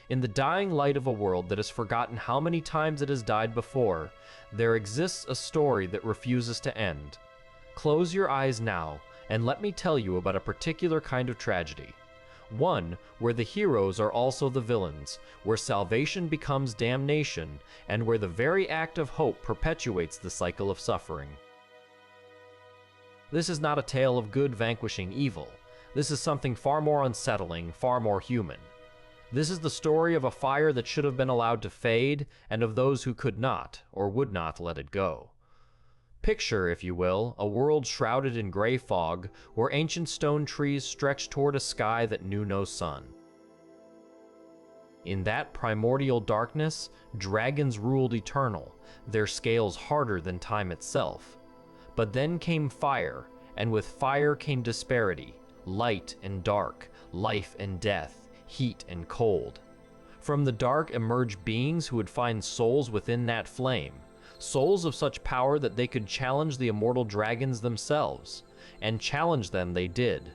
In the dying light of a world that has forgotten how many times it has died before, there exists a story that refuses to end. Close your eyes now, and let me tell you about a particular kind of tragedy. One where the heroes are also the villains, where salvation becomes damnation, and where the very act of hope perpetuates the cycle of suffering. This is not a tale of good vanquishing evil. This is something far more unsettling, far more human. This is the story of a fire that should have been allowed to fade, and of those who could not, or would not, let it go. Picture, if you will, a world shrouded in gray fog, where ancient stone trees stretched toward a sky that knew no sun. In that primordial darkness, dragons ruled eternal, their scales harder than time itself. But then came fire, and with fire came disparity, light and dark, life and death, heat and cold. From the dark emerged beings who would find souls within that flame, souls of such power that they could challenge the immortal dragons themselves, and challenge them they did.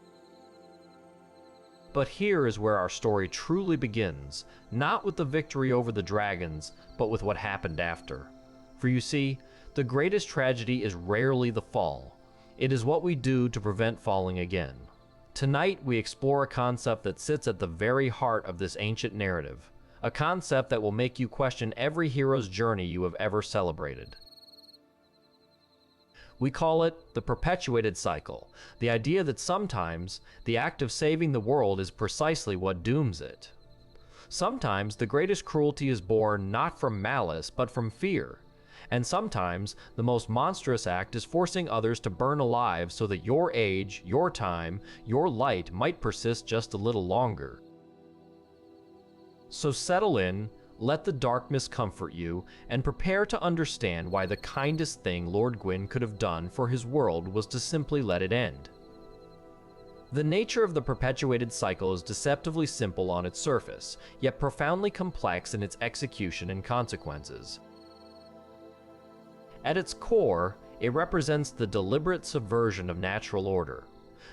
But here is where our story truly begins, not with the victory over the dragons, but with what happened after. For you see, the greatest tragedy is rarely the fall. It is what we do to prevent falling again. Tonight we explore a concept that sits at the very heart of this ancient narrative, a concept that will make you question every hero's journey you have ever celebrated. We call it the perpetuated cycle, the idea that sometimes the act of saving the world is precisely what dooms it. Sometimes the greatest cruelty is born not from malice but from fear, and sometimes the most monstrous act is forcing others to burn alive so that your age, your time, your light might persist just a little longer. So settle in, let the darkness comfort you, and prepare to understand why the kindest thing Lord Gwyn could have done for his world was to simply let it end. The nature of the perpetuated cycle is deceptively simple on its surface, yet profoundly complex in its execution and consequences. At its core, it represents the deliberate subversion of natural order,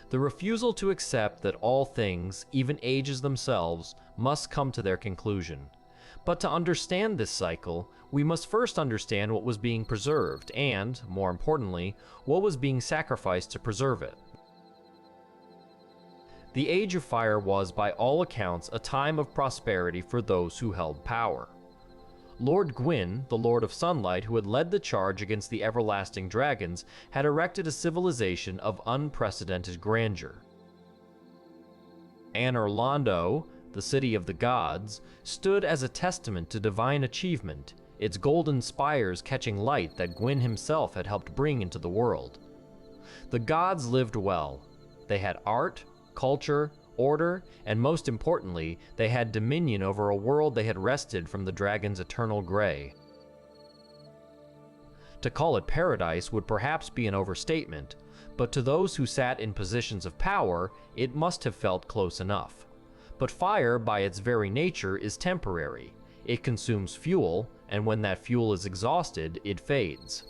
the refusal to accept that all things, even ages themselves, must come to their conclusion. But to understand this cycle, we must first understand what was being preserved and, more importantly, what was being sacrificed to preserve it. The Age of Fire was, by all accounts, a time of prosperity for those who held power. Lord Gwyn, the Lord of Sunlight who had led the charge against the everlasting dragons, had erected a civilization of unprecedented grandeur. Anor Londo, the city of the gods, stood as a testament to divine achievement, its golden spires catching light that Gwyn himself had helped bring into the world. The gods lived well. They had art, culture, order, and most importantly, they had dominion over a world they had wrested from the dragon's eternal gray. To call it paradise would perhaps be an overstatement, but to those who sat in positions of power, it must have felt close enough. But fire, by its very nature, is temporary. It consumes fuel, and when that fuel is exhausted, it fades.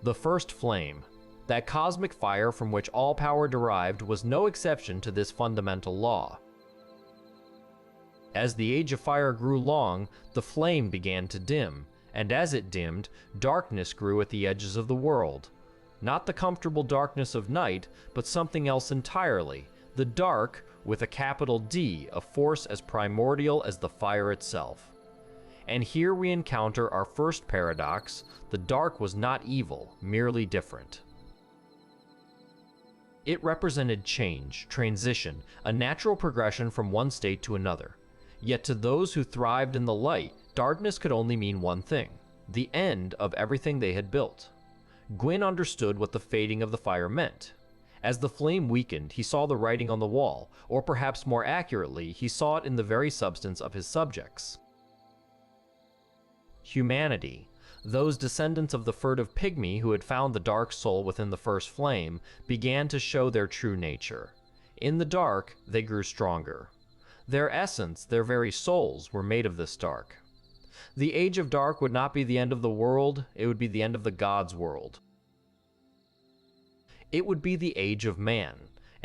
The first flame, that cosmic fire from which all power derived, was no exception to this fundamental law. As the Age of Fire grew long, the flame began to dim, and as it dimmed, darkness grew at the edges of the world. Not the comfortable darkness of night, but something else entirely, the dark, with a capital D, a force as primordial as the fire itself. And here we encounter our first paradox: the dark was not evil, merely different. It represented change, transition, a natural progression from one state to another. Yet to those who thrived in the light, darkness could only mean one thing: the end of everything they had built. Gwyn understood what the fading of the fire meant. As the flame weakened, he saw the writing on the wall, or perhaps more accurately, he saw it in the very substance of his subjects. Humanity, those descendants of the furtive pygmy who had found the dark soul within the first flame, began to show their true nature. In the dark, they grew stronger. Their essence, their very souls, were made of this dark. The Age of Dark would not be the end of the world, it would be the end of the gods' world. It would be the Age of Man,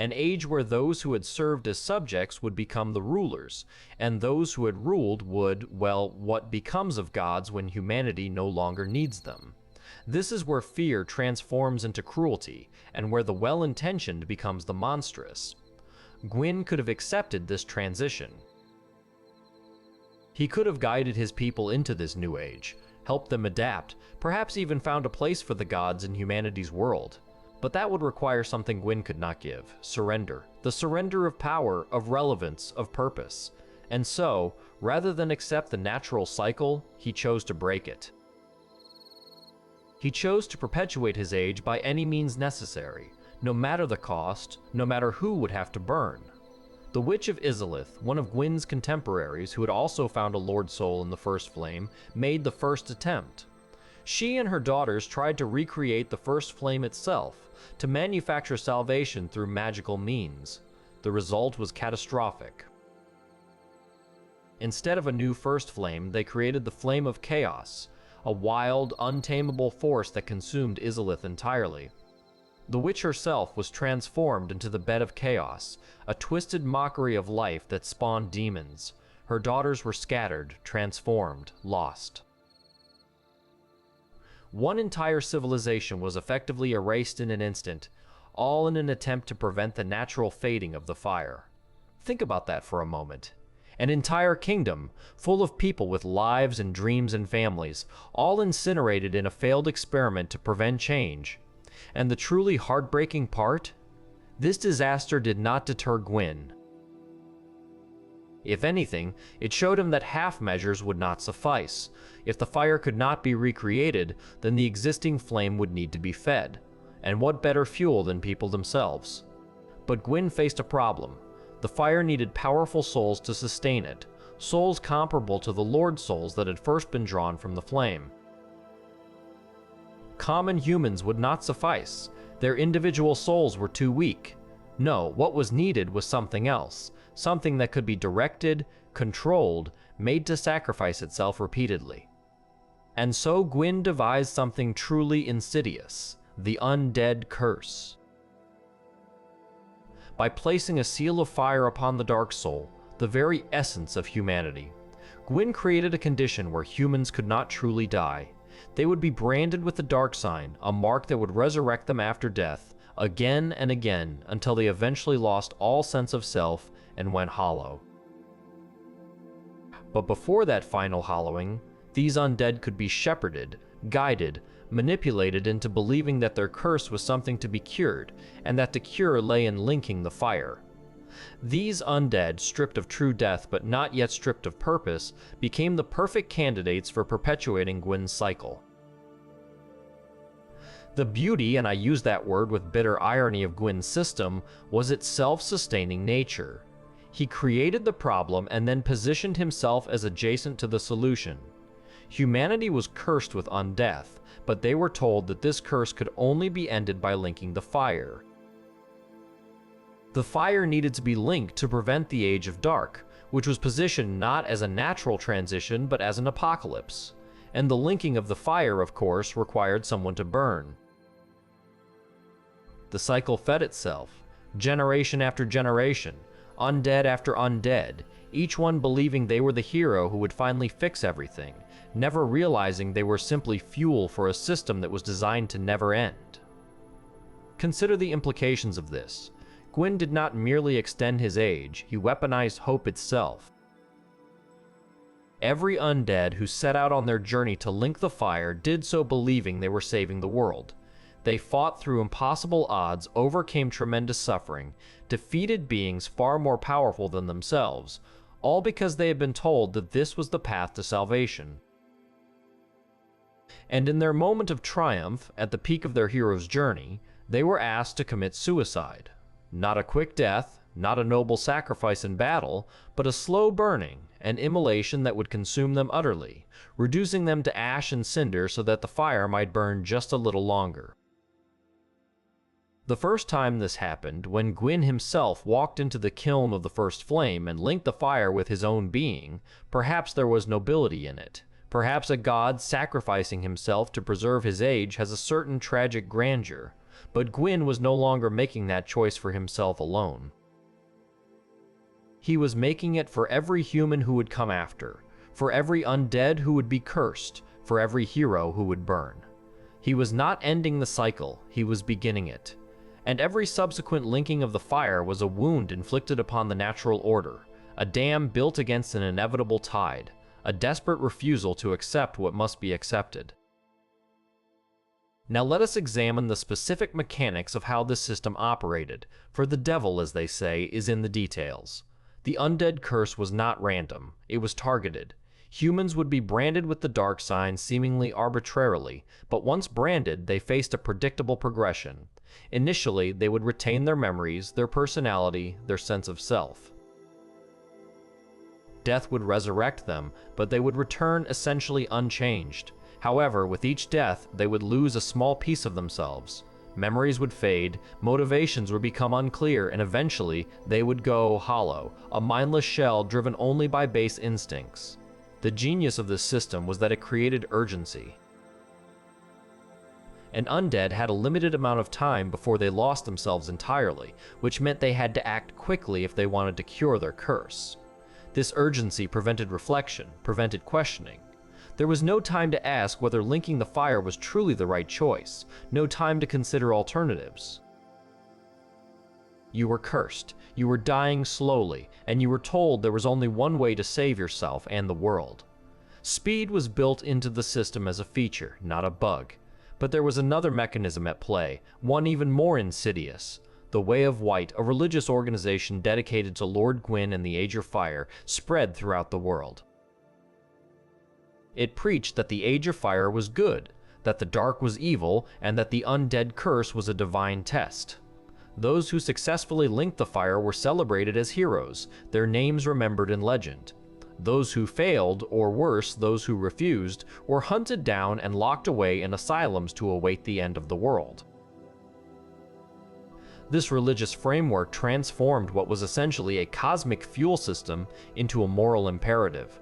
an age where those who had served as subjects would become the rulers, and those who had ruled would, well, what becomes of gods when humanity no longer needs them? This is where fear transforms into cruelty, and where the well-intentioned becomes the monstrous. Gwyn could have accepted this transition. He could have guided his people into this new age, helped them adapt, perhaps even found a place for the gods in humanity's world. But that would require something Gwyn could not give: surrender. The surrender of power, of relevance, of purpose. And so, rather than accept the natural cycle, he chose to break it. He chose to perpetuate his age by any means necessary, no matter the cost, no matter who would have to burn. The Witch of Izalith, one of Gwyn's contemporaries who had also found a Lord Soul in the First Flame, made the first attempt. She and her daughters tried to recreate the First Flame itself, to manufacture salvation through magical means. The result was catastrophic. Instead of a new First Flame, they created the Flame of Chaos, a wild, untamable force that consumed Izalith entirely. The witch herself was transformed into the bed of chaos, a twisted mockery of life that spawned demons. Her daughters were scattered, transformed, lost. One entire civilization was effectively erased in an instant, all in an attempt to prevent the natural fading of the fire. Think about that for a moment. An entire kingdom, full of people with lives and dreams and families, all incinerated in a failed experiment to prevent change. And the truly heartbreaking part? This disaster did not deter Gwyn. If anything, it showed him that half measures would not suffice. If the fire could not be recreated, then the existing flame would need to be fed. And what better fuel than people themselves? But Gwyn faced a problem. The fire needed powerful souls to sustain it, souls comparable to the Lord Souls that had first been drawn from the flame. Common humans would not suffice. Their individual souls were too weak. No, what was needed was something else, something that could be directed, controlled, made to sacrifice itself repeatedly. And so Gwyn devised something truly insidious: the undead curse. By placing a seal of fire upon the dark soul, the very essence of humanity, Gwyn created a condition where humans could not truly die. They would be branded with the dark sign, a mark that would resurrect them after death, again and again, until they eventually lost all sense of self and went hollow. But before that final hollowing, these undead could be shepherded, guided, manipulated into believing that their curse was something to be cured, and that the cure lay in linking the fire. These undead, stripped of true death but not yet stripped of purpose, became the perfect candidates for perpetuating Gwyn's cycle. The beauty, and I use that word with bitter irony, of Gwyn's system was its self-sustaining nature. He created the problem and then positioned himself as adjacent to the solution. Humanity was cursed with undeath, but they were told that this curse could only be ended by linking the fire. The fire needed to be linked to prevent the Age of Dark, which was positioned not as a natural transition but as an apocalypse. And the linking of the fire, of course, required someone to burn. The cycle fed itself, generation after generation, undead after undead, each one believing they were the hero who would finally fix everything, never realizing they were simply fuel for a system that was designed to never end. Consider the implications of this. Gwyn did not merely extend his age, he weaponized hope itself. Every undead who set out on their journey to link the fire did so believing they were saving the world. They fought through impossible odds, overcame tremendous suffering, defeated beings far more powerful than themselves, all because they had been told that this was the path to salvation. And in their moment of triumph, at the peak of their hero's journey, they were asked to commit suicide. Not a quick death, not a noble sacrifice in battle, but a slow burning, an immolation that would consume them utterly, reducing them to ash and cinder so that the fire might burn just a little longer. The first time this happened, when Gwyn himself walked into the kiln of the first flame and linked the fire with his own being, perhaps there was nobility in it. Perhaps a god sacrificing himself to preserve his age has a certain tragic grandeur. But Gwyn was no longer making that choice for himself alone. He was making it for every human who would come after, for every undead who would be cursed, for every hero who would burn. He was not ending the cycle, he was beginning it. And every subsequent linking of the fire was a wound inflicted upon the natural order, a dam built against an inevitable tide, a desperate refusal to accept what must be accepted. Now let us examine the specific mechanics of how this system operated, for the devil, as they say, is in the details. The undead curse was not random, it was targeted. Humans would be branded with the dark sign seemingly arbitrarily, but once branded, they faced a predictable progression. Initially, they would retain their memories, their personality, their sense of self. Death would resurrect them, but they would return essentially unchanged. However, with each death, they would lose a small piece of themselves. Memories would fade, motivations would become unclear, and eventually, they would go hollow, a mindless shell driven only by base instincts. The genius of this system was that it created urgency. An undead had a limited amount of time before they lost themselves entirely, which meant they had to act quickly if they wanted to cure their curse. This urgency prevented reflection, prevented questioning. There was no time to ask whether linking the fire was truly the right choice, no time to consider alternatives. You were cursed, you were dying slowly, and you were told there was only one way to save yourself and the world. Speed was built into the system as a feature, not a bug. But there was another mechanism at play, one even more insidious. The Way of White, a religious organization dedicated to Lord Gwyn and the Age of Fire, spread throughout the world. It preached that the Age of Fire was good, that the dark was evil, and that the undead curse was a divine test. Those who successfully linked the fire were celebrated as heroes, their names remembered in legend. Those who failed, or worse, those who refused, were hunted down and locked away in asylums to await the end of the world. This religious framework transformed what was essentially a cosmic fuel system into a moral imperative.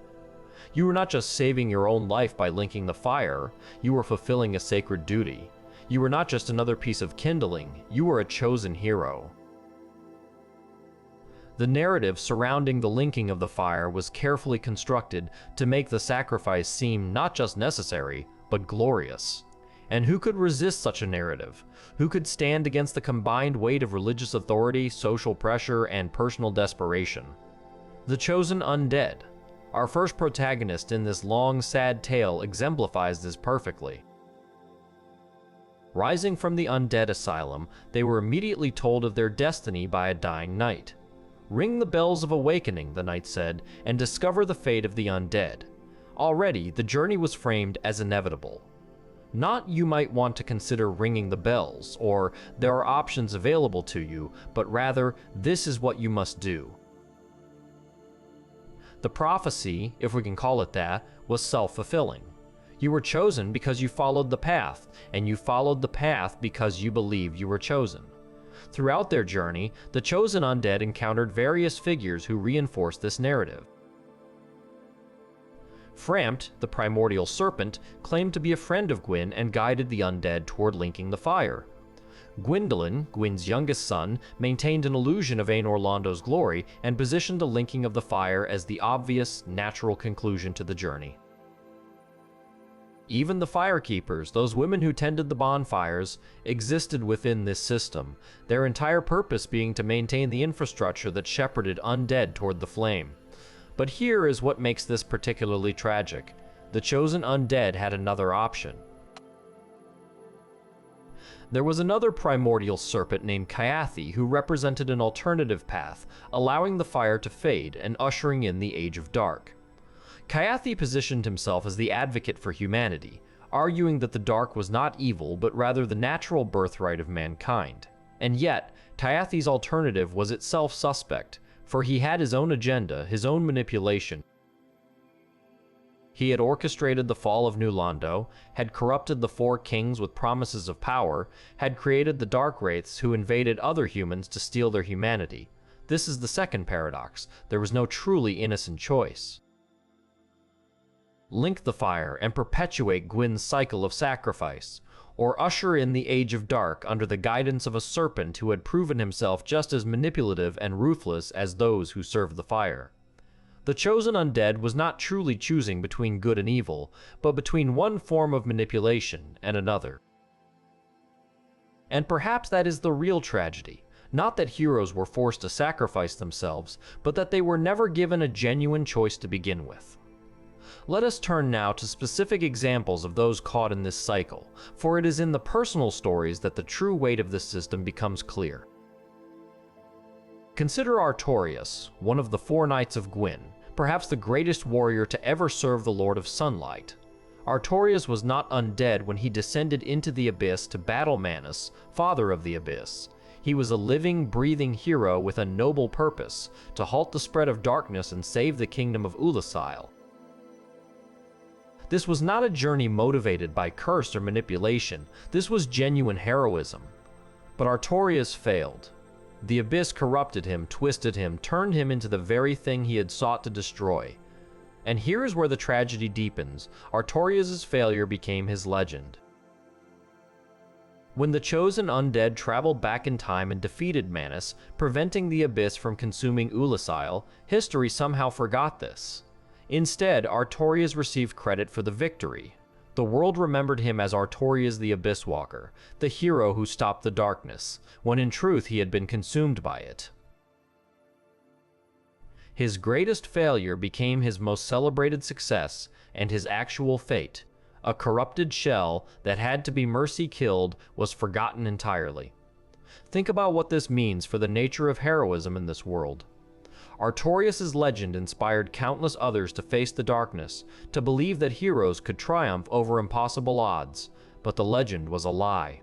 You were not just saving your own life by linking the fire, you were fulfilling a sacred duty. You were not just another piece of kindling, you were a chosen hero. The narrative surrounding the linking of the fire was carefully constructed to make the sacrifice seem not just necessary, but glorious. And who could resist such a narrative? Who could stand against the combined weight of religious authority, social pressure, and personal desperation? The chosen undead. Our first protagonist in this long, sad tale exemplifies this perfectly. Rising from the undead asylum, they were immediately told of their destiny by a dying knight. Ring the bells of awakening, the knight said, and discover the fate of the undead. Already, the journey was framed as inevitable. Not you might want to consider ringing the bells, or there are options available to you, but rather, this is what you must do. The prophecy, if we can call it that, was self-fulfilling. You were chosen because you followed the path, and you followed the path because you believed you were chosen. Throughout their journey, the chosen undead encountered various figures who reinforced this narrative. Frampt, the primordial serpent, claimed to be a friend of Gwyn and guided the undead toward linking the fire. Gwyndolin, Gwyn's youngest son, maintained an illusion of Aenor Londo's glory and positioned the linking of the fire as the obvious, natural conclusion to the journey. Even the firekeepers, those women who tended the bonfires, existed within this system, their entire purpose being to maintain the infrastructure that shepherded undead toward the flame. But here is what makes this particularly tragic. The chosen undead had another option. There was another primordial serpent named Kyathi who represented an alternative path, allowing the fire to fade and ushering in the Age of Dark. Kyathi positioned himself as the advocate for humanity, arguing that the dark was not evil, but rather the natural birthright of mankind. And yet, Kyathi's alternative was itself suspect, for he had his own agenda, his own manipulation. He had orchestrated the fall of New Londo, had corrupted the four kings with promises of power, had created the Dark Wraiths who invaded other humans to steal their humanity. This is the second paradox. There was no truly innocent choice. Link the fire and perpetuate Gwyn's cycle of sacrifice, or usher in the Age of Dark under the guidance of a serpent who had proven himself just as manipulative and ruthless as those who served the fire. The chosen undead was not truly choosing between good and evil, but between one form of manipulation and another. And perhaps that is the real tragedy. Not that heroes were forced to sacrifice themselves, but that they were never given a genuine choice to begin with. Let us turn now to specific examples of those caught in this cycle, for it is in the personal stories that the true weight of this system becomes clear. Consider Artorias, one of the four knights of Gwyn, perhaps the greatest warrior to ever serve the Lord of Sunlight. Artorias was not undead when he descended into the abyss to battle Manus, father of the abyss. He was a living, breathing hero with a noble purpose, to halt the spread of darkness and save the kingdom of Ulasil. This was not a journey motivated by curse or manipulation, this was genuine heroism. But Artorias failed. The abyss corrupted him, twisted him, turned him into the very thing he had sought to destroy. And here is where the tragedy deepens. Artorias' failure became his legend. When the chosen undead traveled back in time and defeated Manus, preventing the abyss from consuming Ulasil, history somehow forgot this. Instead, Artorias received credit for the victory. The world remembered him as Artorias the Abyss Walker, the hero who stopped the darkness, when in truth he had been consumed by it. His greatest failure became his most celebrated success and his actual fate. A corrupted shell that had to be mercy-killed was forgotten entirely. Think about what this means for the nature of heroism in this world. Artorias' legend inspired countless others to face the darkness, to believe that heroes could triumph over impossible odds, but the legend was a lie.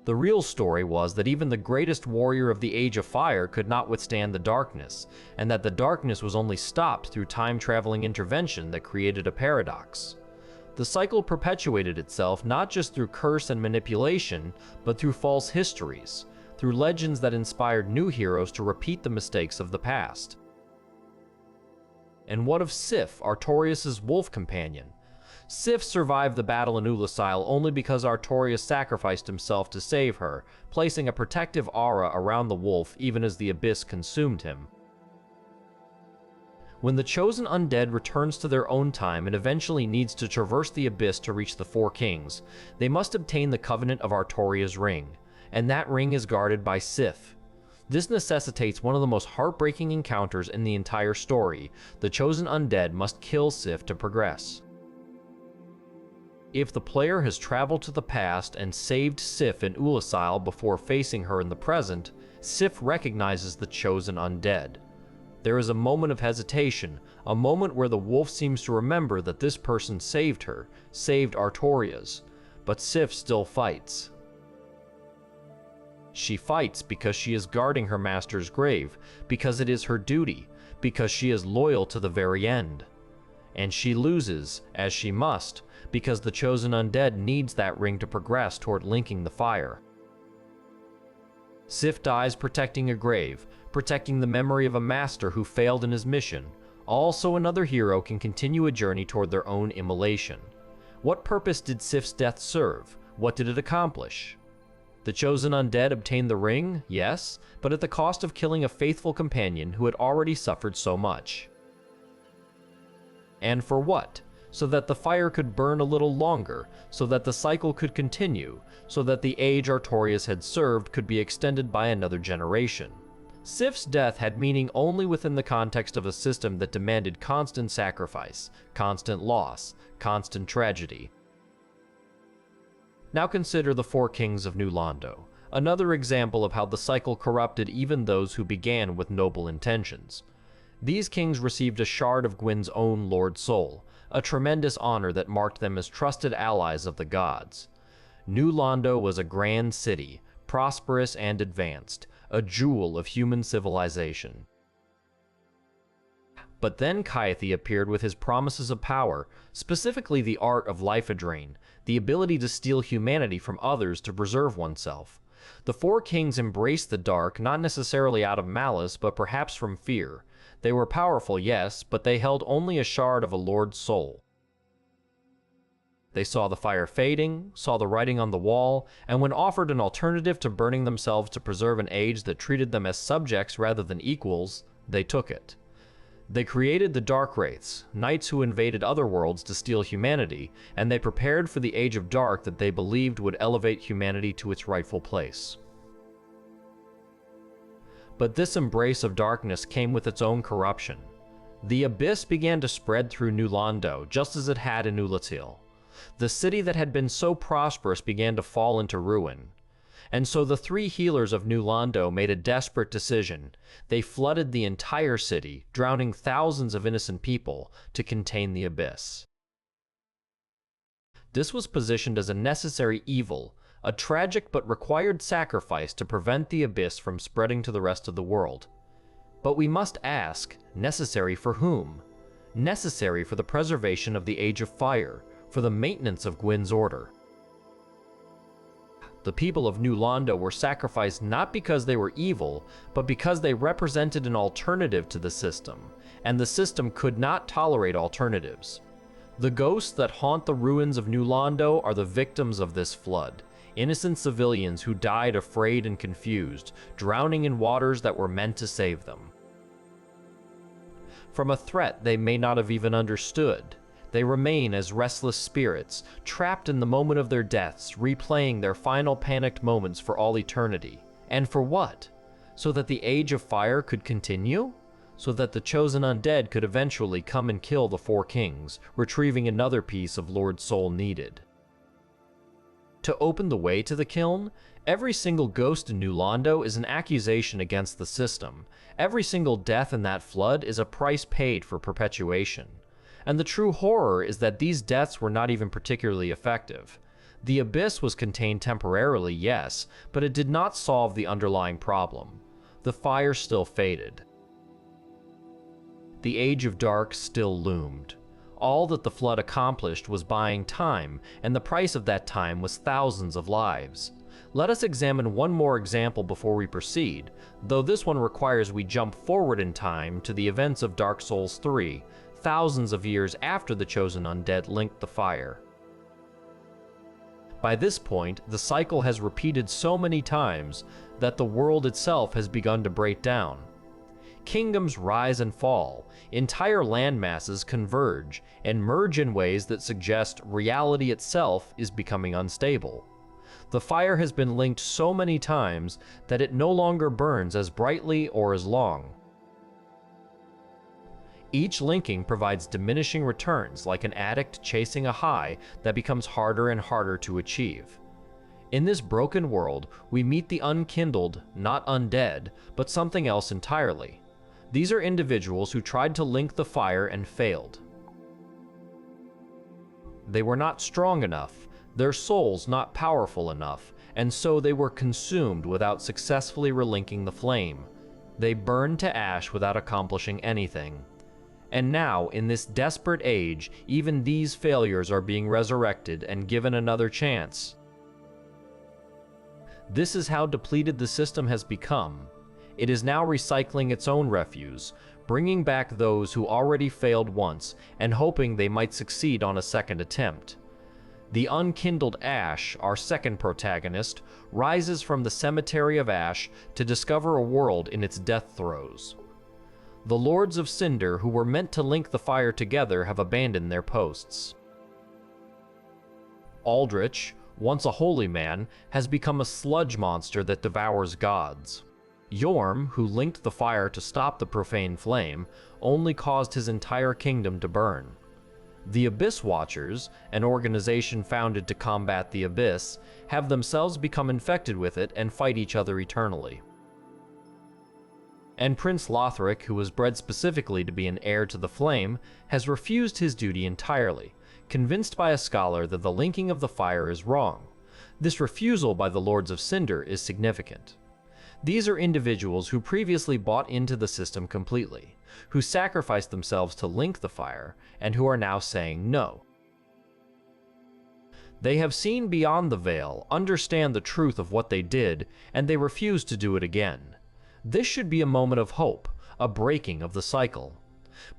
The real story was that even the greatest warrior of the Age of Fire could not withstand the darkness, and that the darkness was only stopped through time-traveling intervention that created a paradox. The cycle perpetuated itself not just through curse and manipulation, but through false histories, through legends that inspired new heroes to repeat the mistakes of the past. And what of Sif, Artorias' wolf companion? Sif survived the battle in Ulasil only because Artorias sacrificed himself to save her, placing a protective aura around the wolf even as the abyss consumed him. When the chosen undead returns to their own time and eventually needs to traverse the abyss to reach the Four Kings, they must obtain the covenant of Artorias' ring, and that ring is guarded by Sif. This necessitates one of the most heartbreaking encounters in the entire story. The chosen undead must kill Sif to progress. If the player has traveled to the past and saved Sif in Ulasil before facing her in the present, Sif recognizes the chosen undead. There is a moment of hesitation, a moment where the wolf seems to remember that this person saved her, saved Artorias, but Sif still fights. She fights because she is guarding her master's grave, because it is her duty, because she is loyal to the very end. And she loses, as she must, because the chosen undead needs that ring to progress toward linking the fire. Sif dies protecting a grave, protecting the memory of a master who failed in his mission. Also, another hero can continue a journey toward their own immolation. What purpose did Sif's death serve? What did it accomplish? The chosen undead obtained the ring, yes, but at the cost of killing a faithful companion who had already suffered so much. And for what? So that the fire could burn a little longer, so that the cycle could continue, so that the age Artorias had served could be extended by another generation. Sif's death had meaning only within the context of a system that demanded constant sacrifice, constant loss, constant tragedy. Now consider the Four Kings of New Londo, another example of how the cycle corrupted even those who began with noble intentions. These kings received a shard of Gwyn's own Lord Soul, a tremendous honor that marked them as trusted allies of the gods. New Londo was a grand city, prosperous and advanced, a jewel of human civilization. But then Kaethi appeared with his promises of power, specifically the art of life-drain, the ability to steal humanity from others to preserve oneself. The Four Kings embraced the dark, not necessarily out of malice, but perhaps from fear. They were powerful, yes, but they held only a shard of a lord's soul. They saw the fire fading, saw the writing on the wall, and when offered an alternative to burning themselves to preserve an age that treated them as subjects rather than equals, they took it. They created the Dark Wraiths, knights who invaded other worlds to steal humanity, and they prepared for the Age of Dark that they believed would elevate humanity to its rightful place. But this embrace of darkness came with its own corruption. The abyss began to spread through New Londo, just as it had in Ulatil. The city that had been so prosperous began to fall into ruin. And so the three healers of New Londo made a desperate decision. They flooded the entire city, drowning thousands of innocent people to contain the abyss. This was positioned as a necessary evil, a tragic but required sacrifice to prevent the abyss from spreading to the rest of the world. But we must ask, necessary for whom? Necessary for the preservation of the Age of Fire, for the maintenance of Gwyn's order. The people of New Londo were sacrificed not because they were evil, but because they represented an alternative to the system, and the system could not tolerate alternatives. The ghosts that haunt the ruins of New Londo are the victims of this flood, innocent civilians who died afraid and confused, drowning in waters that were meant to save them. From a threat they may not have even understood, they remain as restless spirits, trapped in the moment of their deaths, replaying their final panicked moments for all eternity. And for what? So that the Age of Fire could continue? So that the chosen undead could eventually come and kill the four kings, retrieving another piece of Lord's soul needed. To open the way to the kiln, every single ghost in New Londo is an accusation against the system. Every single death in that flood is a price paid for perpetuation. And the true horror is that these deaths were not even particularly effective. The abyss was contained temporarily, yes, but it did not solve the underlying problem. The fire still faded. The Age of Dark still loomed. All that the flood accomplished was buying time, and the price of that time was thousands of lives. Let us examine one more example before we proceed, though this one requires we jump forward in time to the events of Dark Souls 3, thousands of years after the chosen undead linked the fire. By this point, the cycle has repeated so many times that the world itself has begun to break down. Kingdoms rise and fall, entire landmasses converge and merge in ways that suggest reality itself is becoming unstable. The fire has been linked so many times that it no longer burns as brightly or as long. Each linking provides diminishing returns, like an addict chasing a high that becomes harder and harder to achieve. In this broken world, we meet the unkindled, not undead, but something else entirely. These are individuals who tried to link the fire and failed. They were not strong enough, their souls not powerful enough, and so they were consumed without successfully relinking the flame. They burned to ash without accomplishing anything. And now, in this desperate age, even these failures are being resurrected and given another chance. This is how depleted the system has become. It is now recycling its own refuse, bringing back those who already failed once and hoping they might succeed on a second attempt. The unkindled ash, our second protagonist, rises from the cemetery of ash to discover a world in its death throes. The Lords of Cinder, who were meant to link the fire together, have abandoned their posts. Aldrich, once a holy man, has become a sludge monster that devours gods. Yorm, who linked the fire to stop the profane flame, only caused his entire kingdom to burn. The Abyss Watchers, an organization founded to combat the Abyss, have themselves become infected with it and fight each other eternally. And Prince Lothric, who was bred specifically to be an heir to the flame, has refused his duty entirely, convinced by a scholar that the linking of the fire is wrong. This refusal by the Lords of Cinder is significant. These are individuals who previously bought into the system completely, who sacrificed themselves to link the fire, and who are now saying no. They have seen beyond the veil, understand the truth of what they did, and they refuse to do it again. This should be a moment of hope, a breaking of the cycle.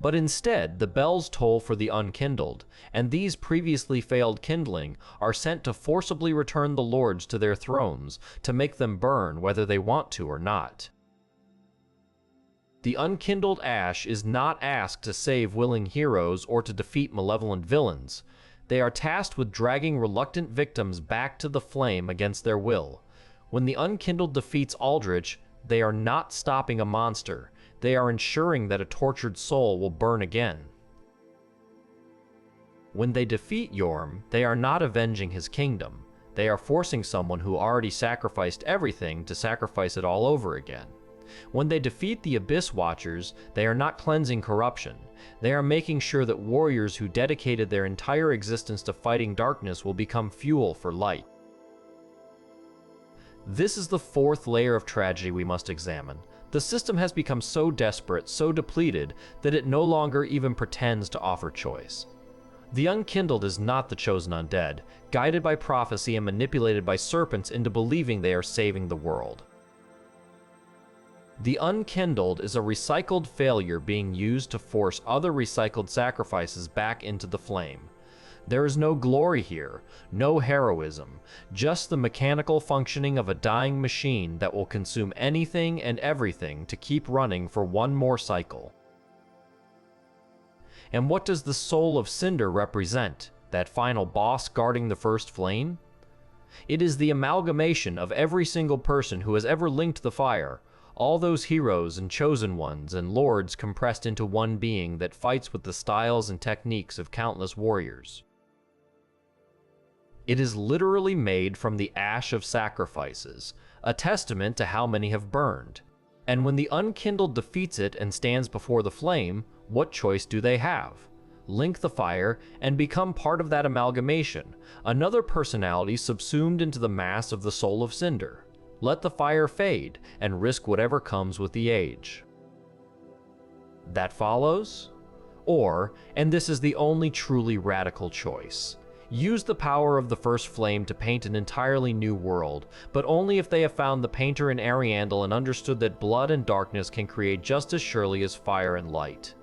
But instead, the bells toll for the unkindled, and these previously failed kindling are sent to forcibly return the lords to their thrones, to make them burn whether they want to or not. The unkindled ash is not asked to save willing heroes or to defeat malevolent villains. They are tasked with dragging reluctant victims back to the flame against their will. When the unkindled defeats Aldrich, they are not stopping a monster. They are ensuring that a tortured soul will burn again. When they defeat Yorm, they are not avenging his kingdom. They are forcing someone who already sacrificed everything to sacrifice it all over again. When they defeat the Abyss Watchers, they are not cleansing corruption. They are making sure that warriors who dedicated their entire existence to fighting darkness will become fuel for light. This is the fourth layer of tragedy we must examine. The system has become so desperate, so depleted, that it no longer even pretends to offer choice. The unkindled is not the chosen undead, guided by prophecy and manipulated by serpents into believing they are saving the world. The unkindled is a recycled failure being used to force other recycled sacrifices back into the flame. There is no glory here, no heroism, just the mechanical functioning of a dying machine that will consume anything and everything to keep running for one more cycle. And what does the soul of Cinder represent, that final boss guarding the first flame? It is the amalgamation of every single person who has ever linked the fire, all those heroes and chosen ones and lords compressed into one being that fights with the styles and techniques of countless warriors. It is literally made from the ash of sacrifices, a testament to how many have burned. And when the unkindled defeats it and stands before the flame, what choice do they have? Link the fire and become part of that amalgamation, another personality subsumed into the mass of the soul of Cinder. Let the fire fade and risk whatever comes with the age. That follows? Or, and this is the only truly radical choice, use the power of the first flame to paint an entirely new world, but only if they have found the painter in Ariandel and understood that blood and darkness can create just as surely as fire and light.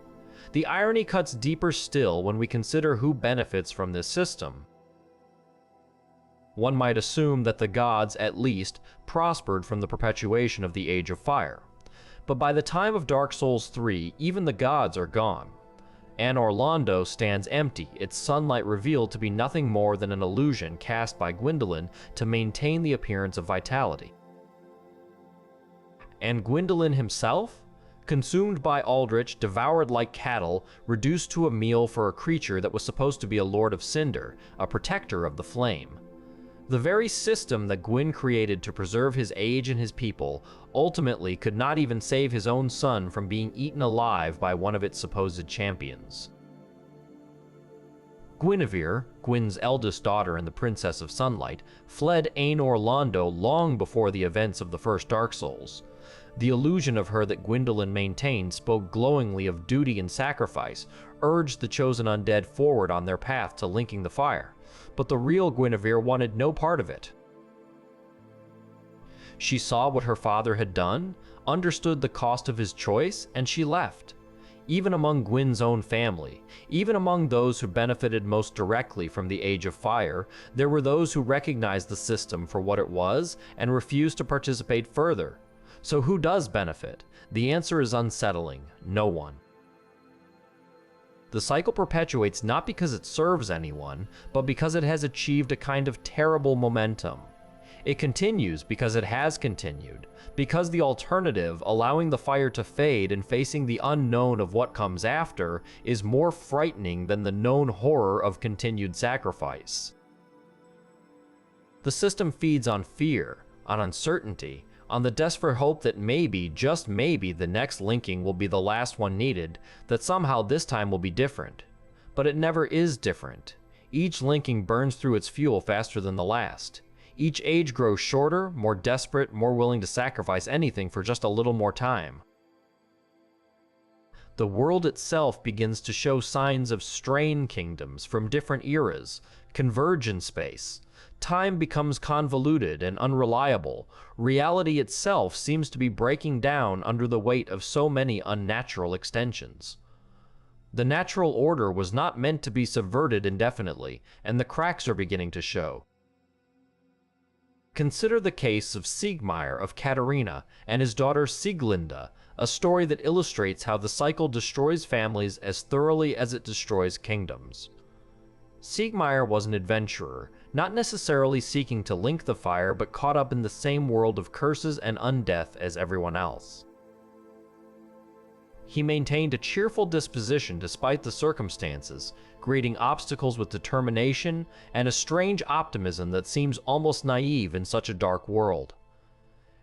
The irony cuts deeper still when we consider who benefits from this system. One might assume that the gods, at least, prospered from the perpetuation of the Age of Fire. But by the time of Dark Souls 3, even the gods are gone. Anor Londo stands empty, its sunlight revealed to be nothing more than an illusion cast by Gwyndolin to maintain the appearance of vitality. And Gwyndolin himself? Consumed by Aldrich, devoured like cattle, reduced to a meal for a creature that was supposed to be a Lord of Cinder, a protector of the flame. The very system that Gwyn created to preserve his age and his people ultimately could not even save his own son from being eaten alive by one of its supposed champions. Guinevere, Gwyn's eldest daughter and the Princess of Sunlight, fled Anor Londo long before the events of the first Dark Souls. The illusion of her that Gwyndolin maintained spoke glowingly of duty and sacrifice, urged the chosen undead forward on their path to linking the fire. But the real Guinevere wanted no part of it. She saw what her father had done, understood the cost of his choice, and she left. Even among Gwyn's own family, even among those who benefited most directly from the Age of Fire, there were those who recognized the system for what it was and refused to participate further. So who does benefit? The answer is unsettling: no one. The cycle perpetuates not because it serves anyone, but because it has achieved a kind of terrible momentum. It continues because it has continued, because the alternative, allowing the fire to fade and facing the unknown of what comes after, is more frightening than the known horror of continued sacrifice. The system feeds on fear, on uncertainty, on the desperate hope that maybe, just maybe, the next linking will be the last one needed, that somehow this time will be different. But it never is different. Each linking burns through its fuel faster than the last. Each age grows shorter, more desperate, more willing to sacrifice anything for just a little more time. The world itself begins to show signs of strain kingdoms from different eras, converge in space. Time becomes convoluted and unreliable. Reality itself seems to be breaking down under the weight of so many unnatural extensions. The natural order was not meant to be subverted indefinitely, and the cracks are beginning to show. Consider the case of Siegmeyer of Katarina and his daughter Sieglinde, a story that illustrates how the cycle destroys families as thoroughly as it destroys kingdoms. Siegmeyer was an adventurer, not necessarily seeking to link the fire, but caught up in the same world of curses and undeath as everyone else. He maintained a cheerful disposition despite the circumstances, greeting obstacles with determination and a strange optimism that seems almost naive in such a dark world.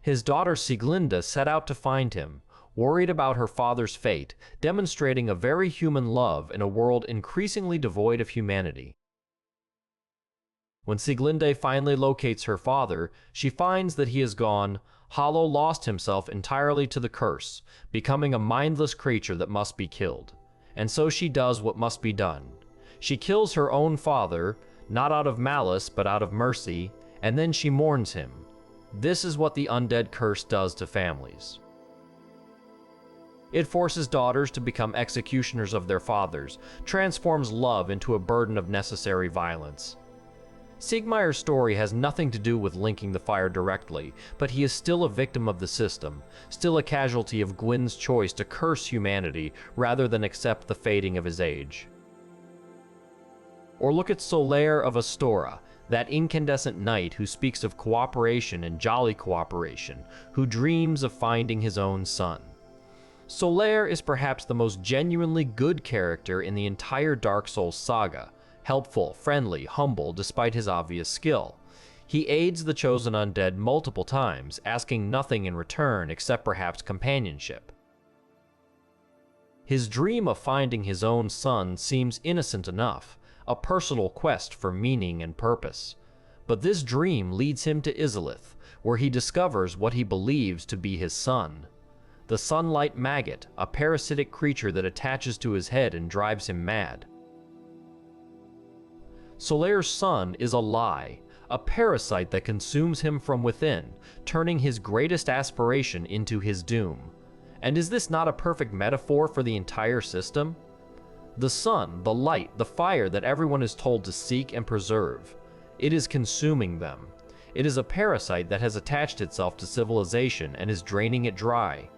His daughter Sieglinde set out to find him, worried about her father's fate, demonstrating a very human love in a world increasingly devoid of humanity. When Sieglinde finally locates her father, she finds that he is gone. Hollow lost himself entirely to the curse, becoming a mindless creature that must be killed. And so she does what must be done. She kills her own father, not out of malice but out of mercy, and then she mourns him. This is what the undead curse does to families. It forces daughters to become executioners of their fathers, transforms love into a burden of necessary violence. Siegmeyer's story has nothing to do with linking the fire directly, but he is still a victim of the system, still a casualty of Gwyn's choice to curse humanity rather than accept the fading of his age. Or look at Solaire of Astora, that incandescent knight who speaks of cooperation and jolly cooperation, who dreams of finding his own son. Solaire is perhaps the most genuinely good character in the entire Dark Souls saga. Helpful, friendly, humble, despite his obvious skill. He aids the chosen undead multiple times, asking nothing in return except perhaps companionship. His dream of finding his own son seems innocent enough, a personal quest for meaning and purpose. But this dream leads him to Izalith, where he discovers what he believes to be his son. The sunlight maggot, a parasitic creature that attaches to his head and drives him mad. Solaire's son is a lie, a parasite that consumes him from within, turning his greatest aspiration into his doom. And is this not a perfect metaphor for the entire system? The sun, the light, the fire that everyone is told to seek and preserve. It is consuming them. It is a parasite that has attached itself to civilization and is draining it dry.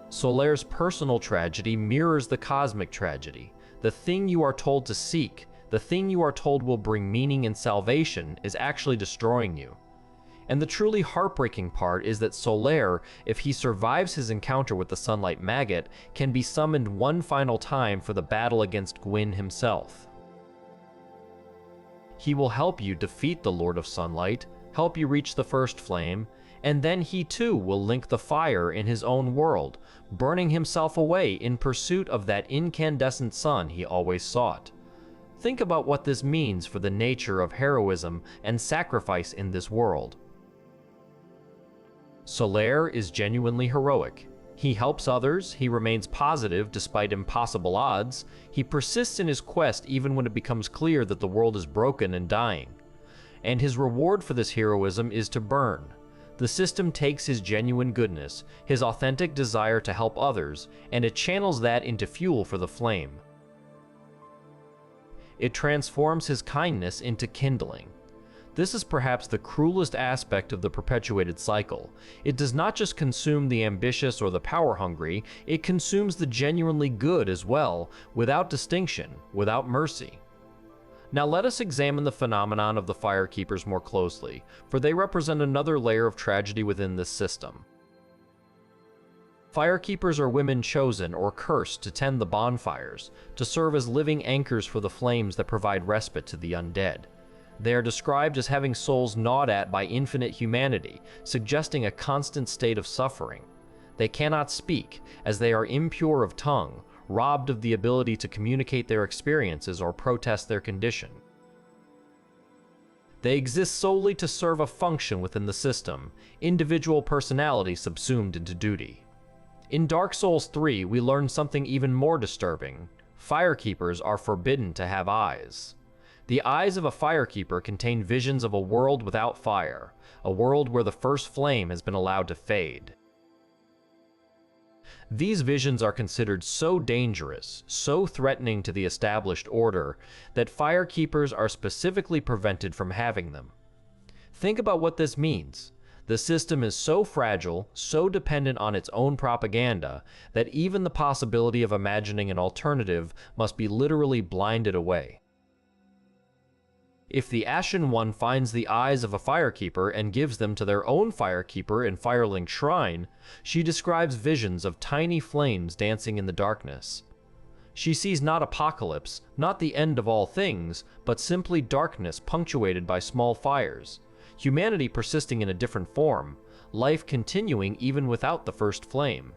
Solaire's personal tragedy mirrors the cosmic tragedy. The thing you are told to seek, the thing you are told will bring meaning and salvation, is actually destroying you. And the truly heartbreaking part is that Solaire, if he survives his encounter with the sunlight maggot, can be summoned one final time for the battle against Gwyn himself. He will help you defeat the Lord of Sunlight, help you reach the first flame, and then he too will link the fire in his own world, burning himself away in pursuit of that incandescent sun he always sought. Think about what this means for the nature of heroism and sacrifice in this world. Solaire is genuinely heroic. He helps others, he remains positive despite impossible odds, he persists in his quest even when it becomes clear that the world is broken and dying. And his reward for this heroism is to burn. The system takes his genuine goodness, his authentic desire to help others, and it channels that into fuel for the flame. It transforms his kindness into kindling. This is perhaps the cruelest aspect of the perpetuated cycle. It does not just consume the ambitious or the power-hungry, it consumes the genuinely good as well, without distinction, without mercy. Now let us examine the phenomenon of the Firekeepers more closely, for they represent another layer of tragedy within this system. Firekeepers are women chosen or cursed to tend the bonfires, to serve as living anchors for the flames that provide respite to the undead. They are described as having souls gnawed at by infinite humanity, suggesting a constant state of suffering. They cannot speak, as they are impure of tongue, robbed of the ability to communicate their experiences or protest their condition. They exist solely to serve a function within the system, individual personality subsumed into duty. In Dark Souls 3, we learn something even more disturbing. Firekeepers are forbidden to have eyes. The eyes of a firekeeper contain visions of a world without fire, a world where the first flame has been allowed to fade. These visions are considered so dangerous, so threatening to the established order, that firekeepers are specifically prevented from having them. Think about what this means. The system is so fragile, so dependent on its own propaganda, that even the possibility of imagining an alternative must be literally blinded away. If the Ashen One finds the eyes of a firekeeper and gives them to their own firekeeper in Firelink Shrine, she describes visions of tiny flames dancing in the darkness. She sees not apocalypse, not the end of all things, but simply darkness punctuated by small fires, humanity persisting in a different form, life continuing even without the first flame.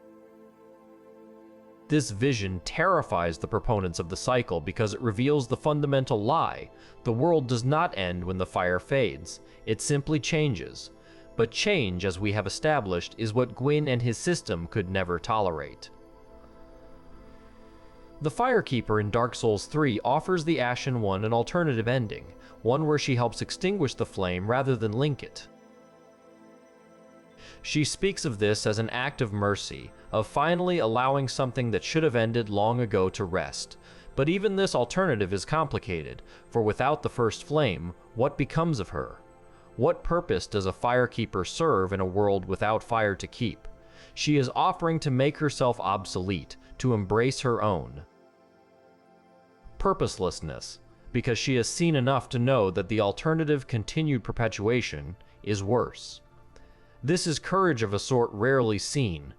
This vision terrifies the proponents of the cycle because it reveals the fundamental lie: the world does not end when the fire fades, it simply changes. But change, as we have established, is what Gwyn and his system could never tolerate. The Firekeeper in Dark Souls 3 offers the Ashen One an alternative ending, one where she helps extinguish the flame rather than link it. She speaks of this as an act of mercy, of finally allowing something that should have ended long ago to rest. But even this alternative is complicated, for without the first flame, what becomes of her? What purpose does a firekeeper serve in a world without fire to keep? She is offering to make herself obsolete, to embrace her own purposelessness, because she has seen enough to know that the alternative continued perpetuation is worse. This is courage of a sort rarely seen.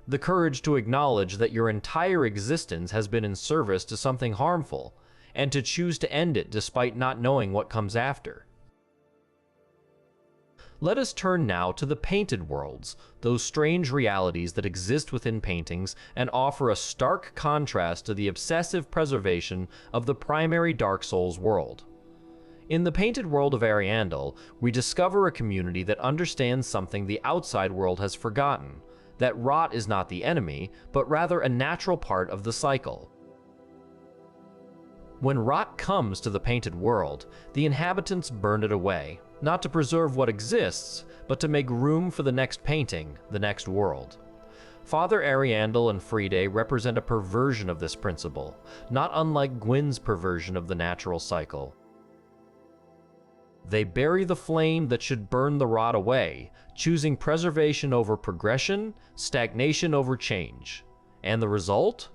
The courage to acknowledge that your entire existence has been in service to something harmful, and to choose to end it despite not knowing what comes after. Let us turn now to the painted worlds, those strange realities that exist within paintings and offer a stark contrast to the obsessive preservation of the primary Dark Souls world. In the painted world of Ariandel, we discover a community that understands something the outside world has forgotten: that rot is not the enemy, but rather a natural part of the cycle. When rot comes to the painted world, the inhabitants burn it away, not to preserve what exists, but to make room for the next painting, the next world. Father Ariandel and Friede represent a perversion of this principle, not unlike Gwyn's perversion of the natural cycle. They bury the flame that should burn the rot away, choosing preservation over progression, stagnation over change. And the result?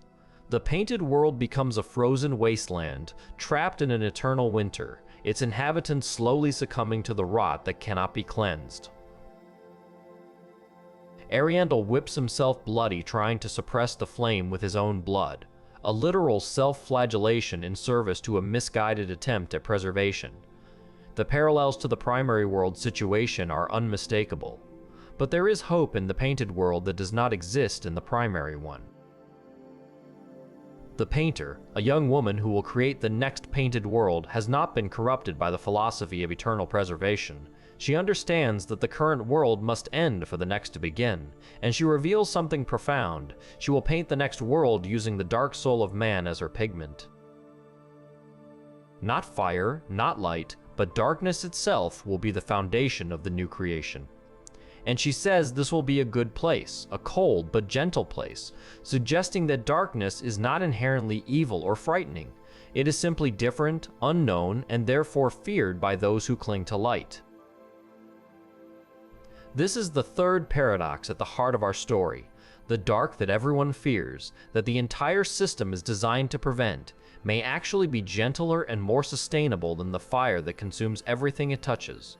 The painted world becomes a frozen wasteland, trapped in an eternal winter, its inhabitants slowly succumbing to the rot that cannot be cleansed. Ariandel whips himself bloody trying to suppress the flame with his own blood, a literal self-flagellation in service to a misguided attempt at preservation. The parallels to the primary world situation are unmistakable, but there is hope in the painted world that does not exist in the primary one. The painter, a young woman who will create the next painted world, has not been corrupted by the philosophy of eternal preservation. She understands that the current world must end for the next to begin, and she reveals something profound. She will paint the next world using the dark soul of man as her pigment. Not fire, not light, but darkness itself will be the foundation of the new creation. And she says this will be a good place, a cold but gentle place, suggesting that darkness is not inherently evil or frightening. It is simply different, unknown, and therefore feared by those who cling to light. This is the third paradox at the heart of our story. The dark that everyone fears, that the entire system is designed to prevent, may actually be gentler and more sustainable than the fire that consumes everything it touches.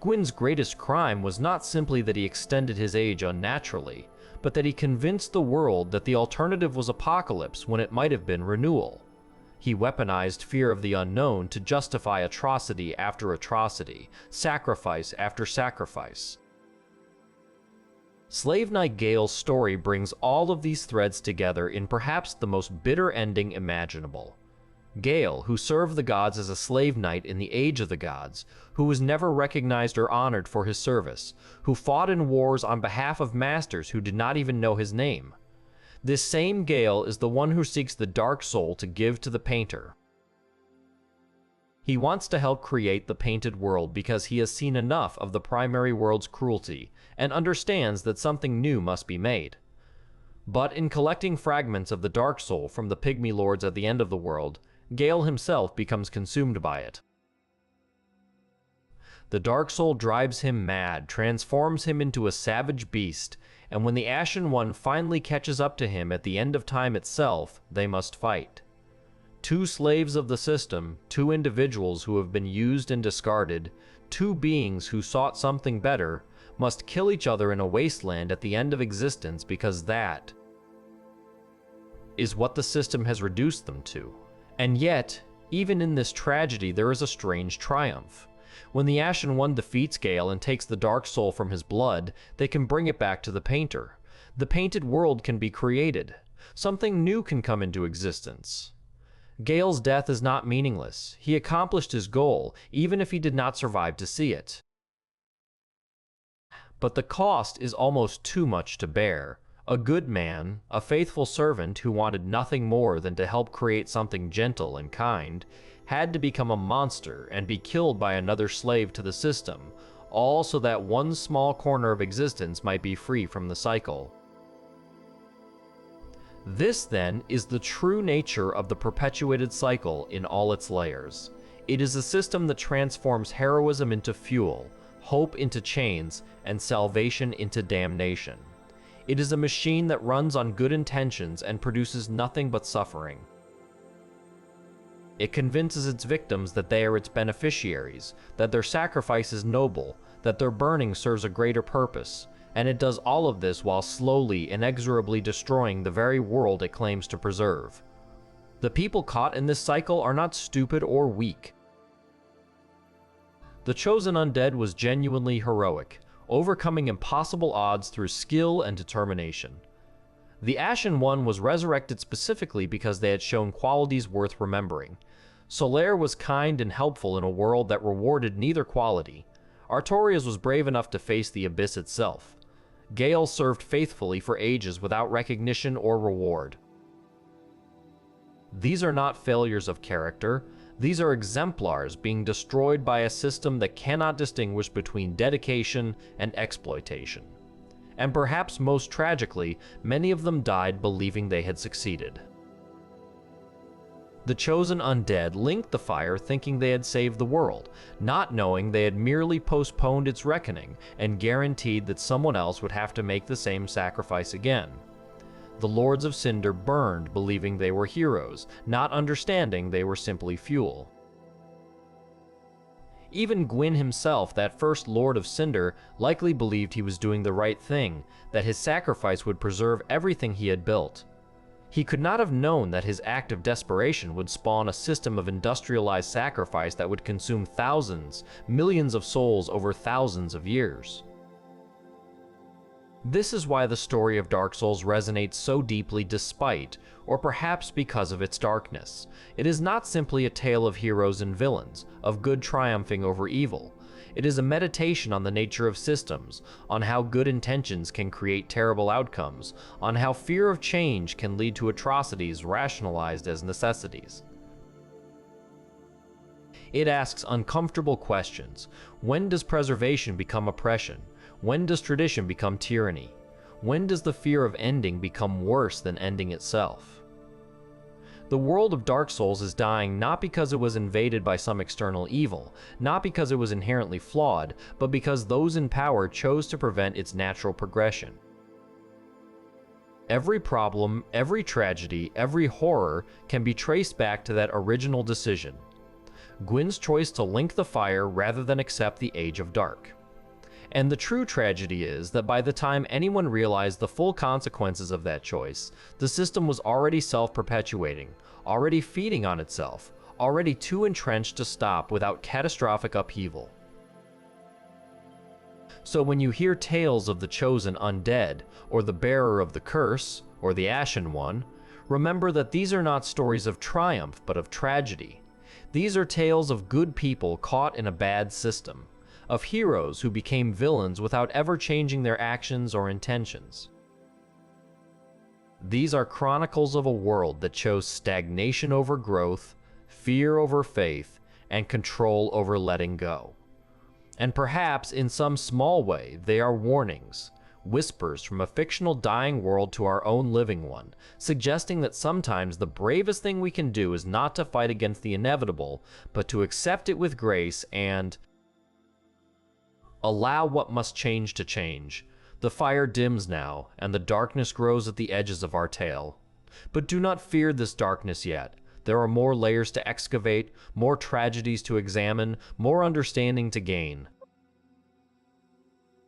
Gwyn's greatest crime was not simply that he extended his age unnaturally, but that he convinced the world that the alternative was apocalypse when it might have been renewal. He weaponized fear of the unknown to justify atrocity after atrocity, sacrifice after sacrifice. Slave Knight Gale's story brings all of these threads together in perhaps the most bitter ending imaginable. Gale, who served the gods as a slave knight in the Age of the Gods, who was never recognized or honored for his service, who fought in wars on behalf of masters who did not even know his name. This same Gale is the one who seeks the dark soul to give to the painter. He wants to help create the painted world because he has seen enough of the primary world's cruelty and understands that something new must be made. But in collecting fragments of the Dark Soul from the Pygmy Lords at the end of the world, Gale himself becomes consumed by it. The Dark Soul drives him mad, transforms him into a savage beast, and when the Ashen One finally catches up to him at the end of time itself, they must fight. Two slaves of the system, two individuals who have been used and discarded, two beings who sought something better, must kill each other in a wasteland at the end of existence because that is what the system has reduced them to. And yet, even in this tragedy, there is a strange triumph. When the Ashen One defeats Gale and takes the Dark Soul from his blood, they can bring it back to the painter. The painted world can be created. Something new can come into existence. Gale's death is not meaningless. He accomplished his goal, even if he did not survive to see it. But the cost is almost too much to bear. A good man, a faithful servant who wanted nothing more than to help create something gentle and kind, had to become a monster and be killed by another slave to the system, all so that one small corner of existence might be free from the cycle. This, then, is the true nature of the perpetuated cycle in all its layers. It is a system that transforms heroism into fuel, hope into chains, and salvation into damnation. It is a machine that runs on good intentions and produces nothing but suffering. It convinces its victims that they are its beneficiaries, that their sacrifice is noble, that their burning serves a greater purpose, and it does all of this while slowly, inexorably destroying the very world it claims to preserve. The people caught in this cycle are not stupid or weak. The chosen undead was genuinely heroic, overcoming impossible odds through skill and determination. The Ashen One was resurrected specifically because they had shown qualities worth remembering. Solaire was kind and helpful in a world that rewarded neither quality. Artorias was brave enough to face the abyss itself. Gale served faithfully for ages without recognition or reward. These are not failures of character. These are exemplars being destroyed by a system that cannot distinguish between dedication and exploitation. And perhaps most tragically, many of them died believing they had succeeded. The chosen undead linked the fire thinking they had saved the world, not knowing they had merely postponed its reckoning and guaranteed that someone else would have to make the same sacrifice again. The Lords of Cinder burned believing they were heroes, not understanding they were simply fuel. Even Gwyn himself, that first Lord of Cinder, likely believed he was doing the right thing, that his sacrifice would preserve everything he had built. He could not have known that his act of desperation would spawn a system of industrialized sacrifice that would consume thousands, millions of souls over thousands of years. This is why the story of Dark Souls resonates so deeply despite, or perhaps because of its darkness. It is not simply a tale of heroes and villains, of good triumphing over evil. It is a meditation on the nature of systems, on how good intentions can create terrible outcomes, on how fear of change can lead to atrocities rationalized as necessities. It asks uncomfortable questions. When does preservation become oppression? When does tradition become tyranny? When does the fear of ending become worse than ending itself? The world of Dark Souls is dying not because it was invaded by some external evil, not because it was inherently flawed, but because those in power chose to prevent its natural progression. Every problem, every tragedy, every horror can be traced back to that original decision. Gwyn's choice to link the fire rather than accept the Age of Dark. And the true tragedy is that by the time anyone realized the full consequences of that choice, the system was already self-perpetuating, already feeding on itself, already too entrenched to stop without catastrophic upheaval. So when you hear tales of the chosen undead, or the bearer of the curse, or the Ashen One, remember that these are not stories of triumph, but of tragedy. These are tales of good people caught in a bad system, of heroes who became villains without ever changing their actions or intentions. These are chronicles of a world that chose stagnation over growth, fear over faith, and control over letting go. And perhaps in some small way, they are warnings, whispers from a fictional dying world to our own living one, suggesting that sometimes the bravest thing we can do is not to fight against the inevitable, but to accept it with grace and allow what must change to change. The fire dims now, and the darkness grows at the edges of our tale. But do not fear this darkness yet. There are more layers to excavate, more tragedies to examine, more understanding to gain.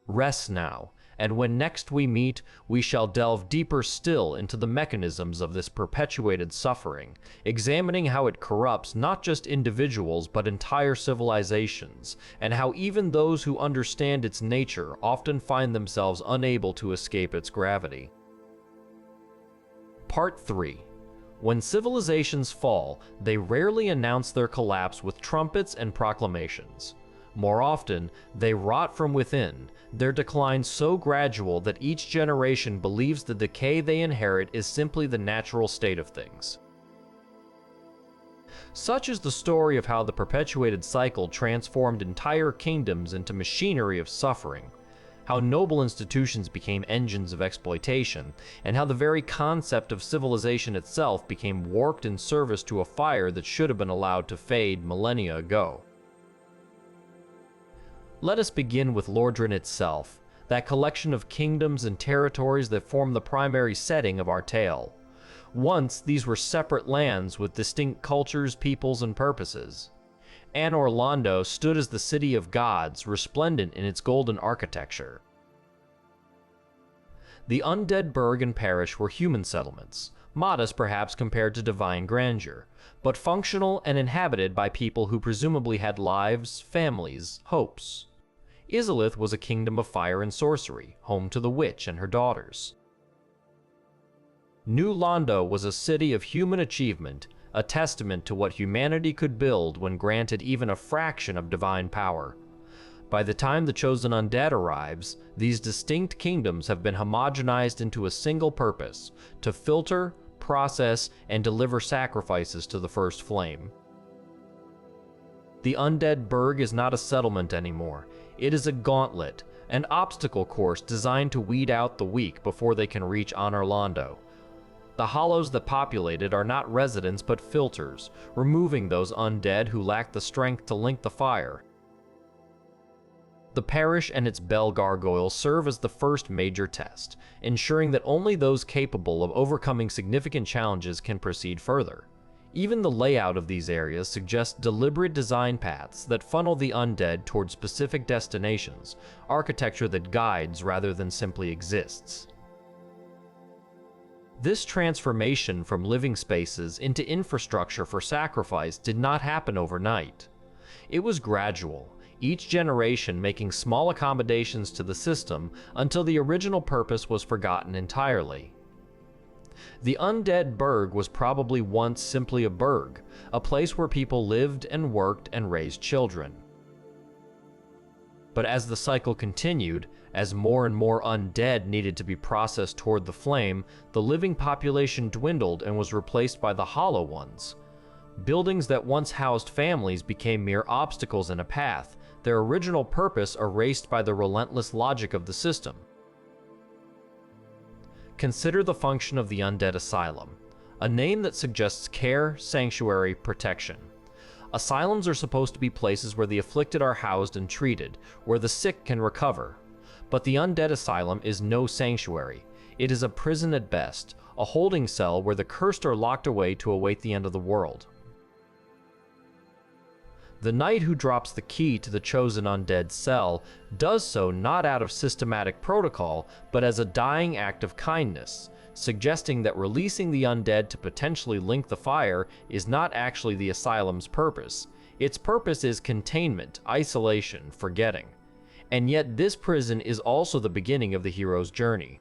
Rest now, and when next we meet, we shall delve deeper still into the mechanisms of this perpetuated suffering, examining how it corrupts not just individuals but entire civilizations, and how even those who understand its nature often find themselves unable to escape its gravity. Part 3. When civilizations fall, they rarely announce their collapse with trumpets and proclamations. More often, they rot from within, their decline so gradual that each generation believes the decay they inherit is simply the natural state of things. Such is the story of how the perpetuated cycle transformed entire kingdoms into machinery of suffering, how noble institutions became engines of exploitation, and how the very concept of civilization itself became warped in service to a fire that should have been allowed to fade millennia ago. Let us begin with Lordran itself, that collection of kingdoms and territories that form the primary setting of our tale. Once, these were separate lands with distinct cultures, peoples, and purposes. Anor Londo stood as the city of gods, resplendent in its golden architecture. The undead burg and parish were human settlements, modest perhaps compared to divine grandeur, but functional and inhabited by people who presumably had lives, families, hopes. Izalith was a kingdom of fire and sorcery, home to the witch and her daughters. New Londo was a city of human achievement, a testament to what humanity could build when granted even a fraction of divine power. By the time the chosen undead arrives, these distinct kingdoms have been homogenized into a single purpose: to filter, process, and deliver sacrifices to the first flame. The undead burg is not a settlement anymore. It is a gauntlet, an obstacle course designed to weed out the weak before they can reach Anor Londo. The hollows that populate it are not residents but filters, removing those undead who lack the strength to link the fire. The parish and its bell gargoyles serve as the first major test, ensuring that only those capable of overcoming significant challenges can proceed further. Even the layout of these areas suggests deliberate design paths that funnel the undead toward specific destinations, architecture that guides rather than simply exists. This transformation from living spaces into infrastructure for sacrifice did not happen overnight. It was gradual, each generation making small accommodations to the system until the original purpose was forgotten entirely. The undead burg was probably once simply a burg, a place where people lived and worked and raised children. But as the cycle continued, as more and more undead needed to be processed toward the flame, the living population dwindled and was replaced by the hollow ones. Buildings that once housed families became mere obstacles in a path, their original purpose erased by the relentless logic of the system. Consider the function of the undead asylum, a name that suggests care, sanctuary, protection. Asylums are supposed to be places where the afflicted are housed and treated, where the sick can recover. But the undead asylum is no sanctuary. It is a prison at best, a holding cell where the cursed are locked away to await the end of the world. The knight who drops the key to the chosen undead cell does so not out of systematic protocol, but as a dying act of kindness, suggesting that releasing the undead to potentially link the fire is not actually the asylum's purpose. Its purpose is containment, isolation, forgetting. And yet this prison is also the beginning of the hero's journey.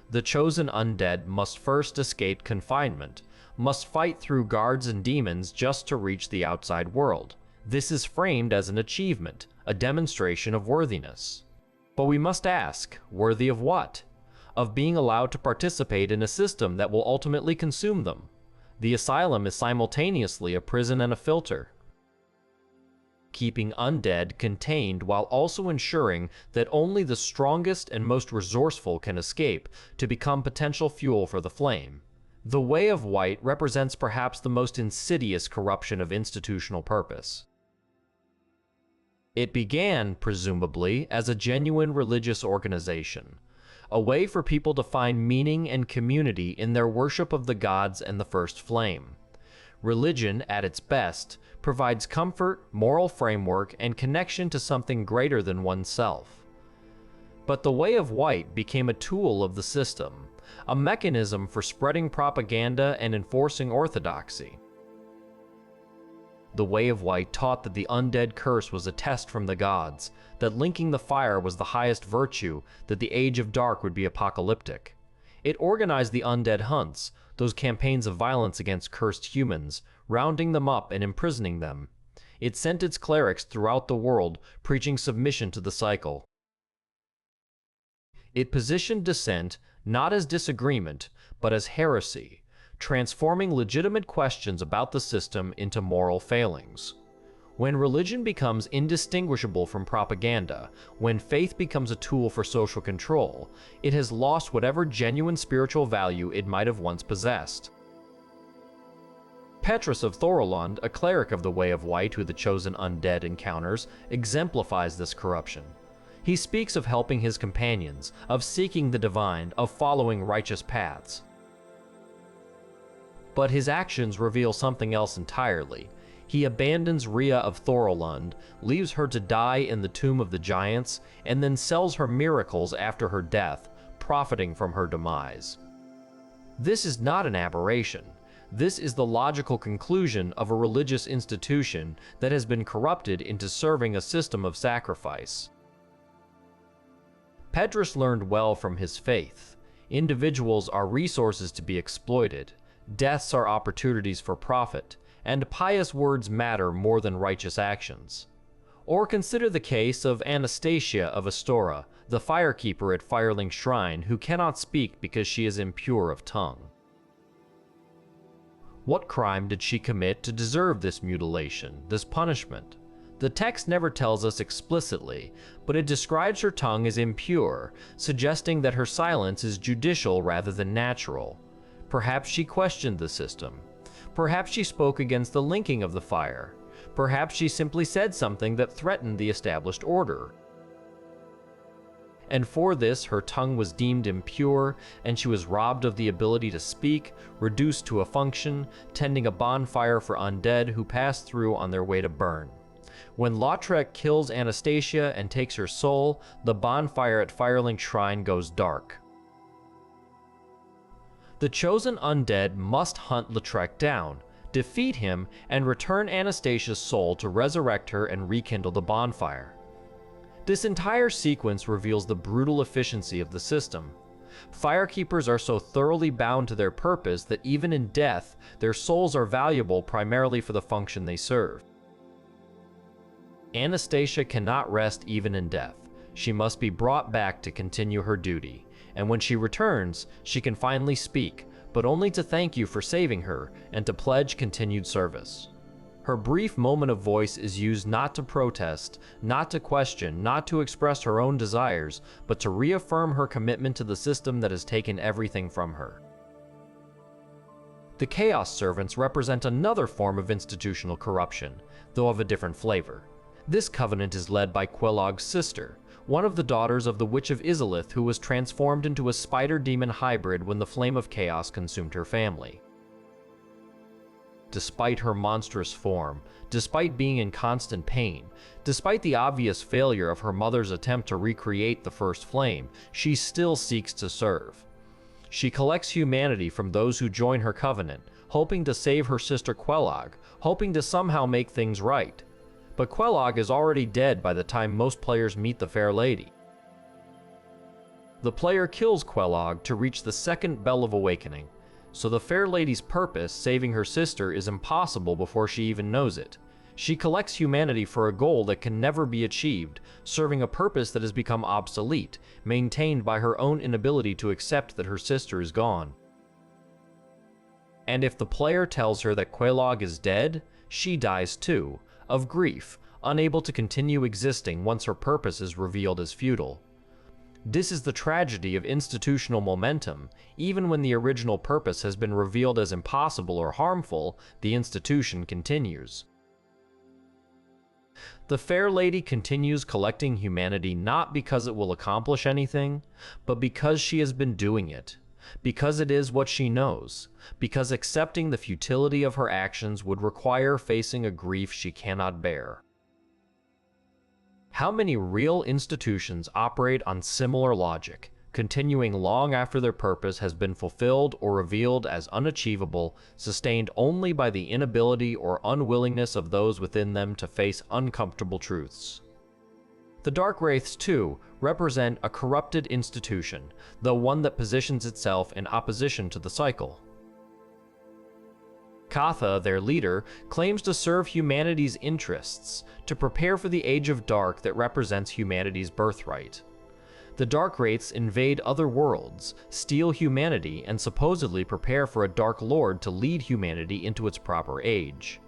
The chosen undead must first escape confinement, must fight through guards and demons just to reach the outside world. This is framed as an achievement, a demonstration of worthiness. But we must ask, worthy of what? Of being allowed to participate in a system that will ultimately consume them. The asylum is simultaneously a prison and a filter, keeping undead contained while also ensuring that only the strongest and most resourceful can escape to become potential fuel for the flame. The Way of White represents perhaps the most insidious corruption of institutional purpose. It began, presumably, as a genuine religious organization, a way for people to find meaning and community in their worship of the gods and the first flame. Religion, at its best, provides comfort, moral framework, and connection to something greater than oneself. But the Way of White became a tool of the system, a mechanism for spreading propaganda and enforcing orthodoxy. The Way of White taught that the undead curse was a test from the gods, that linking the fire was the highest virtue, that the Age of Dark would be apocalyptic. It organized the undead hunts, those campaigns of violence against cursed humans, rounding them up and imprisoning them. It sent its clerics throughout the world, preaching submission to the cycle. It positioned dissent not as disagreement, but as heresy, transforming legitimate questions about the system into moral failings. When religion becomes indistinguishable from propaganda, when faith becomes a tool for social control, it has lost whatever genuine spiritual value it might have once possessed. Petrus of Thorolund, a cleric of the Way of White who the chosen undead encounters, exemplifies this corruption. He speaks of helping his companions, of seeking the divine, of following righteous paths. But his actions reveal something else entirely. He abandons Rhea of Thorolund, leaves her to die in the tomb of the giants, and then sells her miracles after her death, profiting from her demise. This is not an aberration. This is the logical conclusion of a religious institution that has been corrupted into serving a system of sacrifice. Petrus learned well from his faith. Individuals are resources to be exploited, deaths are opportunities for profit, and pious words matter more than righteous actions. Or consider the case of Anastasia of Astora, the firekeeper at Firelink Shrine who cannot speak because she is impure of tongue. What crime did she commit to deserve this mutilation, this punishment? The text never tells us explicitly, but it describes her tongue as impure, suggesting that her silence is judicial rather than natural. Perhaps she questioned the system. Perhaps she spoke against the linking of the fire. Perhaps she simply said something that threatened the established order. And for this, her tongue was deemed impure, and she was robbed of the ability to speak, reduced to a function, tending a bonfire for undead who passed through on their way to burn. When Lautrec kills Anastasia and takes her soul, the bonfire at Firelink Shrine goes dark. The chosen undead must hunt Lautrec down, defeat him, and return Anastasia's soul to resurrect her and rekindle the bonfire. This entire sequence reveals the brutal efficiency of the system. Firekeepers are so thoroughly bound to their purpose that even in death, their souls are valuable primarily for the function they serve. Anastasia cannot rest even in death. She must be brought back to continue her duty, and when she returns, she can finally speak, but only to thank you for saving her and to pledge continued service. Her brief moment of voice is used not to protest, not to question, not to express her own desires, but to reaffirm her commitment to the system that has taken everything from her. The Chaos Servants represent another form of institutional corruption, though of a different flavor. This covenant is led by Quelaag's sister, one of the daughters of the Witch of Izalith who was transformed into a spider-demon hybrid when the Flame of Chaos consumed her family. Despite her monstrous form, despite being in constant pain, despite the obvious failure of her mother's attempt to recreate the First Flame, she still seeks to serve. She collects humanity from those who join her covenant, hoping to save her sister Quelaag, hoping to somehow make things right. But Quelaag is already dead by the time most players meet the Fair Lady. The player kills Quelaag to reach the second Bell of Awakening, so the Fair Lady's purpose, saving her sister, is impossible before she even knows it. She collects humanity for a goal that can never be achieved, serving a purpose that has become obsolete, maintained by her own inability to accept that her sister is gone. And if the player tells her that Quelaag is dead, she dies too, of grief, unable to continue existing once her purpose is revealed as futile. This is the tragedy of institutional momentum. Even when the original purpose has been revealed as impossible or harmful, the institution continues. The fair lady continues collecting humanity not because it will accomplish anything, but because she has been doing it, because it is what she knows, because accepting the futility of her actions would require facing a grief she cannot bear. How many real institutions operate on similar logic, continuing long after their purpose has been fulfilled or revealed as unachievable, sustained only by the inability or unwillingness of those within them to face uncomfortable truths? The Dark Wraiths, too, represent a corrupted institution, though one that positions itself in opposition to the cycle. Katha, their leader, claims to serve humanity's interests, to prepare for the Age of Dark that represents humanity's birthright. The Dark Wraiths invade other worlds, steal humanity, and supposedly prepare for a Dark Lord to lead humanity into its proper age.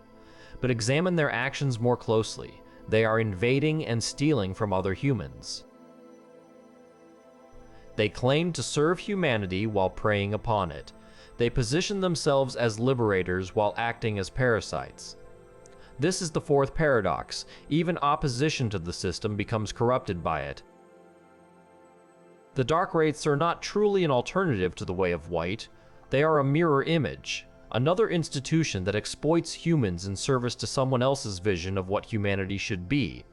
But examine their actions more closely. They are invading and stealing from other humans. They claim to serve humanity while preying upon it. They position themselves as liberators while acting as parasites. This is the fourth paradox. Even opposition to the system becomes corrupted by it. The Dark Wraiths are not truly an alternative to the Way of White. They are a mirror image, another institution that exploits humans in service to someone else's vision of what humanity should be.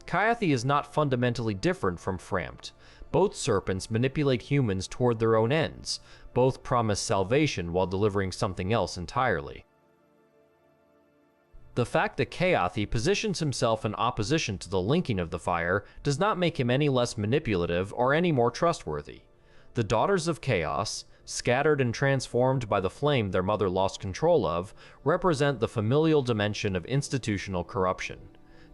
Kyathi is not fundamentally different from Frampt. Both serpents manipulate humans toward their own ends. Both promise salvation while delivering something else entirely. The fact that Kyathi positions himself in opposition to the linking of the fire does not make him any less manipulative or any more trustworthy. The Daughters of Chaos, scattered and transformed by the flame their mother lost control of, represent the familial dimension of institutional corruption.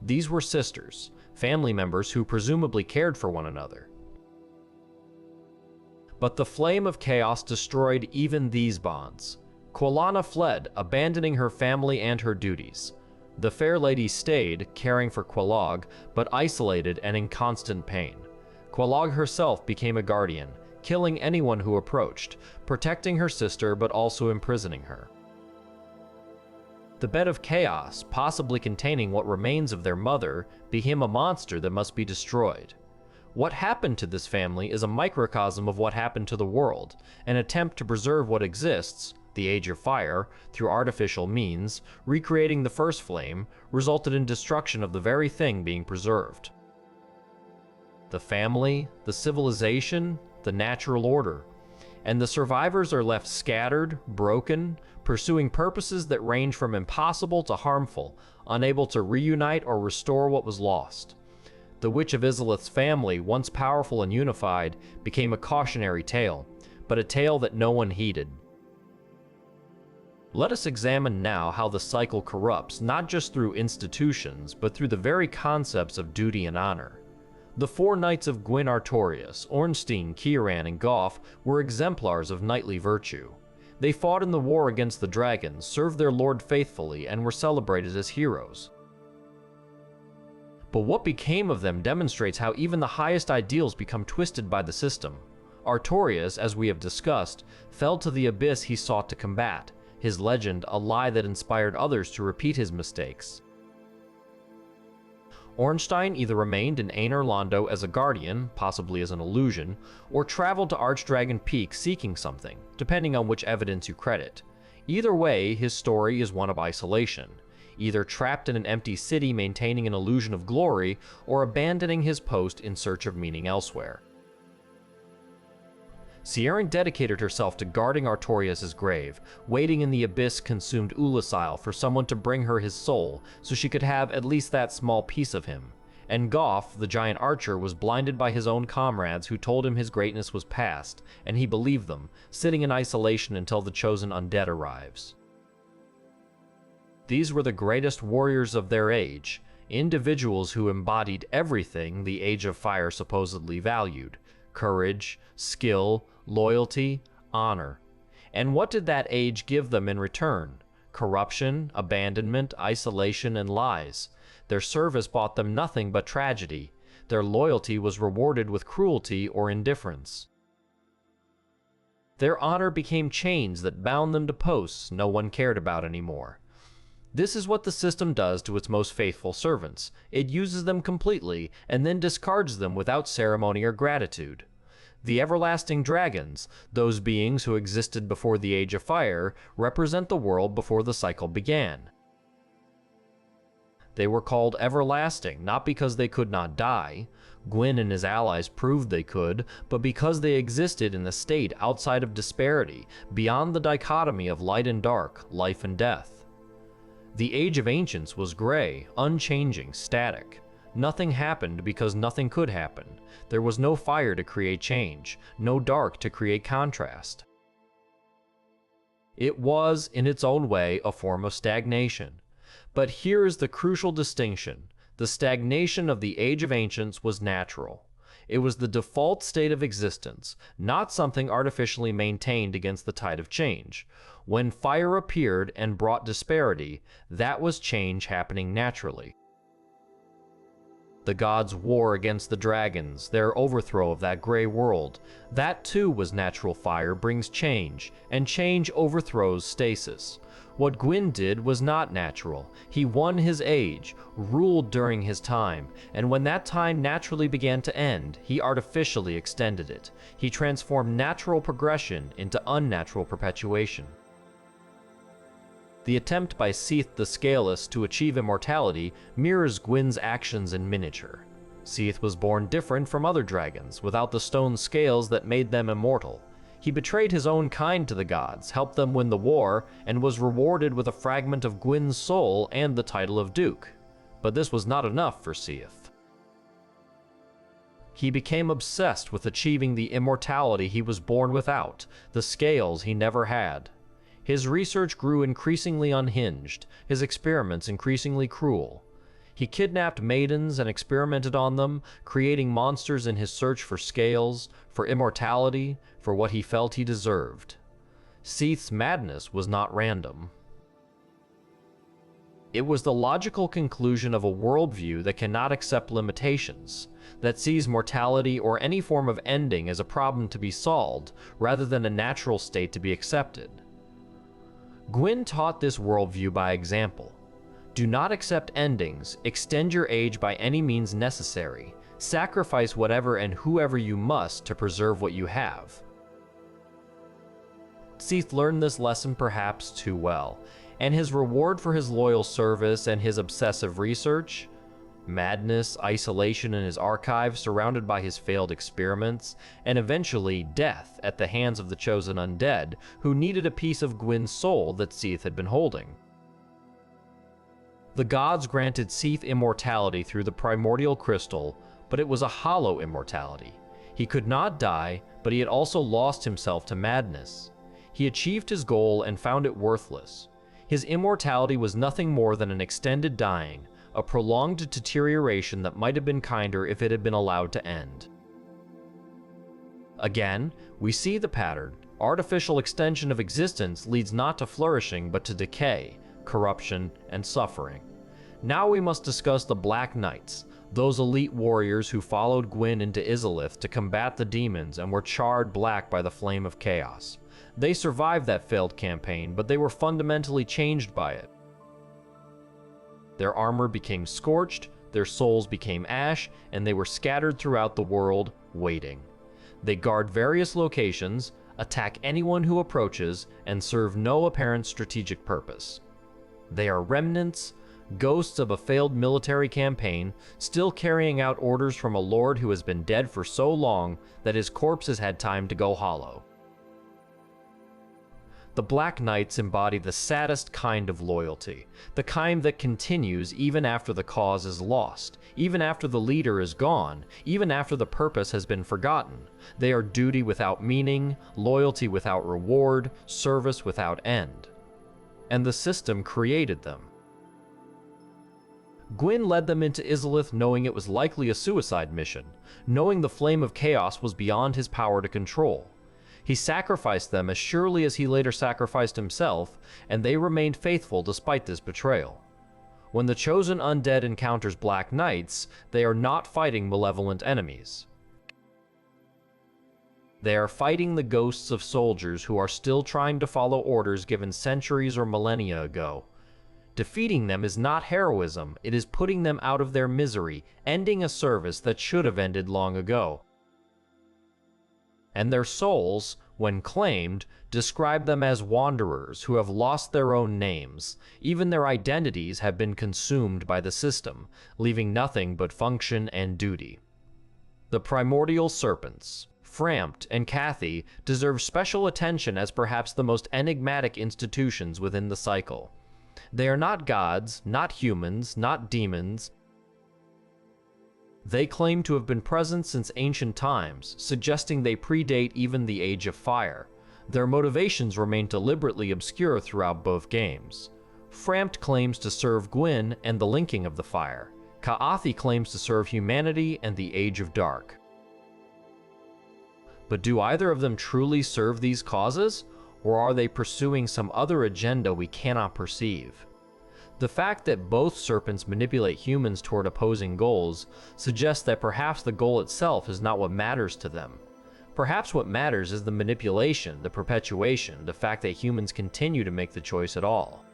These were sisters, family members who presumably cared for one another. But the flame of chaos destroyed even these bonds. Quilana fled, abandoning her family and her duties. The fair lady stayed, caring for Quelaag, but isolated and in constant pain. Quelaag herself became a guardian, killing anyone who approached, protecting her sister but also imprisoning her. The bed of chaos, possibly containing what remains of their mother, became a monster that must be destroyed. What happened to this family is a microcosm of what happened to the world, an attempt to preserve what exists, the Age of Fire, through artificial means, recreating the first flame, resulted in destruction of the very thing being preserved. The family, the civilization, the natural order, and the survivors are left scattered, broken, pursuing purposes that range from impossible to harmful, unable to reunite or restore what was lost. The Witch of Izalith's family, once powerful and unified, became a cautionary tale, but a tale that no one heeded. Let us examine now how the cycle corrupts not just through institutions, but through the very concepts of duty and honor. The four knights of Gwyn Artorias, Ornstein, Kieran, and Goff were exemplars of knightly virtue. They fought in the war against the dragons, served their lord faithfully, and were celebrated as heroes. But what became of them demonstrates how even the highest ideals become twisted by the system. Artorias, as we have discussed, fell to the abyss he sought to combat, his legend a lie that inspired others to repeat his mistakes. Ornstein either remained in Aenor Londo as a guardian, possibly as an illusion, or traveled to Archdragon Peak seeking something, depending on which evidence you credit. Either way, his story is one of isolation, either trapped in an empty city maintaining an illusion of glory, or abandoning his post in search of meaning elsewhere. Ciaran dedicated herself to guarding Artorias' grave, waiting in the abyss-consumed Ulasil for someone to bring her his soul, so she could have at least that small piece of him. And Goff, the giant archer, was blinded by his own comrades who told him his greatness was past, and he believed them, sitting in isolation until the chosen undead arrives. These were the greatest warriors of their age, individuals who embodied everything the Age of Fire supposedly valued: courage, skill, loyalty, honor. And what did that age give them in return? Corruption, abandonment, isolation, and lies. Their service bought them nothing but tragedy. Their loyalty was rewarded with cruelty or indifference. Their honor became chains that bound them to posts no one cared about anymore. This is what the system does to its most faithful servants. It uses them completely and then discards them without ceremony or gratitude. The everlasting dragons, those beings who existed before the Age of Fire, represent the world before the cycle began. They were called everlasting, not because they could not die. Gwyn and his allies proved they could, but because they existed in a state outside of disparity, beyond the dichotomy of light and dark, life and death. The Age of Ancients was gray, unchanging, static. Nothing happened because nothing could happen. There was no fire to create change, no dark to create contrast. It was, in its own way, a form of stagnation. But here is the crucial distinction. The stagnation of the Age of Ancients was natural. It was the default state of existence, not something artificially maintained against the tide of change. When fire appeared and brought disparity, that was change happening naturally. The gods' war against the dragons, their overthrow of that gray world, that too was natural. Fire brings change, and change overthrows stasis. What Gwyn did was not natural. He won his age, ruled during his time, and when that time naturally began to end, he artificially extended it. He transformed natural progression into unnatural perpetuation. The attempt by Seath the Scaleless to achieve immortality mirrors Gwyn's actions in miniature. Seath was born different from other dragons, without the stone scales that made them immortal. He betrayed his own kind to the gods, helped them win the war, and was rewarded with a fragment of Gwyn's soul and the title of Duke. But this was not enough for Seath. He became obsessed with achieving the immortality he was born without, the scales he never had. His research grew increasingly unhinged, his experiments increasingly cruel. He kidnapped maidens and experimented on them, creating monsters in his search for scales, for immortality, for what he felt he deserved. Seath's madness was not random. It was the logical conclusion of a worldview that cannot accept limitations, that sees mortality or any form of ending as a problem to be solved, rather than a natural state to be accepted. Gwyn taught this worldview by example. Do not accept endings, extend your age by any means necessary, sacrifice whatever and whoever you must to preserve what you have. Seath learned this lesson perhaps too well, and his reward for his loyal service and his obsessive research, madness, isolation in his archive surrounded by his failed experiments, and eventually death at the hands of the chosen undead who needed a piece of Gwyn's soul that Seath had been holding. The gods granted Seath immortality through the primordial crystal, but it was a hollow immortality. He could not die, but he had also lost himself to madness. He achieved his goal and found it worthless. His immortality was nothing more than an extended dying, a prolonged deterioration that might have been kinder if it had been allowed to end. Again, we see the pattern. Artificial extension of existence leads not to flourishing but to decay, corruption, and suffering. Now we must discuss the Black Knights, those elite warriors who followed Gwyn into Izalith to combat the demons and were charred black by the flame of chaos. They survived that failed campaign, but they were fundamentally changed by it. Their armor became scorched, their souls became ash, and they were scattered throughout the world, waiting. They guard various locations, attack anyone who approaches, and serve no apparent strategic purpose. They are remnants, ghosts of a failed military campaign, still carrying out orders from a lord who has been dead for so long that his corpse has had time to go hollow. The Black Knights embody the saddest kind of loyalty, the kind that continues even after the cause is lost, even after the leader is gone, even after the purpose has been forgotten. They are duty without meaning, loyalty without reward, service without end. And the system created them. Gwyn led them into Izalith knowing it was likely a suicide mission, knowing the flame of chaos was beyond his power to control. He sacrificed them as surely as he later sacrificed himself, and they remained faithful despite this betrayal. When the chosen undead encounters Black Knights, they are not fighting malevolent enemies. They are fighting the ghosts of soldiers who are still trying to follow orders given centuries or millennia ago. Defeating them is not heroism, it is putting them out of their misery, ending a service that should have ended long ago. And their souls, when claimed, describe them as wanderers who have lost their own names. Even their identities have been consumed by the system, leaving nothing but function and duty. The primordial serpents, Frampt and Kathy, deserve special attention as perhaps the most enigmatic institutions within the cycle. They are not gods, not humans, not demons. They claim to have been present since ancient times, suggesting they predate even the Age of Fire. Their motivations remain deliberately obscure throughout both games. Frampt claims to serve Gwyn and the linking of the fire. Ka'athi claims to serve humanity and the Age of Dark. But do either of them truly serve these causes, or are they pursuing some other agenda we cannot perceive? The fact that both serpents manipulate humans toward opposing goals suggests that perhaps the goal itself is not what matters to them. Perhaps what matters is the manipulation, the perpetuation, the fact that humans continue to make the choice at all.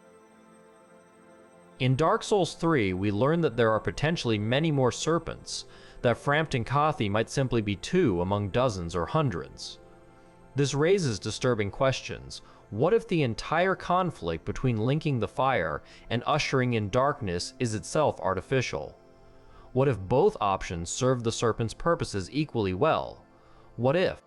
In Dark Souls 3, we learn that there are potentially many more serpents, that Frampt and Kathy might simply be two among dozens or hundreds. This raises disturbing questions. What if the entire conflict between linking the fire and ushering in darkness is itself artificial? What if both options serve the serpent's purposes equally well? What if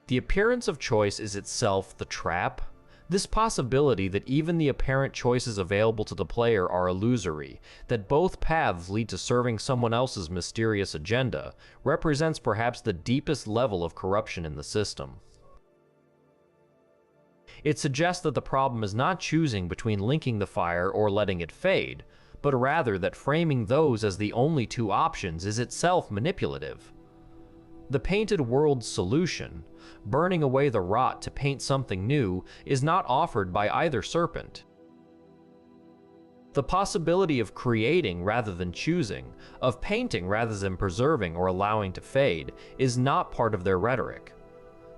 the appearance of choice is itself the trap? This possibility that even the apparent choices available to the player are illusory, that both paths lead to serving someone else's mysterious agenda, represents perhaps the deepest level of corruption in the system. It suggests that the problem is not choosing between linking the fire or letting it fade, but rather that framing those as the only two options is itself manipulative. The painted world's solution, burning away the rot to paint something new, is not offered by either serpent. The possibility of creating rather than choosing, of painting rather than preserving or allowing to fade, is not part of their rhetoric.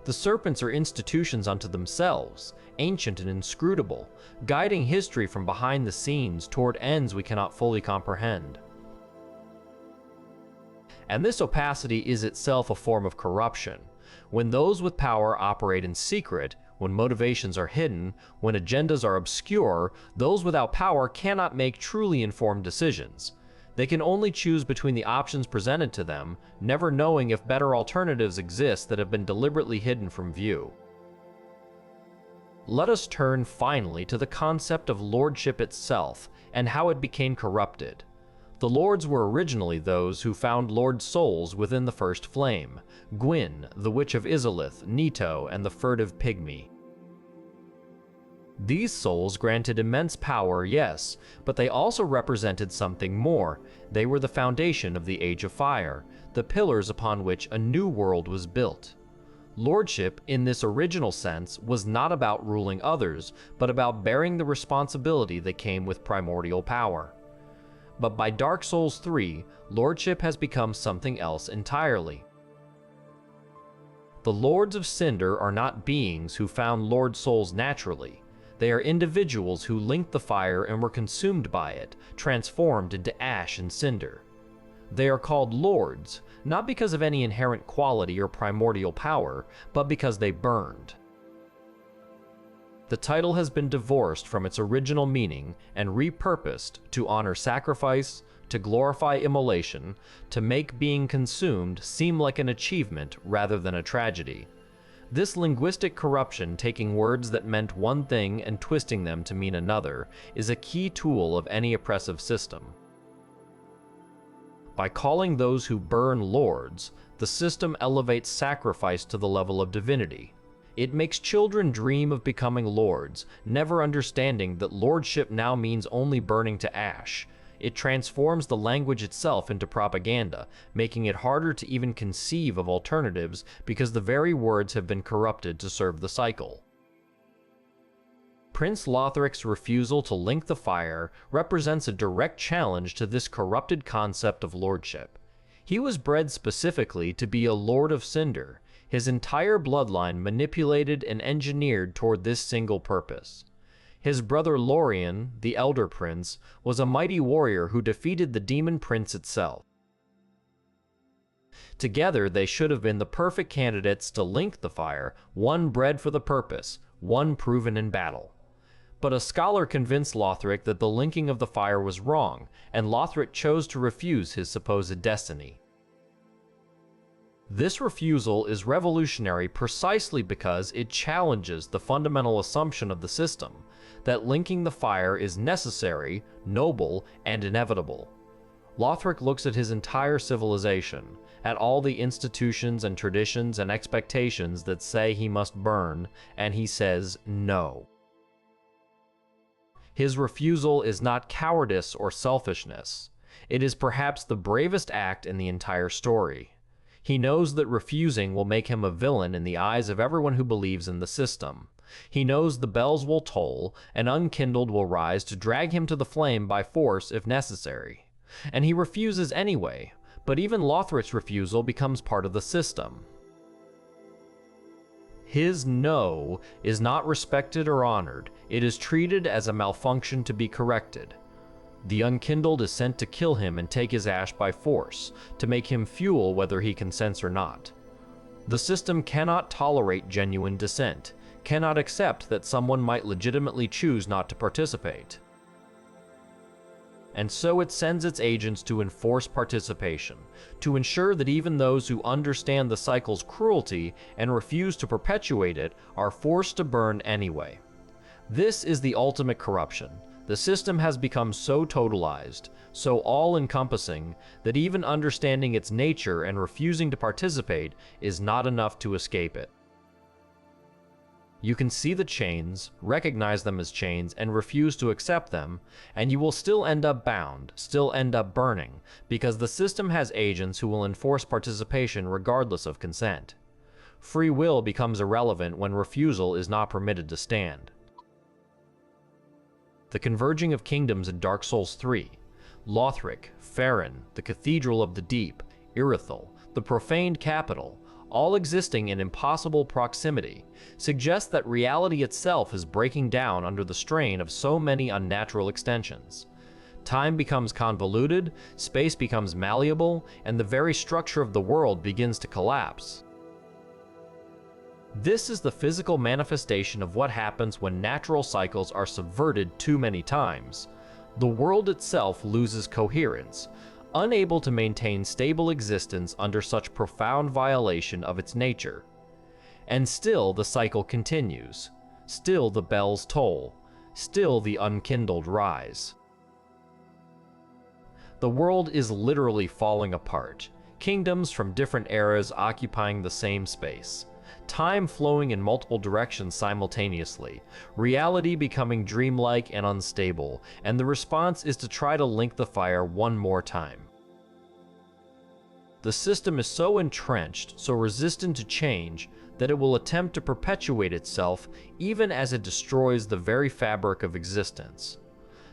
The serpents are institutions unto themselves, ancient and inscrutable, guiding history from behind the scenes toward ends we cannot fully comprehend. And this opacity is itself a form of corruption. When those with power operate in secret, when motivations are hidden, when agendas are obscure, those without power cannot make truly informed decisions. They can only choose between the options presented to them, never knowing if better alternatives exist that have been deliberately hidden from view. Let us turn finally to the concept of lordship itself and how it became corrupted. The lords were originally those who found lord souls within the first flame: Gwyn, the Witch of Izalith, Nito, and the furtive pygmy. These souls granted immense power, yes, but they also represented something more. They were the foundation of the Age of Fire, the pillars upon which a new world was built. Lordship, in this original sense, was not about ruling others, but about bearing the responsibility that came with primordial power. But by Dark Souls 3, lordship has become something else entirely. The Lords of Cinder are not beings who found Lord Souls naturally. They are individuals who linked the fire and were consumed by it, transformed into ash and cinder. They are called Lords, not because of any inherent quality or primordial power, but because they burned. The title has been divorced from its original meaning and repurposed to honor sacrifice, to glorify immolation, to make being consumed seem like an achievement rather than a tragedy. This linguistic corruption, taking words that meant one thing and twisting them to mean another, is a key tool of any oppressive system. By calling those who burn lords, the system elevates sacrifice to the level of divinity. It makes children dream of becoming lords, never understanding that lordship now means only burning to ash. It transforms the language itself into propaganda, making it harder to even conceive of alternatives because the very words have been corrupted to serve the cycle. Prince Lothric's refusal to link the fire represents a direct challenge to this corrupted concept of lordship. He was bred specifically to be a Lord of Cinder, his entire bloodline manipulated and engineered toward this single purpose. His brother Lorien, the Elder Prince, was a mighty warrior who defeated the Demon Prince itself. Together, they should have been the perfect candidates to link the fire, one bred for the purpose, one proven in battle. But a scholar convinced Lothric that the linking of the fire was wrong, and Lothric chose to refuse his supposed destiny. This refusal is revolutionary precisely because it challenges the fundamental assumption of the system, that linking the fire is necessary, noble, and inevitable. Lothric looks at his entire civilization, at all the institutions and traditions and expectations that say he must burn, and he says no. His refusal is not cowardice or selfishness. It is perhaps the bravest act in the entire story. He knows that refusing will make him a villain in the eyes of everyone who believes in the system. He knows the bells will toll, and unkindled will rise to drag him to the flame by force if necessary. And he refuses anyway, but even Lothric's refusal becomes part of the system. His no is not respected or honored. It is treated as a malfunction to be corrected. The unkindled is sent to kill him and take his ash by force, to make him fuel whether he consents or not. The system cannot tolerate genuine dissent, cannot accept that someone might legitimately choose not to participate. And so it sends its agents to enforce participation, to ensure that even those who understand the cycle's cruelty and refuse to perpetuate it are forced to burn anyway. This is the ultimate corruption. The system has become so totalized, so all-encompassing, that even understanding its nature and refusing to participate is not enough to escape it. You can see the chains, recognize them as chains, and refuse to accept them, and you will still end up bound, still end up burning, because the system has agents who will enforce participation regardless of consent. Free will becomes irrelevant when refusal is not permitted to stand. The converging of kingdoms in Dark Souls 3, Lothric, Farron, the Cathedral of the Deep, Irithyll, the profaned capital, all existing in impossible proximity, suggests that reality itself is breaking down under the strain of so many unnatural extensions. Time becomes convoluted, space becomes malleable, and the very structure of the world begins to collapse. This is the physical manifestation of what happens when natural cycles are subverted too many times. The world itself loses coherence, unable to maintain stable existence under such profound violation of its nature. And still the cycle continues. Still the bells toll. Still the unkindled rise. The world is literally falling apart. Kingdoms from different eras occupying the same space. Time flowing in multiple directions simultaneously, reality becoming dreamlike and unstable, and the response is to try to link the fire one more time. The system is so entrenched, so resistant to change, that it will attempt to perpetuate itself even as it destroys the very fabric of existence.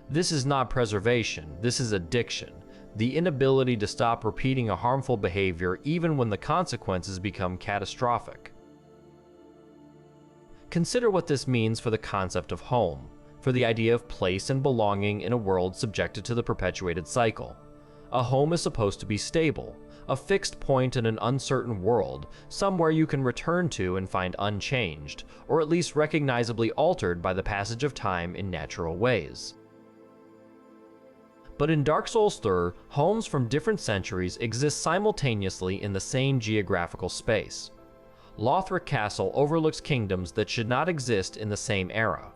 This is not preservation, this is addiction, the inability to stop repeating a harmful behavior even when the consequences become catastrophic. Consider what this means for the concept of home, for the idea of place and belonging in a world subjected to the perpetuated cycle. A home is supposed to be stable, a fixed point in an uncertain world, somewhere you can return to and find unchanged, or at least recognizably altered by the passage of time in natural ways. But in Dark Souls 3, homes from different centuries exist simultaneously in the same geographical space. Lothric Castle overlooks kingdoms that should not exist in the same era.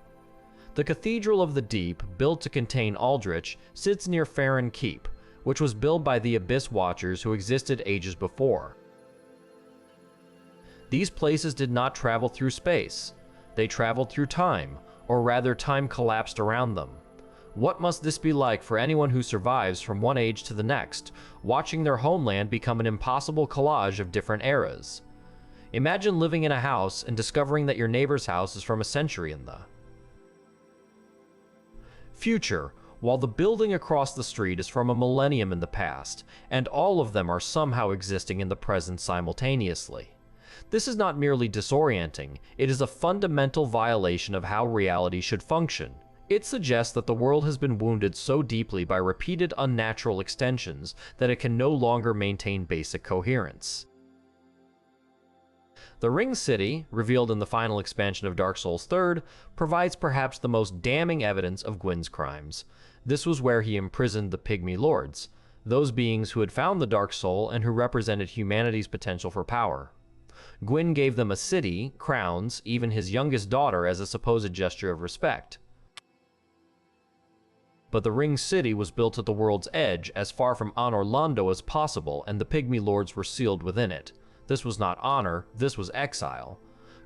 The Cathedral of the Deep, built to contain Aldrich, sits near Farron Keep, which was built by the Abyss Watchers who existed ages before. These places did not travel through space. They traveled through time, or rather time collapsed around them. What must this be like for anyone who survives from one age to the next, watching their homeland become an impossible collage of different eras? Imagine living in a house and discovering that your neighbor's house is from a century in the future, while the building across the street is from a millennium in the past, and all of them are somehow existing in the present simultaneously. This is not merely disorienting, it is a fundamental violation of how reality should function. It suggests that the world has been wounded so deeply by repeated unnatural extensions that it can no longer maintain basic coherence. The Ring City, revealed in the final expansion of Dark Souls 3, provides perhaps the most damning evidence of Gwyn's crimes. This was where he imprisoned the Pygmy Lords, those beings who had found the Dark Soul and who represented humanity's potential for power. Gwyn gave them a city, crowns, even his youngest daughter as a supposed gesture of respect. But the Ring City was built at the world's edge, as far from Anor Londo as possible, and the Pygmy Lords were sealed within it. This was not honor, this was exile.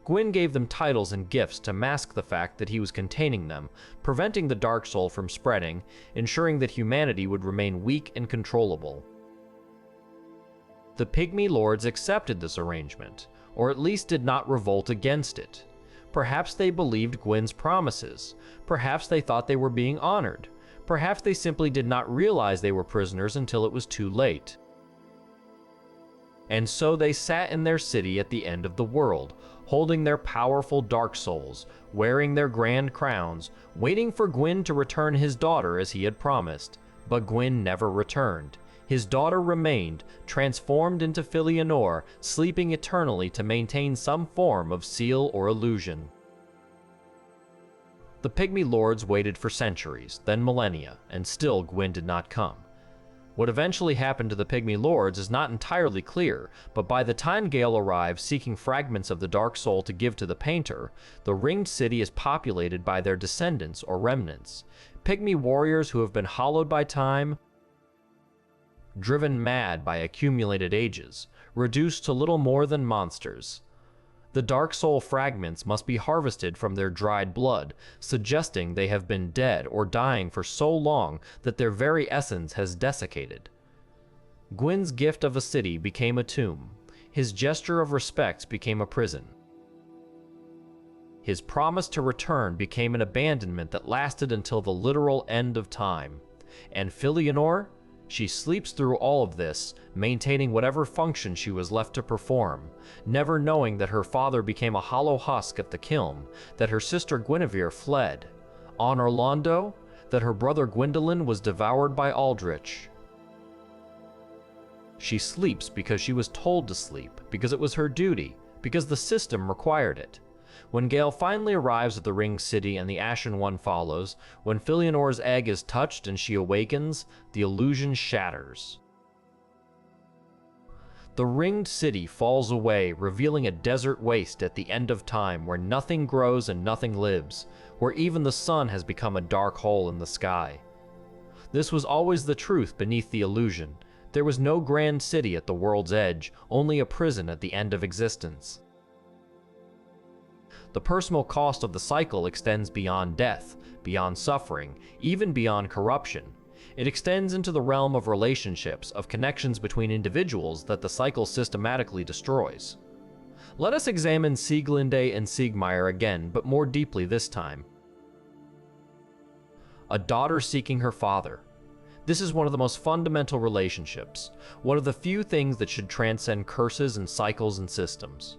Gwyn gave them titles and gifts to mask the fact that he was containing them, preventing the Dark Soul from spreading, ensuring that humanity would remain weak and controllable. The Pygmy Lords accepted this arrangement, or at least did not revolt against it. Perhaps they believed Gwyn's promises, perhaps they thought they were being honored, perhaps they simply did not realize they were prisoners until it was too late. And so they sat in their city at the end of the world, holding their powerful Dark Souls, wearing their grand crowns, waiting for Gwyn to return his daughter as he had promised. But Gwyn never returned. His daughter remained, transformed into Filianor, sleeping eternally to maintain some form of seal or illusion. The Pygmy Lords waited for centuries, then millennia, and still Gwyn did not come. What eventually happened to the Pygmy Lords is not entirely clear, but by the time Gale arrives seeking fragments of the Dark Soul to give to the painter, the Ringed City is populated by their descendants or remnants, Pygmy warriors who have been hollowed by time, driven mad by accumulated ages, reduced to little more than monsters. The Dark Soul fragments must be harvested from their dried blood, suggesting they have been dead or dying for so long that their very essence has desiccated. Gwyn's gift of a city became a tomb. His gesture of respect became a prison. His promise to return became an abandonment that lasted until the literal end of time. And Filianor? She sleeps through all of this, maintaining whatever function she was left to perform, never knowing that her father became a hollow husk at the kiln, that her sister Guinevere fled, Anor Londo, that her brother Gwyndolin was devoured by Aldrich. She sleeps because she was told to sleep, because it was her duty, because the system required it. When Gale finally arrives at the Ringed City and the Ashen One follows, when Filianor's egg is touched and she awakens, the illusion shatters. The Ringed City falls away, revealing a desert waste at the end of time where nothing grows and nothing lives, where even the sun has become a dark hole in the sky. This was always the truth beneath the illusion. There was no grand city at the world's edge, only a prison at the end of existence. The personal cost of the cycle extends beyond death, beyond suffering, even beyond corruption. It extends into the realm of relationships, of connections between individuals that the cycle systematically destroys. Let us examine Sieglinde and Siegmeyer again, but more deeply this time. A daughter seeking her father. This is one of the most fundamental relationships, one of the few things that should transcend curses and cycles and systems.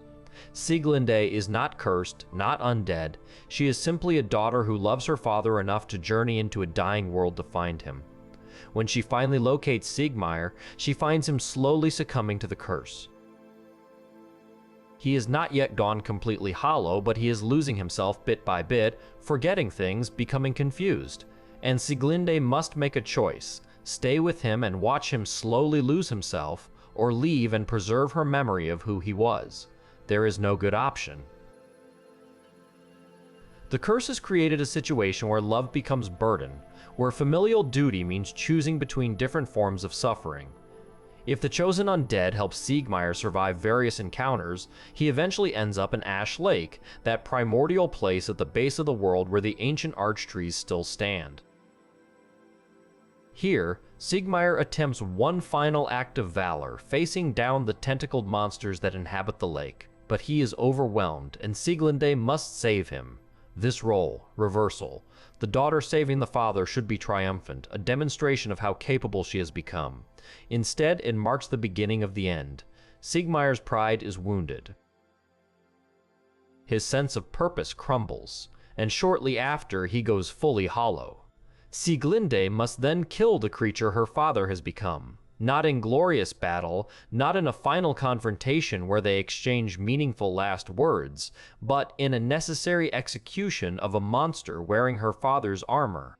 Sieglinde is not cursed, not undead. She is simply a daughter who loves her father enough to journey into a dying world to find him. When she finally locates Siegmeyer, she finds him slowly succumbing to the curse. He is not yet gone completely hollow, but he is losing himself bit by bit, forgetting things, becoming confused. And Sieglinde must make a choice, stay with him and watch him slowly lose himself, or leave and preserve her memory of who he was. There is no good option. The curse has created a situation where love becomes burden, where familial duty means choosing between different forms of suffering. If the chosen undead helps Siegmeyer survive various encounters, he eventually ends up in Ash Lake, that primordial place at the base of the world where the ancient arch trees still stand. Here, Siegmeyer attempts one final act of valor, facing down the tentacled monsters that inhabit the lake. But he is overwhelmed, and Sieglinde must save him. This role, reversal. The daughter saving the father should be triumphant, a demonstration of how capable she has become. Instead, it marks the beginning of the end. Siegmeyer's pride is wounded. His sense of purpose crumbles, and shortly after, he goes fully hollow. Sieglinde must then kill the creature her father has become. Not in glorious battle, not in a final confrontation where they exchange meaningful last words, but in a necessary execution of a monster wearing her father's armor.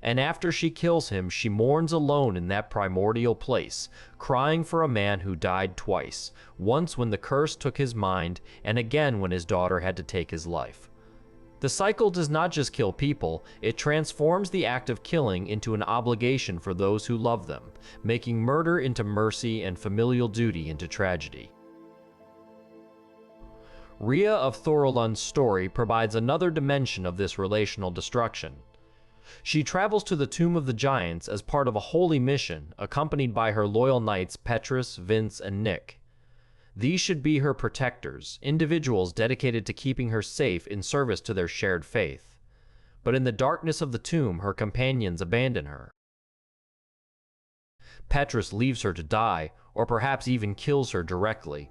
And after she kills him, she mourns alone in that primordial place, crying for a man who died twice, once when the curse took his mind, and again when his daughter had to take his life. The cycle does not just kill people, it transforms the act of killing into an obligation for those who love them, making murder into mercy and familial duty into tragedy. Rhea of Thorolund's story provides another dimension of this relational destruction. She travels to the Tomb of the Giants as part of a holy mission, accompanied by her loyal knights Petrus, Vince, and Nick. These should be her protectors, individuals dedicated to keeping her safe in service to their shared faith. But in the darkness of the tomb, her companions abandon her. Petrus leaves her to die, or perhaps even kills her directly.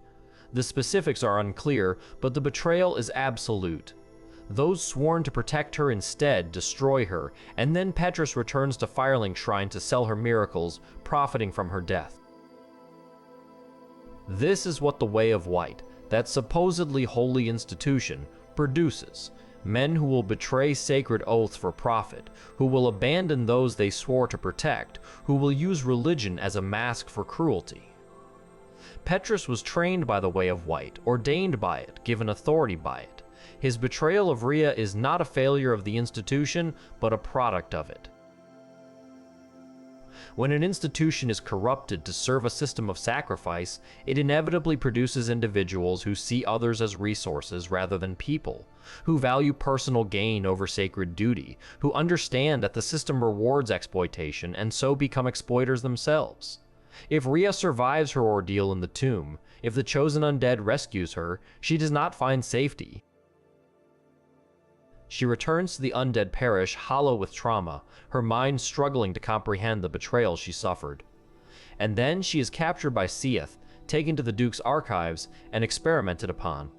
The specifics are unclear, but the betrayal is absolute. Those sworn to protect her instead destroy her, and then Petrus returns to Firelink Shrine to sell her miracles, profiting from her death. This is what the Way of White, that supposedly holy institution, produces. Men who will betray sacred oaths for profit, who will abandon those they swore to protect, who will use religion as a mask for cruelty. Petrus was trained by the Way of White, ordained by it, given authority by it. His betrayal of Rhea is not a failure of the institution, but a product of it. When an institution is corrupted to serve a system of sacrifice, it inevitably produces individuals who see others as resources rather than people, who value personal gain over sacred duty, who understand that the system rewards exploitation and so become exploiters themselves. If Rhea survives her ordeal in the tomb, if the chosen undead rescues her, she does not find safety. She returns to the undead parish hollow with trauma, her mind struggling to comprehend the betrayal she suffered. And then she is captured by Seath, taken to the Duke's archives, and experimented upon.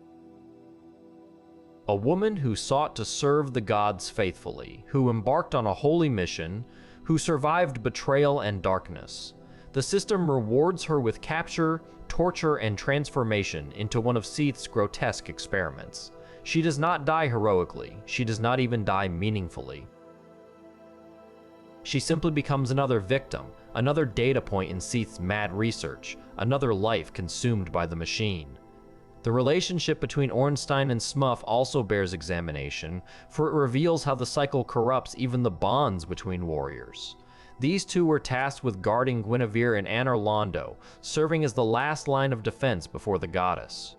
A woman who sought to serve the gods faithfully, who embarked on a holy mission, who survived betrayal and darkness. The system rewards her with capture, torture, and transformation into one of Seath's grotesque experiments. She does not die heroically, she does not even die meaningfully. She simply becomes another victim, another data point in Seath's mad research, another life consumed by the machine. The relationship between Ornstein and Smuff also bears examination, for it reveals how the cycle corrupts even the bonds between warriors. These two were tasked with guarding Guinevere and Anor Londo, serving as the last line of defense before the goddess.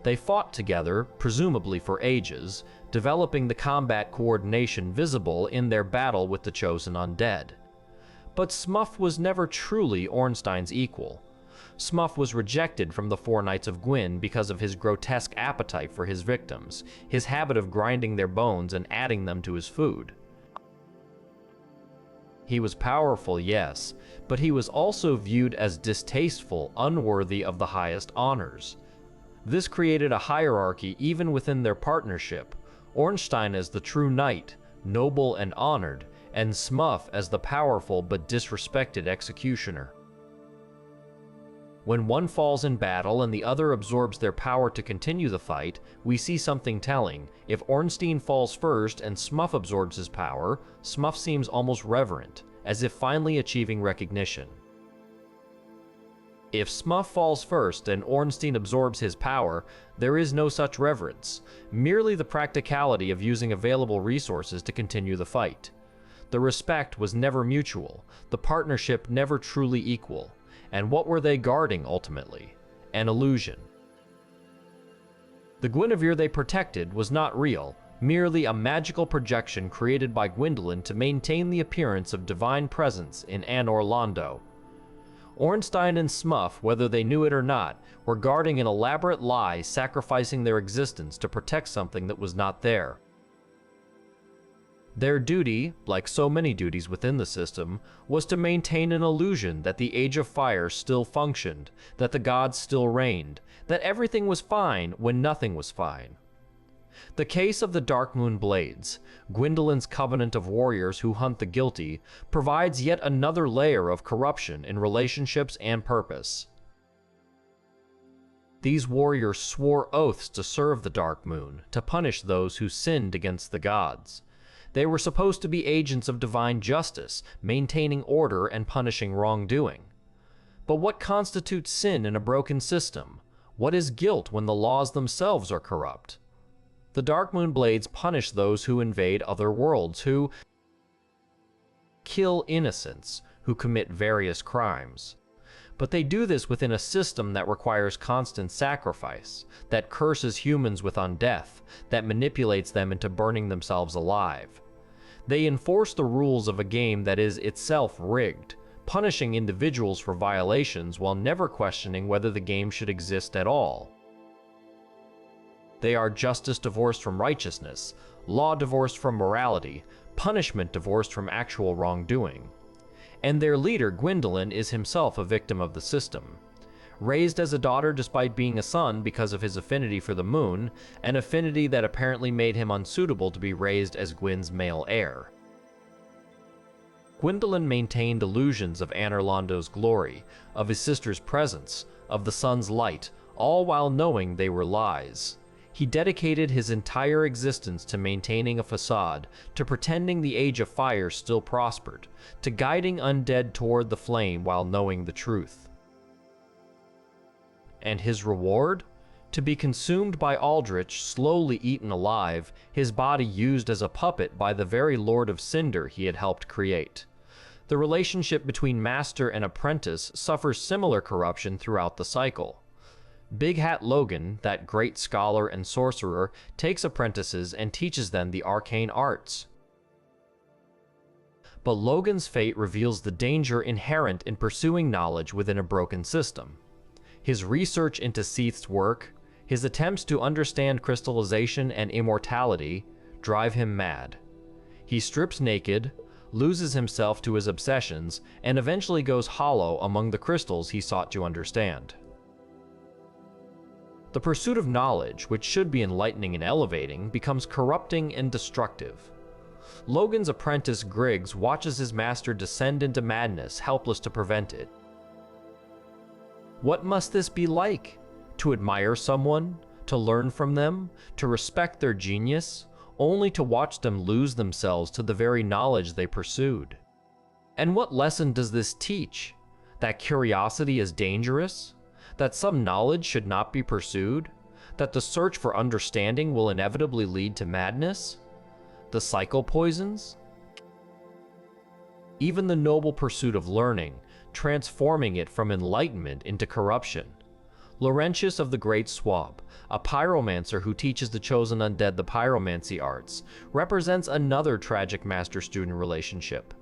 They fought together, presumably for ages, developing the combat coordination visible in their battle with the chosen undead. But Smuff was never truly Ornstein's equal. Smuff was rejected from the Four Knights of Gwyn because of his grotesque appetite for his victims, his habit of grinding their bones and adding them to his food. He was powerful, yes, but he was also viewed as distasteful, unworthy of the highest honors. This created a hierarchy even within their partnership, Ornstein as the true knight, noble and honored, and Smuff as the powerful but disrespected executioner. When one falls in battle and the other absorbs their power to continue the fight, we see something telling. If Ornstein falls first and Smuff absorbs his power, Smuff seems almost reverent, as if finally achieving recognition. If Smuff falls first and Ornstein absorbs his power, there is no such reverence, merely the practicality of using available resources to continue the fight. The respect was never mutual, the partnership never truly equal, and what were they guarding ultimately? An illusion. The Guinevere they protected was not real, merely a magical projection created by Gwendolyn to maintain the appearance of divine presence in Anne Orlando. Ornstein and Smuff, whether they knew it or not, were guarding an elaborate lie, sacrificing their existence to protect something that was not there. Their duty, like so many duties within the system, was to maintain an illusion that the Age of Fire still functioned, that the gods still reigned, that everything was fine when nothing was fine. The case of the Dark Moon Blades, Gwendolyn's covenant of warriors who hunt the guilty, provides yet another layer of corruption in relationships and purpose. These warriors swore oaths to serve the Dark Moon, to punish those who sinned against the gods. They were supposed to be agents of divine justice, maintaining order and punishing wrongdoing. But what constitutes sin in a broken system? What is guilt when the laws themselves are corrupt? The Dark Moon Blades punish those who invade other worlds, who kill innocents, who commit various crimes. But they do this within a system that requires constant sacrifice, that curses humans with undeath, that manipulates them into burning themselves alive. They enforce the rules of a game that is itself rigged, punishing individuals for violations while never questioning whether the game should exist at all. They are justice divorced from righteousness, law divorced from morality, punishment divorced from actual wrongdoing. And their leader, Gwendolyn, is himself a victim of the system. Raised as a daughter despite being a son because of his affinity for the moon, an affinity that apparently made him unsuitable to be raised as Gwyn's male heir. Gwendolyn maintained illusions of Anne Orlando's glory, of his sister's presence, of the sun's light, all while knowing they were lies. He dedicated his entire existence to maintaining a facade, to pretending the Age of Fire still prospered, to guiding undead toward the flame while knowing the truth. And his reward? To be consumed by Aldrich, slowly eaten alive, his body used as a puppet by the very Lord of Cinder he had helped create. The relationship between master and apprentice suffers similar corruption throughout the cycle. Big Hat Logan, that great scholar and sorcerer, takes apprentices and teaches them the arcane arts. But Logan's fate reveals the danger inherent in pursuing knowledge within a broken system. His research into Seath's work, his attempts to understand crystallization and immortality, drive him mad. He strips naked, loses himself to his obsessions, and eventually goes hollow among the crystals he sought to understand. The pursuit of knowledge, which should be enlightening and elevating, becomes corrupting and destructive. Logan's apprentice Griggs watches his master descend into madness, helpless to prevent it. What must this be like? To admire someone, to learn from them, to respect their genius, only to watch them lose themselves to the very knowledge they pursued. And what lesson does this teach? That curiosity is dangerous? That some knowledge should not be pursued? That the search for understanding will inevitably lead to madness? The cycle poisons? Even the noble pursuit of learning, transforming it from enlightenment into corruption. Laurentius of the Great Swab, a pyromancer who teaches the chosen undead the pyromancy arts, represents another tragic master-student relationship.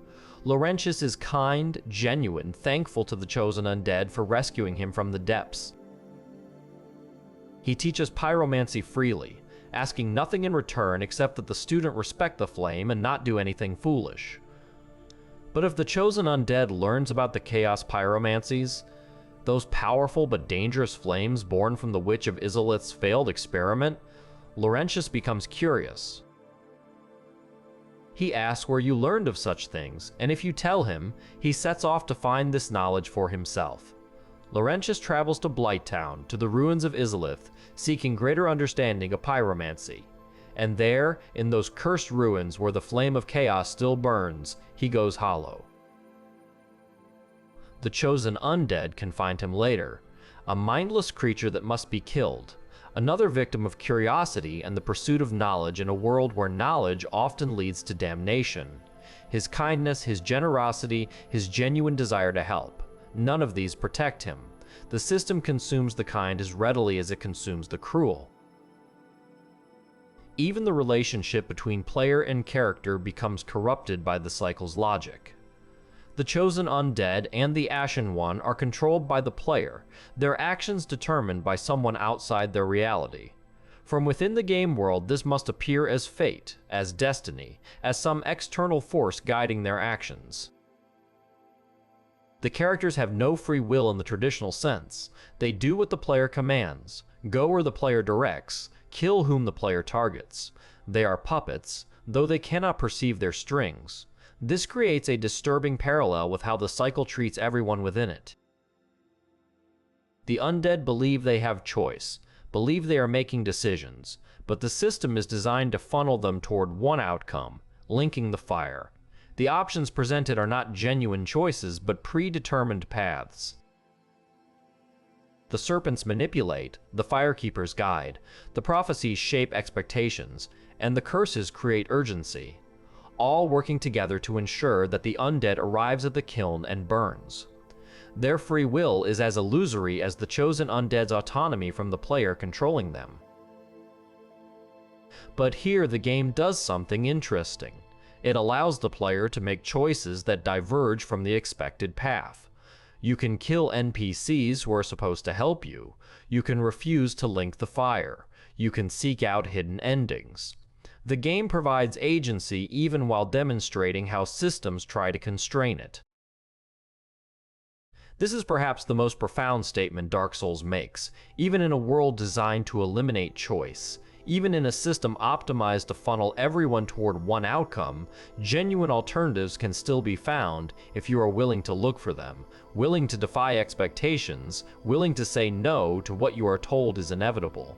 Laurentius is kind, genuine, thankful to the chosen undead for rescuing him from the depths. He teaches pyromancy freely, asking nothing in return except that the student respect the flame and not do anything foolish. But if the chosen undead learns about the chaos pyromancies, those powerful but dangerous flames born from the Witch of Izalith's failed experiment, Laurentius becomes curious. He asks where you learned of such things, and if you tell him, he sets off to find this knowledge for himself. Laurentius travels to Blighttown, to the ruins of Izalith, seeking greater understanding of pyromancy. And there, in those cursed ruins where the flame of chaos still burns, he goes hollow. The chosen undead can find him later, a mindless creature that must be killed, another victim of curiosity and the pursuit of knowledge in a world where knowledge often leads to damnation. His kindness, his generosity, his genuine desire to help, none of these protect him. The system consumes the kind as readily as it consumes the cruel. Even the relationship between player and character becomes corrupted by the cycle's logic. The chosen undead and the Ashen One are controlled by the player, their actions determined by someone outside their reality. From within the game world, this must appear as fate, as destiny, as some external force guiding their actions. The characters have no free will in the traditional sense. They do what the player commands, go where the player directs, kill whom the player targets. They are puppets, though they cannot perceive their strings. This creates a disturbing parallel with how the cycle treats everyone within it. The undead believe they have choice, believe they are making decisions, but the system is designed to funnel them toward one outcome, linking the fire. The options presented are not genuine choices, but predetermined paths. The serpents manipulate, the firekeepers guide, the prophecies shape expectations, and the curses create urgency, all working together to ensure that the undead arrives at the kiln and burns. Their free will is as illusory as the chosen undead's autonomy from the player controlling them. But here the game does something interesting. It allows the player to make choices that diverge from the expected path. You can kill NPCs who are supposed to help you. You can refuse to link the fire. You can seek out hidden endings. The game provides agency even while demonstrating how systems try to constrain it. This is perhaps the most profound statement Dark Souls makes, even in a world designed to eliminate choice. Even in a system optimized to funnel everyone toward one outcome, genuine alternatives can still be found if you are willing to look for them, willing to defy expectations, willing to say no to what you are told is inevitable.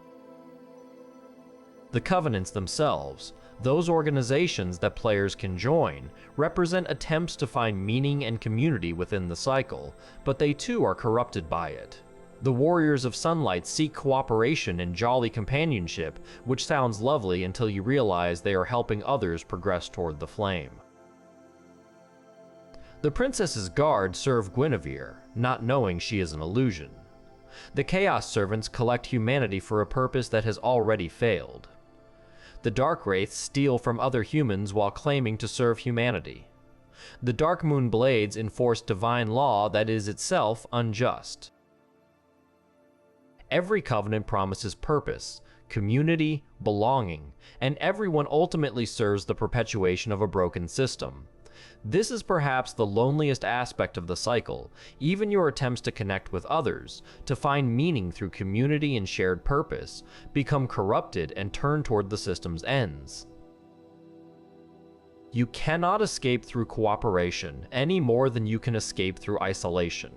The Covenants themselves, those organizations that players can join, represent attempts to find meaning and community within the cycle, but they too are corrupted by it. The Warriors of Sunlight seek cooperation and jolly companionship, which sounds lovely until you realize they are helping others progress toward the flame. The Princess's guards serve Guinevere, not knowing she is an illusion. The Chaos Servants collect humanity for a purpose that has already failed. The Dark Wraiths steal from other humans while claiming to serve humanity. The Dark Moon Blades enforce divine law that is itself unjust. Every covenant promises purpose, community, belonging, and everyone ultimately serves the perpetuation of a broken system. This is perhaps the loneliest aspect of the cycle. Even your attempts to connect with others, to find meaning through community and shared purpose, become corrupted and turn toward the system's ends. You cannot escape through cooperation any more than you can escape through isolation.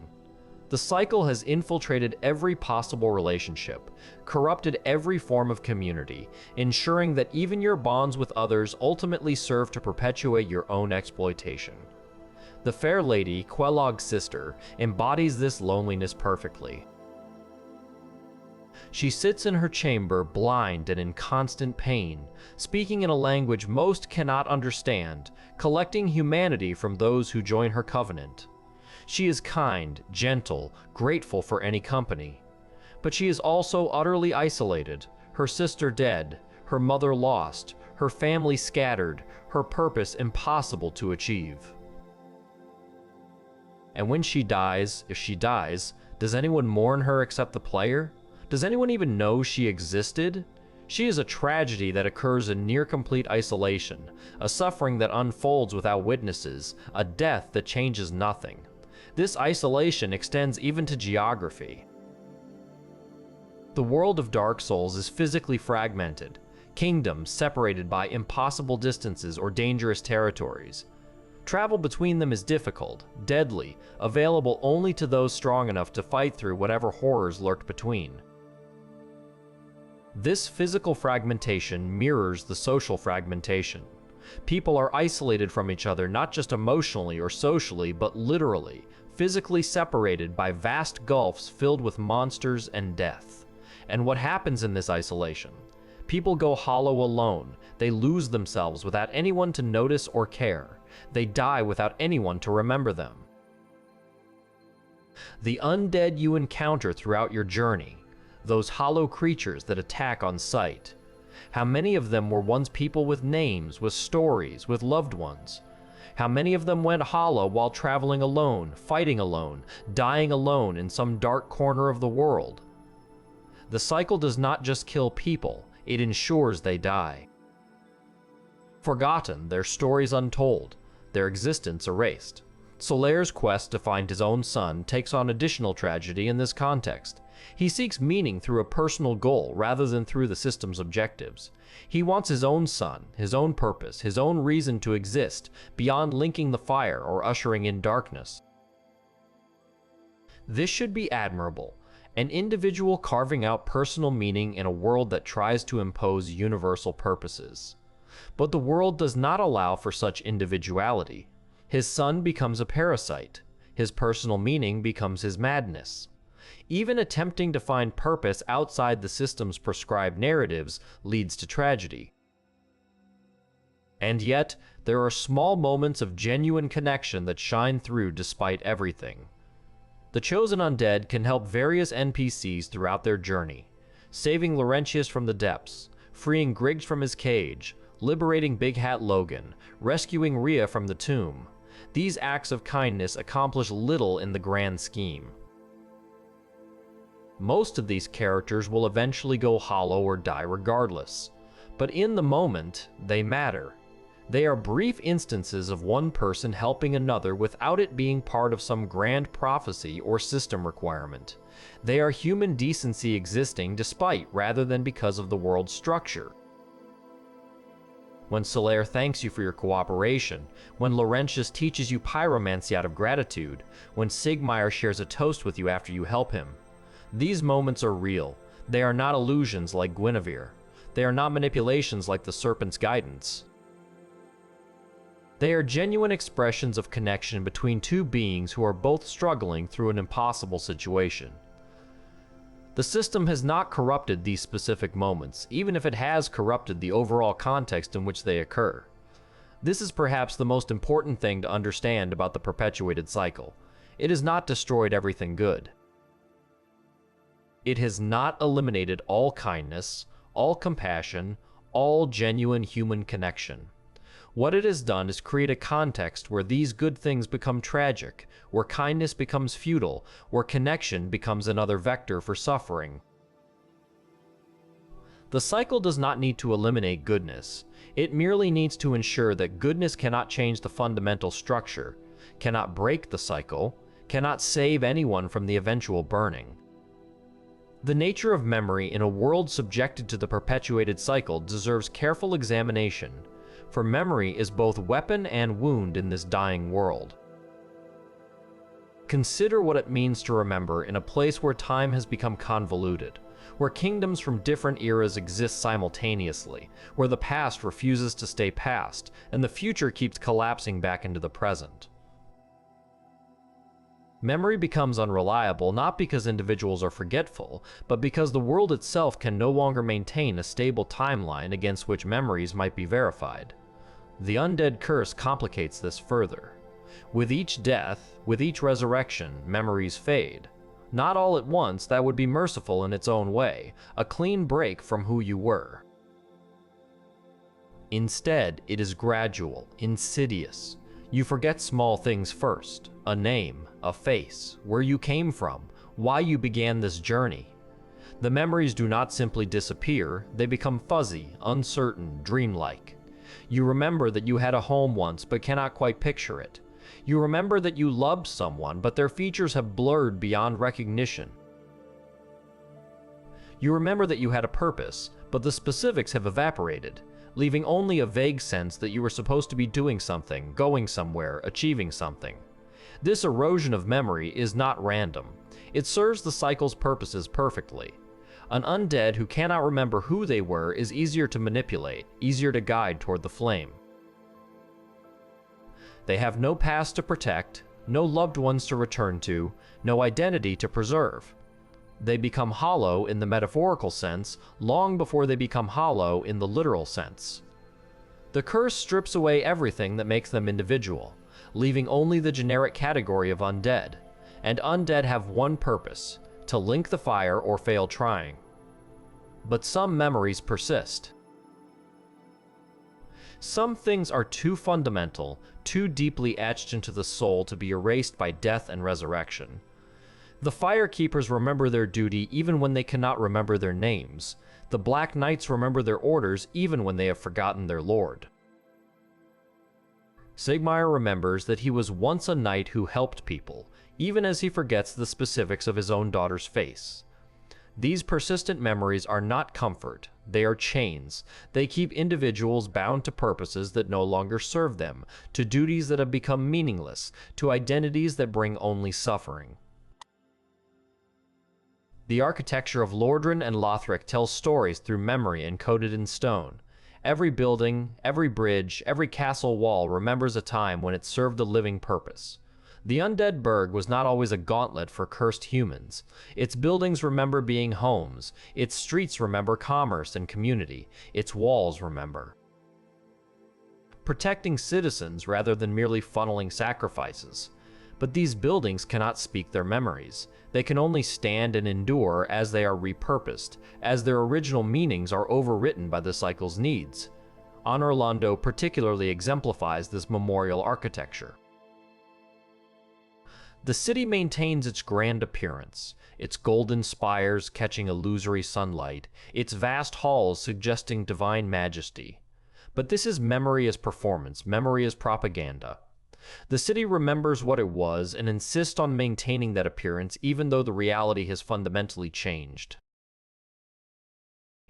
The cycle has infiltrated every possible relationship, corrupted every form of community, ensuring that even your bonds with others ultimately serve to perpetuate your own exploitation. The fair lady, Quelaag's sister, embodies this loneliness perfectly. She sits in her chamber, blind and in constant pain, speaking in a language most cannot understand, collecting humanity from those who join her covenant. She is kind, gentle, grateful for any company. But she is also utterly isolated, her sister dead, her mother lost, her family scattered, her purpose impossible to achieve. And when she dies, if she dies, does anyone mourn her except the player? Does anyone even know she existed? She is a tragedy that occurs in near-complete isolation, a suffering that unfolds without witnesses, a death that changes nothing. This isolation extends even to geography. The world of Dark Souls is physically fragmented, kingdoms separated by impossible distances or dangerous territories. Travel between them is difficult, deadly, available only to those strong enough to fight through whatever horrors lurk between. This physical fragmentation mirrors the social fragmentation. People are isolated from each other not just emotionally or socially, but literally, physically separated by vast gulfs filled with monsters and death. And what happens in this isolation? People go hollow alone. They lose themselves without anyone to notice or care. They die without anyone to remember them. The undead you encounter throughout your journey, those hollow creatures that attack on sight, How many of them were once people with names, with stories, with loved ones? How many of them went hollow while traveling alone, fighting alone, dying alone in some dark corner of the world? The cycle does not just kill people, it ensures they die. Forgotten, their stories untold, their existence erased. Solaire's quest to find his own son takes on additional tragedy in this context. He seeks meaning through a personal goal rather than through the system's objectives. He wants his own son, his own purpose, his own reason to exist, beyond linking the fire or ushering in darkness. This should be admirable, an individual carving out personal meaning in a world that tries to impose universal purposes. But the world does not allow for such individuality. His son becomes a parasite. His personal meaning becomes his madness. Even attempting to find purpose outside the system's prescribed narratives leads to tragedy. And yet, there are small moments of genuine connection that shine through despite everything. The chosen undead can help various NPCs throughout their journey, saving Laurentius from the depths, freeing Griggs from his cage, liberating Big Hat Logan, rescuing Rhea from the tomb. These acts of kindness accomplish little in the grand scheme. Most of these characters will eventually go hollow or die regardless, but in the moment, they matter. They are brief instances of one person helping another without it being part of some grand prophecy or system requirement. They are human decency existing despite rather than because of the world's structure. When Solaire thanks you for your cooperation, when Laurentius teaches you pyromancy out of gratitude, when Sigmire shares a toast with you after you help him. These moments are real. They are not illusions like Guinevere. They are not manipulations like the Serpent's guidance. They are genuine expressions of connection between two beings who are both struggling through an impossible situation. The system has not corrupted these specific moments, even if it has corrupted the overall context in which they occur. This is perhaps the most important thing to understand about the perpetuated cycle. It has not destroyed everything good. It has not eliminated all kindness, all compassion, all genuine human connection. What it has done is create a context where these good things become tragic, where kindness becomes futile, where connection becomes another vector for suffering. The cycle does not need to eliminate goodness. It merely needs to ensure that goodness cannot change the fundamental structure, cannot break the cycle, cannot save anyone from the eventual burning. The nature of memory in a world subjected to the perpetuated cycle deserves careful examination, for memory is both weapon and wound in this dying world. Consider what it means to remember in a place where time has become convoluted, where kingdoms from different eras exist simultaneously, where the past refuses to stay past, and the future keeps collapsing back into the present. Memory becomes unreliable not because individuals are forgetful, but because the world itself can no longer maintain a stable timeline against which memories might be verified. The undead curse complicates this further. With each death, with each resurrection, memories fade. Not all at once, that would be merciful in its own way, a clean break from who you were. Instead, it is gradual, insidious. You forget small things first, a name, a face, where you came from, why you began this journey. The memories do not simply disappear, they become fuzzy, uncertain, dreamlike. You remember that you had a home once but cannot quite picture it. You remember that you loved someone but their features have blurred beyond recognition. You remember that you had a purpose, but the specifics have evaporated, leaving only a vague sense that you were supposed to be doing something, going somewhere, achieving something. This erosion of memory is not random. It serves the cycle's purposes perfectly. An undead who cannot remember who they were is easier to manipulate, easier to guide toward the flame. They have no past to protect, no loved ones to return to, no identity to preserve. They become hollow in the metaphorical sense long before they become hollow in the literal sense. The curse strips away everything that makes them individual, leaving only the generic category of undead, and undead have one purpose: to link the fire or fail trying. But some memories persist. Some things are too fundamental, too deeply etched into the soul to be erased by death and resurrection. The Fire Keepers remember their duty even when they cannot remember their names. The Black Knights remember their orders even when they have forgotten their lord. Sigmire remembers that he was once a knight who helped people, even as he forgets the specifics of his own daughter's face. These persistent memories are not comfort, they are chains. They keep individuals bound to purposes that no longer serve them, to duties that have become meaningless, to identities that bring only suffering. The architecture of Lordran and Lothric tells stories through memory encoded in stone. Every building, every bridge, every castle wall remembers a time when it served a living purpose. The Undead Burg was not always a gauntlet for cursed humans. Its buildings remember being homes, its streets remember commerce and community, its walls remember protecting citizens rather than merely funneling sacrifices. But these buildings cannot speak their memories. They can only stand and endure as they are repurposed, as their original meanings are overwritten by the cycle's needs. Anor Londo particularly exemplifies this memorial architecture. The city maintains its grand appearance, its golden spires catching illusory sunlight, its vast halls suggesting divine majesty. But this is memory as performance, memory as propaganda. The city remembers what it was and insists on maintaining that appearance even though the reality has fundamentally changed.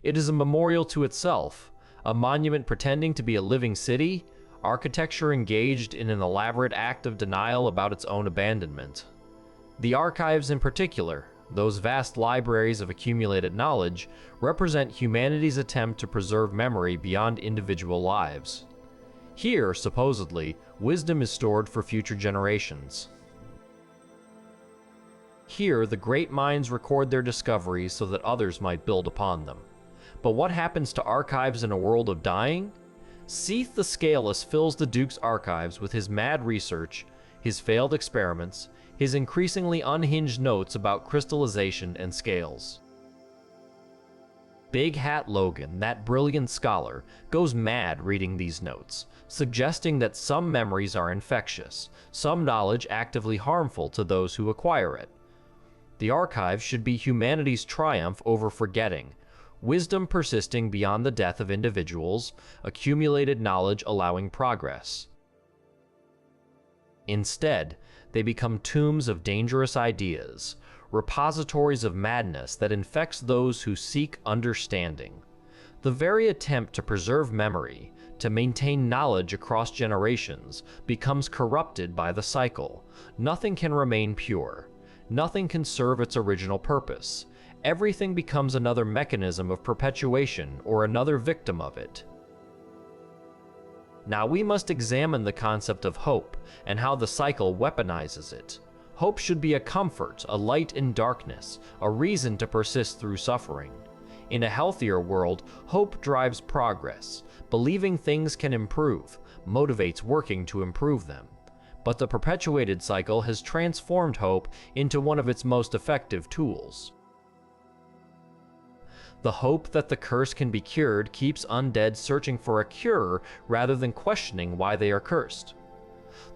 It is a memorial to itself, a monument pretending to be a living city, architecture engaged in an elaborate act of denial about its own abandonment. The archives in particular, those vast libraries of accumulated knowledge, represent humanity's attempt to preserve memory beyond individual lives. Here, supposedly, wisdom is stored for future generations. Here, the great minds record their discoveries so that others might build upon them. But what happens to archives in a world of dying? Seath the Scaleless fills the Duke's archives with his mad research, his failed experiments, his increasingly unhinged notes about crystallization and scales. Big Hat Logan, that brilliant scholar, goes mad reading these notes, suggesting that some memories are infectious, some knowledge actively harmful to those who acquire it. The archive should be humanity's triumph over forgetting, wisdom persisting beyond the death of individuals, accumulated knowledge allowing progress. Instead, they become tombs of dangerous ideas, repositories of madness that infects those who seek understanding. The very attempt to preserve memory, to maintain knowledge across generations, becomes corrupted by the cycle. Nothing can remain pure. Nothing can serve its original purpose. Everything becomes another mechanism of perpetuation or another victim of it. Now we must examine the concept of hope and how the cycle weaponizes it. Hope should be a comfort, a light in darkness, a reason to persist through suffering. In a healthier world, hope drives progress. Believing things can improve, motivates working to improve them. But the perpetuated cycle has transformed hope into one of its most effective tools. The hope that the curse can be cured keeps undead searching for a cure rather than questioning why they are cursed.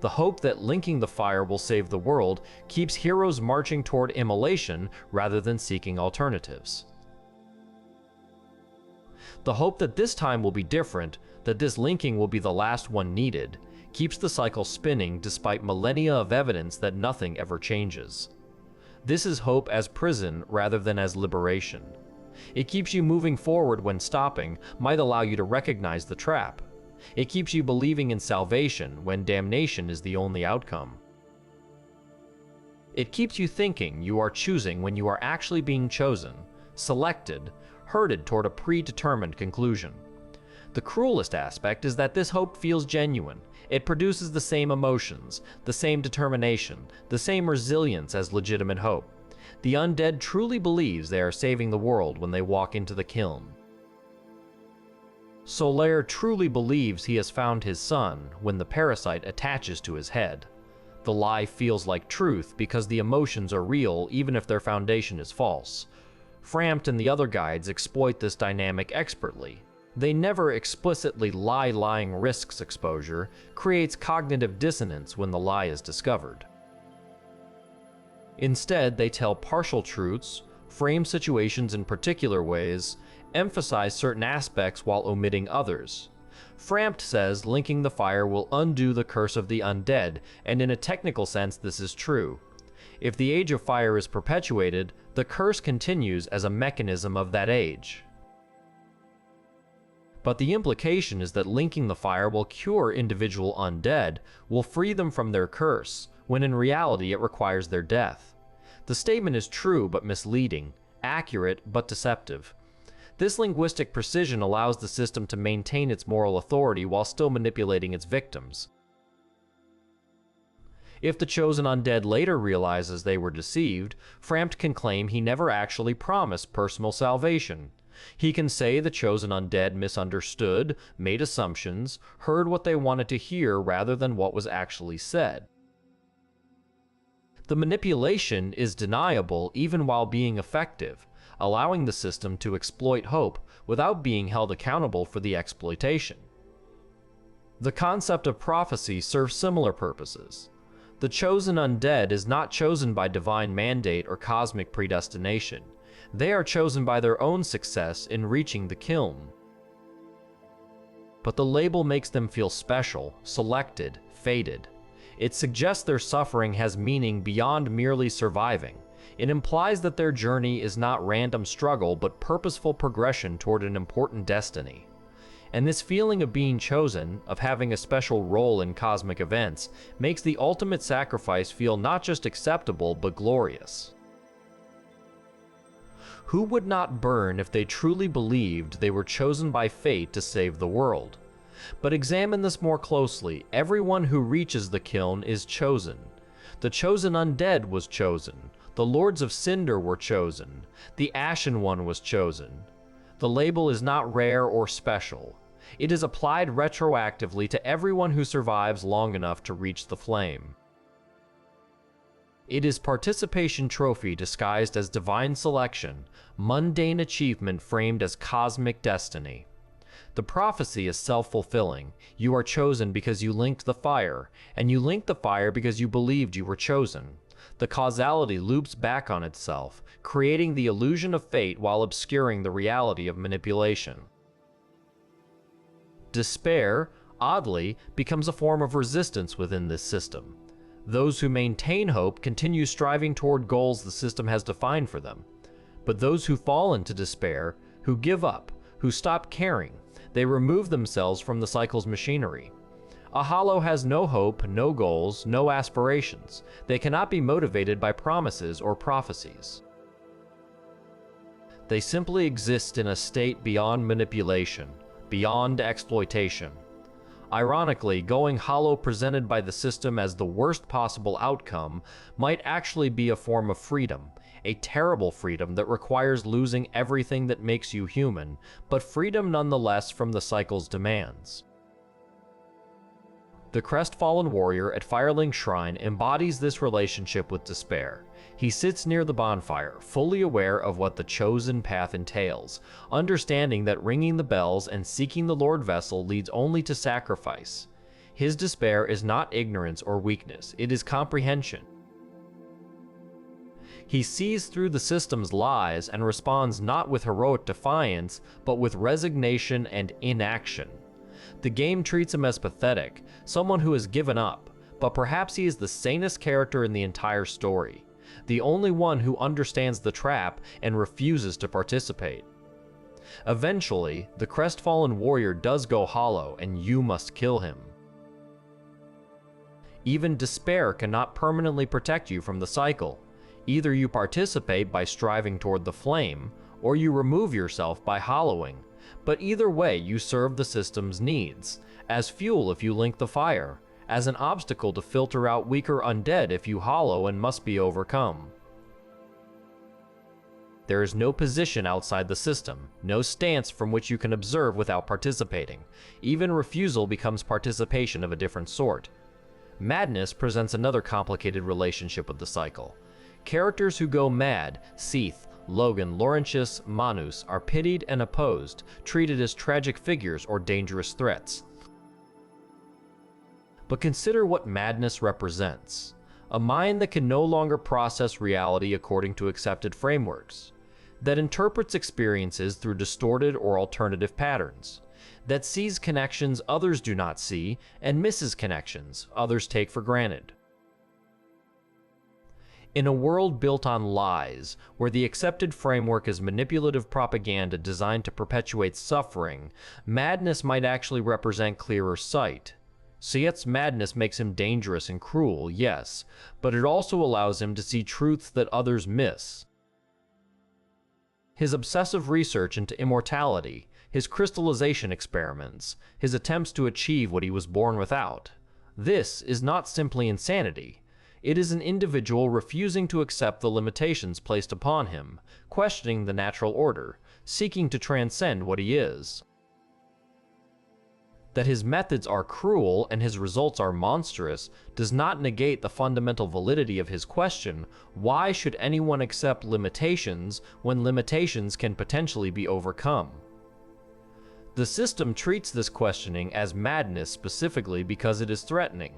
The hope that linking the fire will save the world keeps heroes marching toward immolation rather than seeking alternatives. The hope that this time will be different, that this linking will be the last one needed, keeps the cycle spinning despite millennia of evidence that nothing ever changes. This is hope as prison rather than as liberation. It keeps you moving forward when stopping might allow you to recognize the trap. It keeps you believing in salvation when damnation is the only outcome. It keeps you thinking you are choosing when you are actually being chosen, selected, herded toward a predetermined conclusion. The cruelest aspect is that this hope feels genuine. It produces the same emotions, the same determination, the same resilience as legitimate hope. The undead truly believes they are saving the world when they walk into the kiln. Solaire truly believes he has found his son when the parasite attaches to his head. The lie feels like truth because the emotions are real even if their foundation is false. Frampt and the other guides exploit this dynamic expertly. They never explicitly lie. Lying risks exposure, creates cognitive dissonance when the lie is discovered. Instead, they tell partial truths, frame situations in particular ways, emphasize certain aspects while omitting others. Frampt says linking the fire will undo the curse of the undead, and in a technical sense this is true. If the age of fire is perpetuated, the curse continues as a mechanism of that age. But the implication is that linking the fire will cure individual undead, will free them from their curse, when in reality it requires their death. The statement is true but misleading, accurate but deceptive. This linguistic precision allows the system to maintain its moral authority while still manipulating its victims. If the chosen undead later realizes they were deceived, Frampt can claim he never actually promised personal salvation. He can say the chosen undead misunderstood, made assumptions, heard what they wanted to hear rather than what was actually said. The manipulation is deniable even while being effective, allowing the system to exploit hope without being held accountable for the exploitation. The concept of prophecy serves similar purposes. The chosen undead is not chosen by divine mandate or cosmic predestination. They are chosen by their own success in reaching the kiln. But the label makes them feel special, selected, fated. It suggests their suffering has meaning beyond merely surviving. It implies that their journey is not random struggle but purposeful progression toward an important destiny. And this feeling of being chosen, of having a special role in cosmic events, makes the ultimate sacrifice feel not just acceptable but glorious. Who would not burn if they truly believed they were chosen by fate to save the world? But examine this more closely. Everyone who reaches the kiln is chosen. The chosen undead was chosen. The Lords of Cinder were chosen. The Ashen One was chosen. The label is not rare or special. It is applied retroactively to everyone who survives long enough to reach the flame. It is participation trophy disguised as divine selection, mundane achievement framed as cosmic destiny. The prophecy is self-fulfilling. You are chosen because you linked the fire, and you linked the fire because you believed you were chosen. The causality loops back on itself, creating the illusion of fate while obscuring the reality of manipulation. Despair, oddly, becomes a form of resistance within this system. Those who maintain hope continue striving toward goals the system has defined for them. But those who fall into despair, who give up, who stop caring, they remove themselves from the cycle's machinery. A hollow has no hope, no goals, no aspirations. They cannot be motivated by promises or prophecies. They simply exist in a state beyond manipulation, beyond exploitation. Ironically, going hollow presented by the system as the worst possible outcome might actually be a form of freedom, a terrible freedom that requires losing everything that makes you human, but freedom nonetheless from the cycle's demands. The crestfallen warrior at Firelink Shrine embodies this relationship with despair. He sits near the bonfire, fully aware of what the chosen path entails, understanding that ringing the bells and seeking the Lord Vessel leads only to sacrifice. His despair is not ignorance or weakness, it is comprehension. He sees through the system's lies and responds not with heroic defiance, but with resignation and inaction. The game treats him as pathetic, someone who has given up, but perhaps he is the sanest character in the entire story, the only one who understands the trap and refuses to participate. Eventually, the crestfallen warrior does go hollow, and you must kill him. Even despair cannot permanently protect you from the cycle. Either you participate by striving toward the flame, or you remove yourself by hollowing. But either way, you serve the system's needs, as fuel if you link the fire, as an obstacle to filter out weaker undead if you hollow and must be overcome. There is no position outside the system, no stance from which you can observe without participating. Even refusal becomes participation of a different sort. Madness presents another complicated relationship with the cycle. Characters who go mad, seethe, Logan, Laurentius, Manus are pitied and opposed, treated as tragic figures or dangerous threats. But consider what madness represents. A mind that can no longer process reality according to accepted frameworks, that interprets experiences through distorted or alternative patterns, that sees connections others do not see and misses connections others take for granted. In a world built on lies, where the accepted framework is manipulative propaganda designed to perpetuate suffering, madness might actually represent clearer sight. Syed's madness makes him dangerous and cruel, yes, but it also allows him to see truths that others miss. His obsessive research into immortality, his crystallization experiments, his attempts to achieve what he was born without. This is not simply insanity. It is an individual refusing to accept the limitations placed upon him, questioning the natural order, seeking to transcend what he is. That his methods are cruel and his results are monstrous does not negate the fundamental validity of his question, why should anyone accept limitations when limitations can potentially be overcome? The system treats this questioning as madness specifically because it is threatening.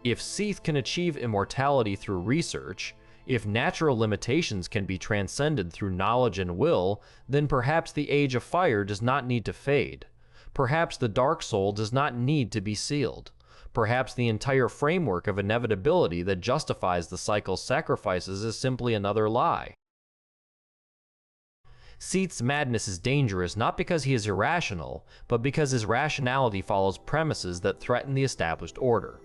If Seath can achieve immortality through research, if natural limitations can be transcended through knowledge and will, then perhaps the Age of Fire does not need to fade. Perhaps the Dark Soul does not need to be sealed. Perhaps the entire framework of inevitability that justifies the cycle's sacrifices is simply another lie. Seath's madness is dangerous not because he is irrational, but because his rationality follows premises that threaten the established order.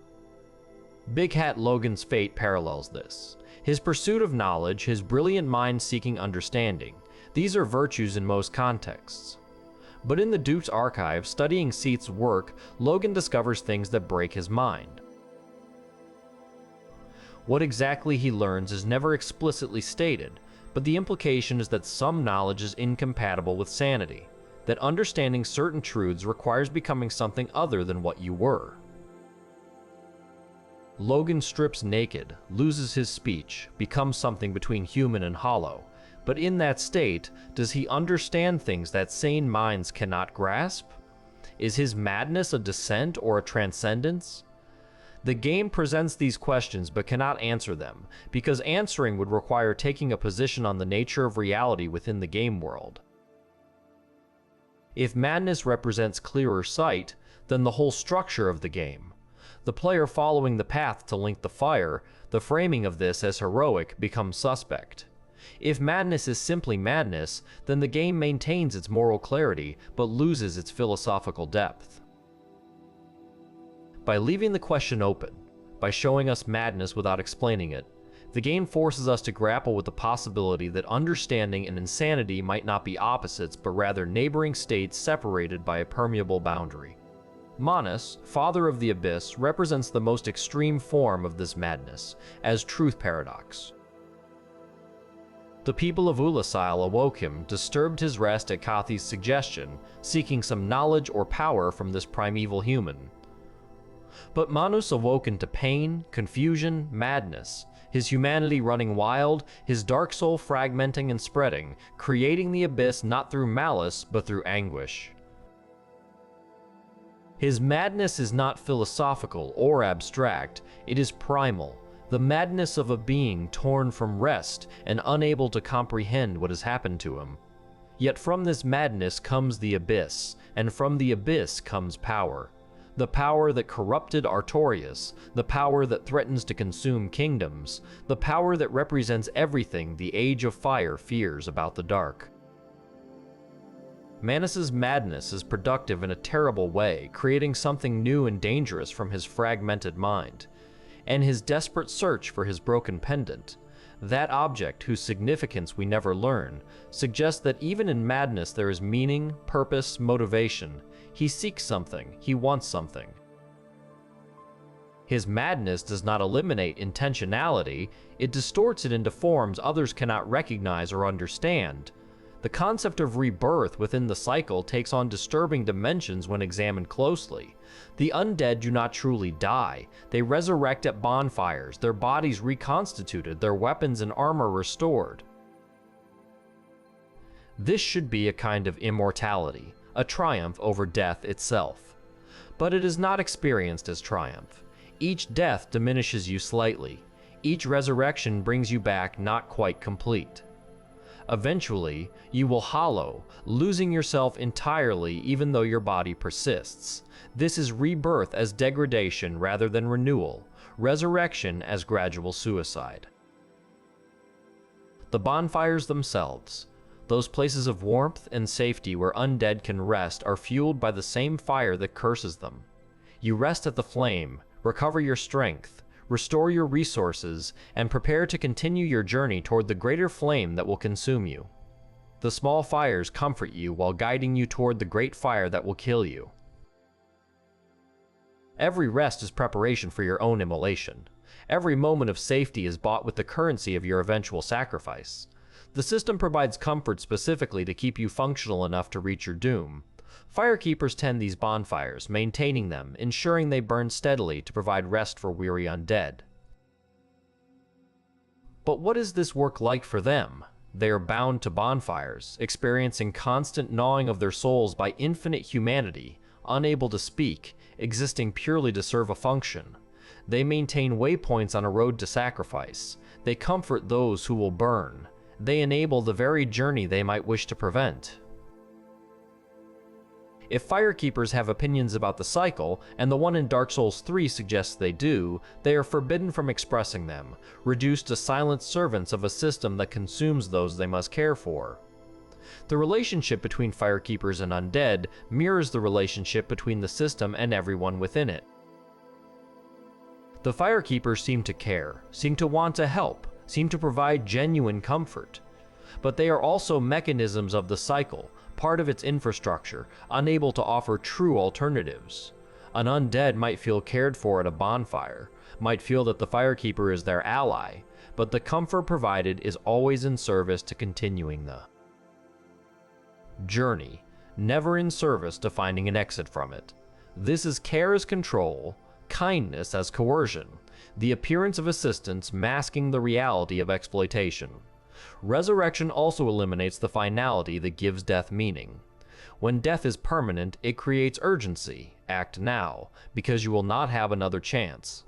Big Hat Logan's fate parallels this. His pursuit of knowledge, his brilliant mind seeking understanding, these are virtues in most contexts. But in the Duke's archive, studying Seath's work, Logan discovers things that break his mind. What exactly he learns is never explicitly stated, but the implication is that some knowledge is incompatible with sanity, that understanding certain truths requires becoming something other than what you were. Logan strips naked, loses his speech, becomes something between human and hollow. But in that state, does he understand things that sane minds cannot grasp? Is his madness a descent or a transcendence? The game presents these questions but cannot answer them, because answering would require taking a position on the nature of reality within the game world. If madness represents clearer sight, then the whole structure of the game, the player following the path to link the fire, the framing of this as heroic becomes suspect. If madness is simply madness, then the game maintains its moral clarity, but loses its philosophical depth. By leaving the question open, by showing us madness without explaining it, the game forces us to grapple with the possibility that understanding and insanity might not be opposites, but rather neighboring states separated by a permeable boundary. Manus, Father of the Abyss, represents the most extreme form of this madness, as truth paradox. The people of Ulasil awoke him, disturbed his rest at Kathi's suggestion, seeking some knowledge or power from this primeval human. But Manus awoke into pain, confusion, madness, his humanity running wild, his dark soul fragmenting and spreading, creating the abyss not through malice, but through anguish. His madness is not philosophical or abstract, it is primal. The madness of a being torn from rest and unable to comprehend what has happened to him. Yet from this madness comes the abyss, and from the abyss comes power. The power that corrupted Artorias, the power that threatens to consume kingdoms, the power that represents everything the Age of Fire fears about the dark. Manus's madness is productive in a terrible way, creating something new and dangerous from his fragmented mind. And his desperate search for his broken pendant, that object whose significance we never learn, suggests that even in madness there is meaning, purpose, motivation. He seeks something, he wants something. His madness does not eliminate intentionality, it distorts it into forms others cannot recognize or understand. The concept of rebirth within the cycle takes on disturbing dimensions when examined closely. The undead do not truly die. They resurrect at bonfires, their bodies reconstituted, their weapons and armor restored. This should be a kind of immortality, a triumph over death itself. But it is not experienced as triumph. Each death diminishes you slightly. Each resurrection brings you back not quite complete. Eventually, you will hollow, losing yourself entirely even though your body persists. This is rebirth as degradation rather than renewal, resurrection as gradual suicide. The bonfires themselves, those places of warmth and safety where undead can rest, are fueled by the same fire that curses them. You rest at the flame, recover your strength, restore your resources, and prepare to continue your journey toward the greater flame that will consume you. The small fires comfort you while guiding you toward the great fire that will kill you. Every rest is preparation for your own immolation. Every moment of safety is bought with the currency of your eventual sacrifice. The system provides comfort specifically to keep you functional enough to reach your doom. Firekeepers tend these bonfires, maintaining them, ensuring they burn steadily to provide rest for weary undead. But what is this work like for them? They are bound to bonfires, experiencing constant gnawing of their souls by infinite humanity, unable to speak, existing purely to serve a function. They maintain waypoints on a road to sacrifice. They comfort those who will burn. They enable the very journey they might wish to prevent. If Firekeepers have opinions about the cycle, and the one in Dark Souls 3 suggests they do, they are forbidden from expressing them, reduced to silent servants of a system that consumes those they must care for. The relationship between Firekeepers and undead mirrors the relationship between the system and everyone within it. The Firekeepers seem to care, seem to want to help, seem to provide genuine comfort. But they are also mechanisms of the cycle, part of its infrastructure, unable to offer true alternatives. An undead might feel cared for at a bonfire, might feel that the Firekeeper is their ally, but the comfort provided is always in service to continuing the journey, never in service to finding an exit from it. This is care as control, kindness as coercion, the appearance of assistance masking the reality of exploitation. Resurrection also eliminates the finality that gives death meaning. When death is permanent, it creates urgency. Act now, because you will not have another chance.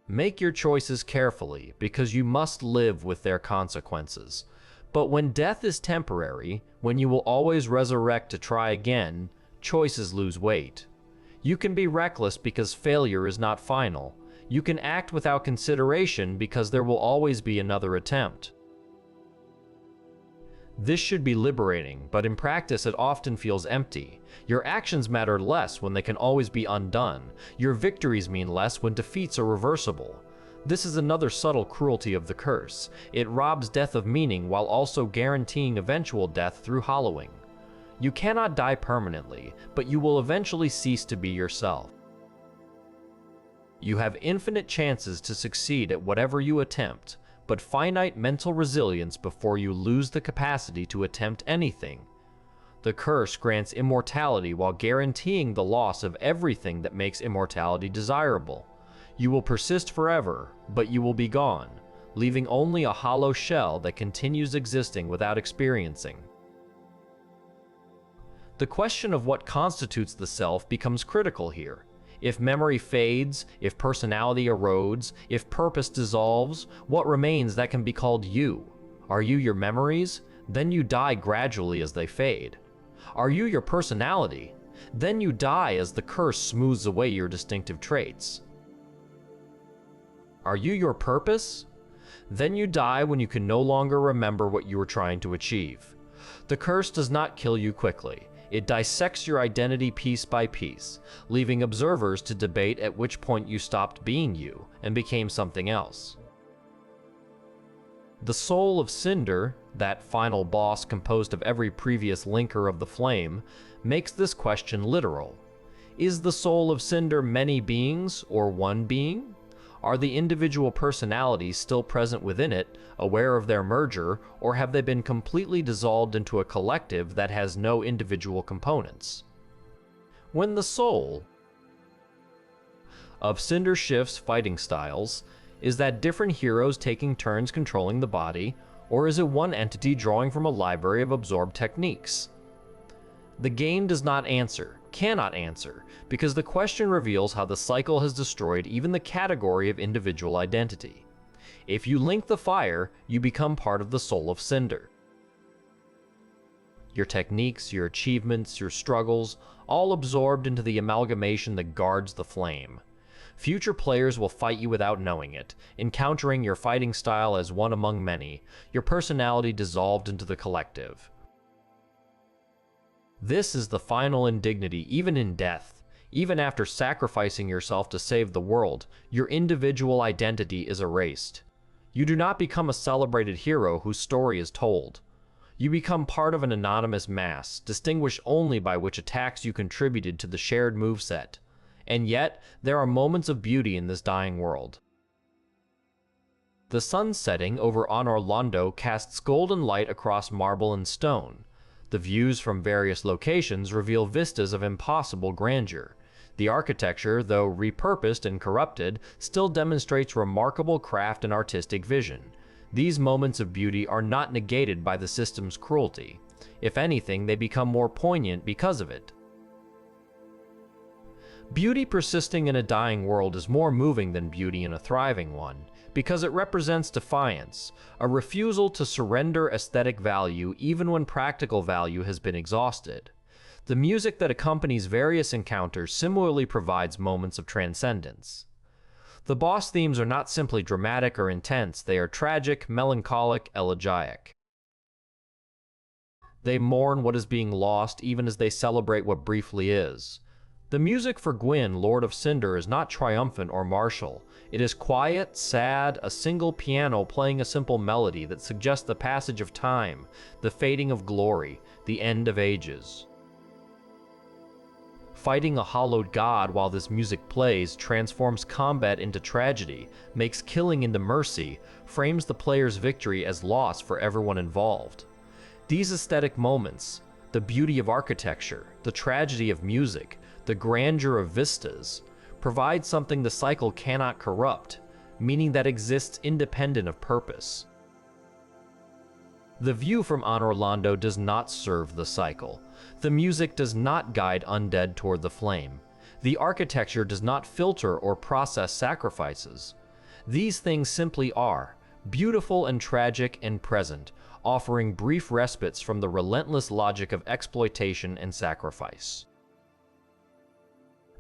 Make your choices carefully, because you must live with their consequences. But when death is temporary, when you will always resurrect to try again, choices lose weight. You can be reckless because failure is not final. You can act without consideration because there will always be another attempt. This should be liberating, but in practice it often feels empty. Your actions matter less when they can always be undone. Your victories mean less when defeats are reversible. This is another subtle cruelty of the curse. It robs death of meaning while also guaranteeing eventual death through hollowing. You cannot die permanently, but you will eventually cease to be yourself. You have infinite chances to succeed at whatever you attempt, but finite mental resilience before you lose the capacity to attempt anything. The curse grants immortality while guaranteeing the loss of everything that makes immortality desirable. You will persist forever, but you will be gone, leaving only a hollow shell that continues existing without experiencing. The question of what constitutes the self becomes critical here. If memory fades, if personality erodes, if purpose dissolves, what remains that can be called you? Are you your memories? Then you die gradually as they fade. Are you your personality? Then you die as the curse smooths away your distinctive traits. Are you your purpose? Then you die when you can no longer remember what you were trying to achieve. The curse does not kill you quickly. It dissects your identity piece by piece, leaving observers to debate at which point you stopped being you and became something else. The soul of Cinder, that final boss composed of every previous linker of the flame, makes this question literal. Is the soul of Cinder many beings or one being? Are the individual personalities still present within it, aware of their merger, or have they been completely dissolved into a collective that has no individual components? When the soul of Cinder shifts fighting styles, is that different heroes taking turns controlling the body, or is it one entity drawing from a library of absorbed techniques? The game does not answer, cannot answer, because the question reveals how the cycle has destroyed even the category of individual identity. If you link the fire, you become part of the soul of Cinder. Your techniques, your achievements, your struggles, all absorbed into the amalgamation that guards the flame. Future players will fight you without knowing it, encountering your fighting style as one among many, your personality dissolved into the collective. This is the final indignity, even in death. Even after sacrificing yourself to save the world, your individual identity is erased. You do not become a celebrated hero whose story is told. You become part of an anonymous mass, distinguished only by which attacks you contributed to the shared moveset. And yet, there are moments of beauty in this dying world. The sun setting over Anor Londo casts golden light across marble and stone. The views from various locations reveal vistas of impossible grandeur. The architecture, though repurposed and corrupted, still demonstrates remarkable craft and artistic vision. These moments of beauty are not negated by the system's cruelty. If anything, they become more poignant because of it. Beauty persisting in a dying world is more moving than beauty in a thriving one, because it represents defiance, a refusal to surrender aesthetic value even when practical value has been exhausted. The music that accompanies various encounters similarly provides moments of transcendence. The boss themes are not simply dramatic or intense, they are tragic, melancholic, elegiac. They mourn what is being lost even as they celebrate what briefly is. The music for Gwyn, Lord of Cinder, is not triumphant or martial. It is quiet, sad, a single piano playing a simple melody that suggests the passage of time, the fading of glory, the end of ages. Fighting a hollowed god while this music plays transforms combat into tragedy, makes killing into mercy, frames the player's victory as loss for everyone involved. These aesthetic moments, the beauty of architecture, the tragedy of music, the grandeur of vistas, provide something the cycle cannot corrupt, meaning that exists independent of purpose. The view from Anor Londo does not serve the cycle. The music does not guide undead toward the flame. The architecture does not filter or process sacrifices. These things simply are, beautiful and tragic and present, offering brief respites from the relentless logic of exploitation and sacrifice.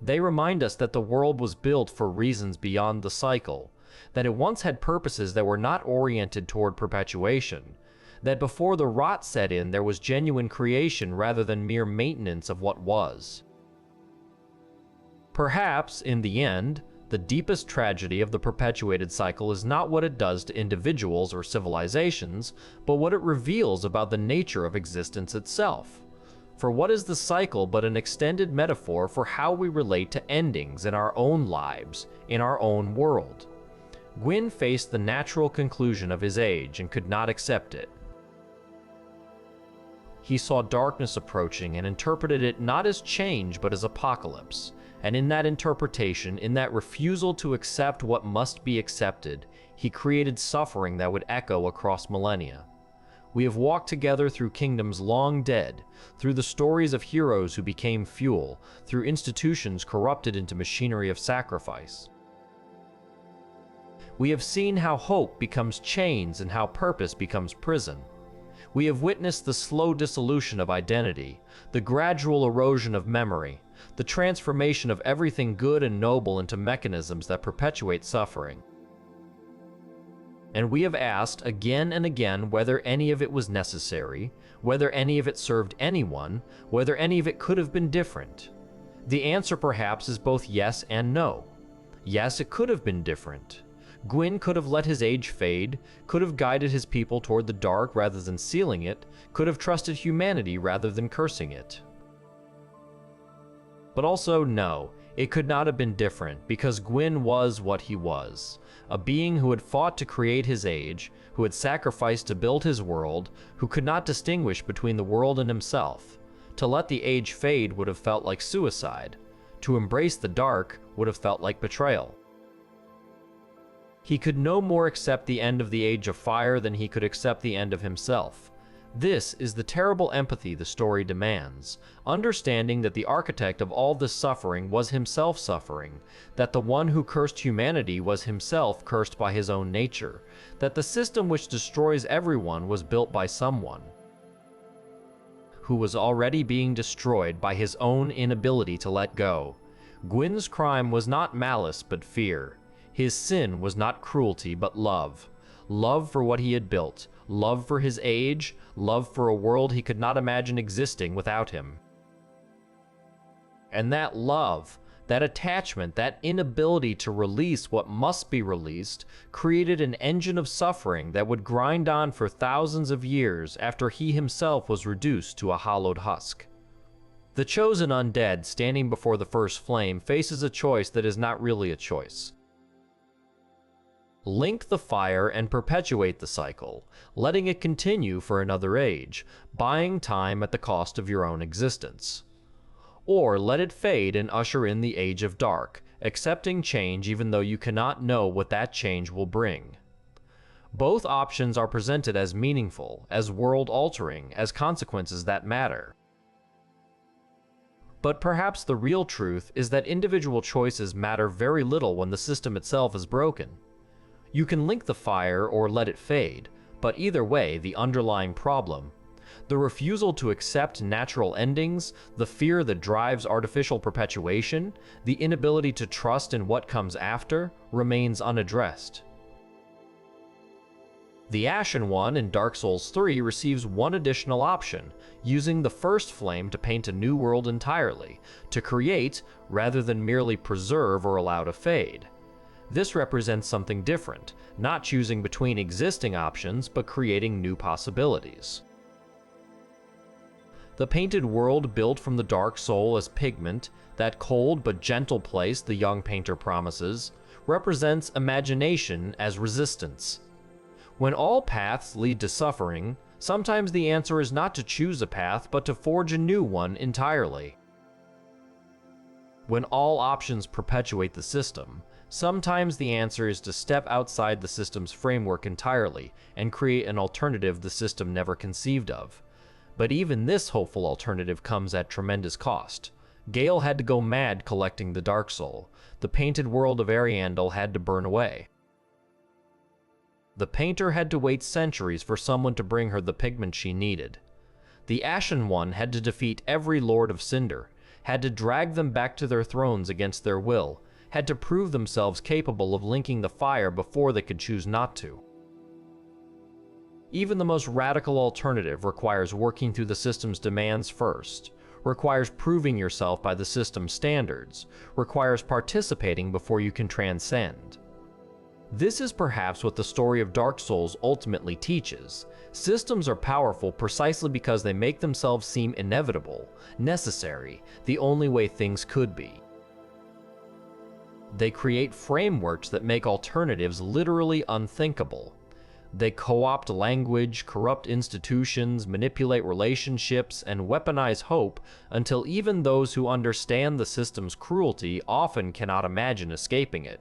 They remind us that the world was built for reasons beyond the cycle, that it once had purposes that were not oriented toward perpetuation, that before the rot set in there was genuine creation rather than mere maintenance of what was. Perhaps, in the end, the deepest tragedy of the perpetuated cycle is not what it does to individuals or civilizations, but what it reveals about the nature of existence itself. For what is the cycle but an extended metaphor for how we relate to endings in our own lives, in our own world? Gwyn faced the natural conclusion of his age and could not accept it. He saw darkness approaching and interpreted it not as change but as apocalypse, and in that interpretation, in that refusal to accept what must be accepted, he created suffering that would echo across millennia. We have walked together through kingdoms long dead, through the stories of heroes who became fuel, through institutions corrupted into machinery of sacrifice. We have seen how hope becomes chains and how purpose becomes prison. We have witnessed the slow dissolution of identity, the gradual erosion of memory, the transformation of everything good and noble into mechanisms that perpetuate suffering. And we have asked again and again whether any of it was necessary, whether any of it served anyone, whether any of it could have been different. The answer perhaps is both yes and no. Yes, it could have been different. Gwyn could have let his age fade, could have guided his people toward the dark rather than sealing it, could have trusted humanity rather than cursing it. But also no, It could not have been different, because Gwyn was what he was, a being who had fought to create his age, who had sacrificed to build his world, who could not distinguish between the world and himself. To let the age fade would have felt like suicide. To embrace the dark would have felt like betrayal. He could no more accept the end of the Age of Fire than he could accept the end of himself. This is the terrible empathy the story demands, understanding that the architect of all this suffering was himself suffering, that the one who cursed humanity was himself cursed by his own nature, that the system which destroys everyone was built by someone who was already being destroyed by his own inability to let go. Gwyn's crime was not malice but fear. His sin was not cruelty but love. Love for what he had built, love for his age, love for a world he could not imagine existing without him. And that love, that attachment, that inability to release what must be released, created an engine of suffering that would grind on for thousands of years after he himself was reduced to a hollowed husk. The chosen undead standing before the first flame faces a choice that is not really a choice. Link the fire and perpetuate the cycle, letting it continue for another age, buying time at the cost of your own existence. Or let it fade and usher in the Age of Dark, accepting change even though you cannot know what that change will bring. Both options are presented as meaningful, as world-altering, as consequences that matter. But perhaps the real truth is that individual choices matter very little when the system itself is broken. You can link the fire or let it fade, but either way, the underlying problem, the refusal to accept natural endings, the fear that drives artificial perpetuation, the inability to trust in what comes after, remains unaddressed. The Ashen One in Dark Souls 3 receives one additional option, using the first flame to paint a new world entirely, to create rather than merely preserve or allow to fade. This represents something different, not choosing between existing options, but creating new possibilities. The painted world built from the dark soul as pigment, that cold but gentle place the young painter promises, represents imagination as resistance. When all paths lead to suffering, sometimes the answer is not to choose a path, but to forge a new one entirely. When all options perpetuate the system, sometimes the answer is to step outside the system's framework entirely and create an alternative the system never conceived of. But even this hopeful alternative comes at tremendous cost. Gale had to go mad collecting the Dark Soul. The painted world of Ariandel had to burn away. The painter had to wait centuries for someone to bring her the pigment she needed. The Ashen One had to defeat every Lord of Cinder, had to drag them back to their thrones against their will, had to prove themselves capable of linking the fire before they could choose not to. Even the most radical alternative requires working through the system's demands first, requires proving yourself by the system's standards, requires participating before you can transcend. This is perhaps what the story of Dark Souls ultimately teaches. Systems are powerful precisely because they make themselves seem inevitable, necessary, the only way things could be. They create frameworks that make alternatives literally unthinkable. They co-opt language, corrupt institutions, manipulate relationships, and weaponize hope until even those who understand the system's cruelty often cannot imagine escaping it.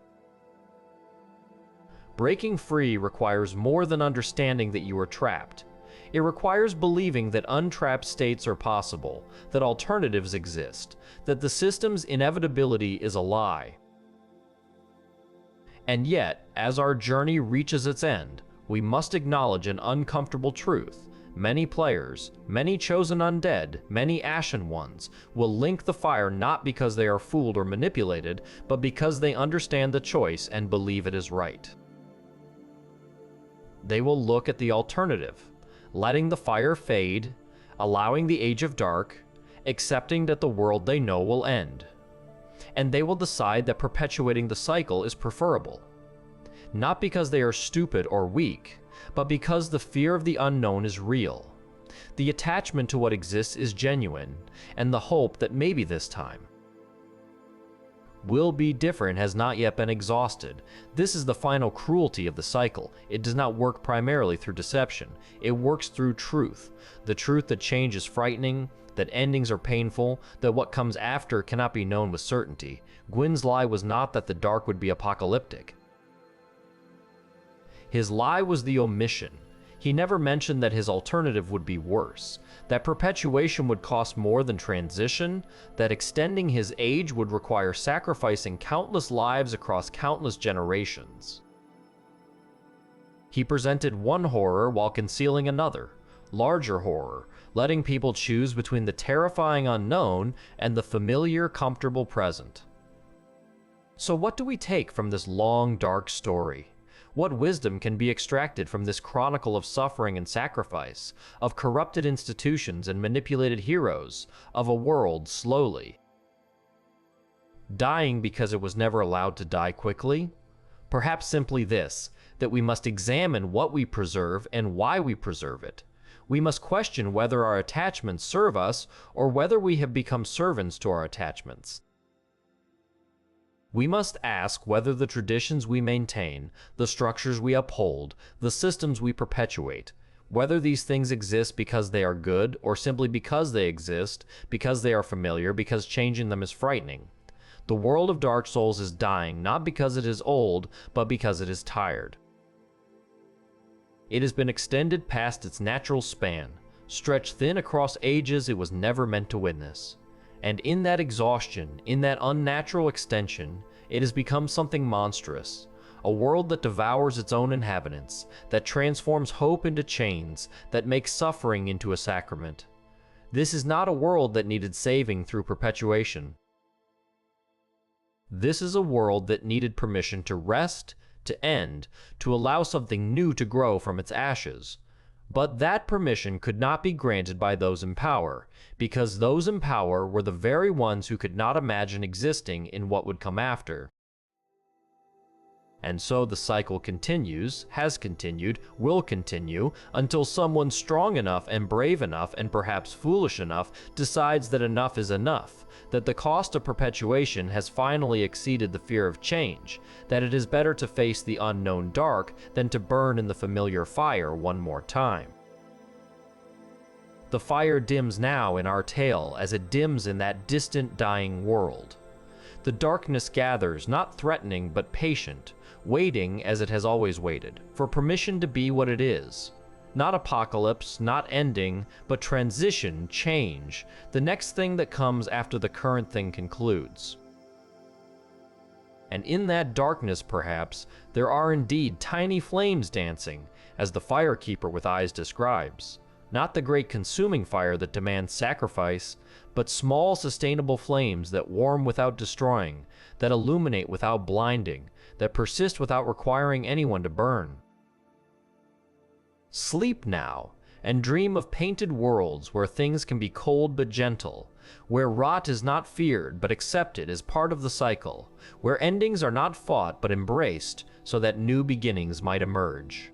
Breaking free requires more than understanding that you are trapped. It requires believing that untrapped states are possible, that alternatives exist, that the system's inevitability is a lie. And yet, as our journey reaches its end, we must acknowledge an uncomfortable truth. Many players, many chosen undead, many Ashen Ones, will link the fire not because they are fooled or manipulated, but because they understand the choice and believe it is right. They will look at the alternative, letting the fire fade, allowing the Age of Dark, accepting that the world they know will end. And they will decide that perpetuating the cycle is preferable. Not because they are stupid or weak, but because the fear of the unknown is real. The attachment to what exists is genuine, and the hope that maybe this time will be different has not yet been exhausted. This is the final cruelty of the cycle. It does not work primarily through deception. It works through truth. The truth that change is frightening, that endings are painful, that what comes after cannot be known with certainty. Gwyn's lie was not that the dark would be apocalyptic. His lie was the omission. He never mentioned that his alternative would be worse, that perpetuation would cost more than transition, that extending his age would require sacrificing countless lives across countless generations. He presented one horror while concealing another, larger horror, letting people choose between the terrifying unknown and the familiar, comfortable present. So what do we take from this long, dark story? What wisdom can be extracted from this chronicle of suffering and sacrifice, of corrupted institutions and manipulated heroes, of a world slowly dying because it was never allowed to die quickly? Perhaps simply this, that we must examine what we preserve and why we preserve it. We must question whether our attachments serve us or whether we have become servants to our attachments. We must ask whether the traditions we maintain, the structures we uphold, the systems we perpetuate, whether these things exist because they are good or simply because they exist, because they are familiar, because changing them is frightening. The world of Dark Souls is dying not because it is old, but because it is tired. It has been extended past its natural span, stretched thin across ages it was never meant to witness. And in that exhaustion, in that unnatural extension, it has become something monstrous, a world that devours its own inhabitants, that transforms hope into chains, that makes suffering into a sacrament. This is not a world that needed saving through perpetuation. This is a world that needed permission to rest, to end, to allow something new to grow from its ashes. But that permission could not be granted by those in power, because those in power were the very ones who could not imagine existing in what would come after. And so the cycle continues, has continued, will continue, until someone strong enough and brave enough and perhaps foolish enough decides that enough is enough, that the cost of perpetuation has finally exceeded the fear of change, that it is better to face the unknown dark than to burn in the familiar fire one more time. The fire dims now in our tale as it dims in that distant dying world. The darkness gathers, not threatening but patient, waiting as it has always waited, for permission to be what it is. Not apocalypse, not ending, but transition, change, the next thing that comes after the current thing concludes. And in that darkness, perhaps, there are indeed tiny flames dancing, as the firekeeper with eyes describes. Not the great consuming fire that demands sacrifice, but small sustainable flames that warm without destroying, that illuminate without blinding, that persist without requiring anyone to burn. Sleep now, and dream of painted worlds where things can be cold but gentle, where rot is not feared but accepted as part of the cycle, where endings are not fought but embraced so that new beginnings might emerge.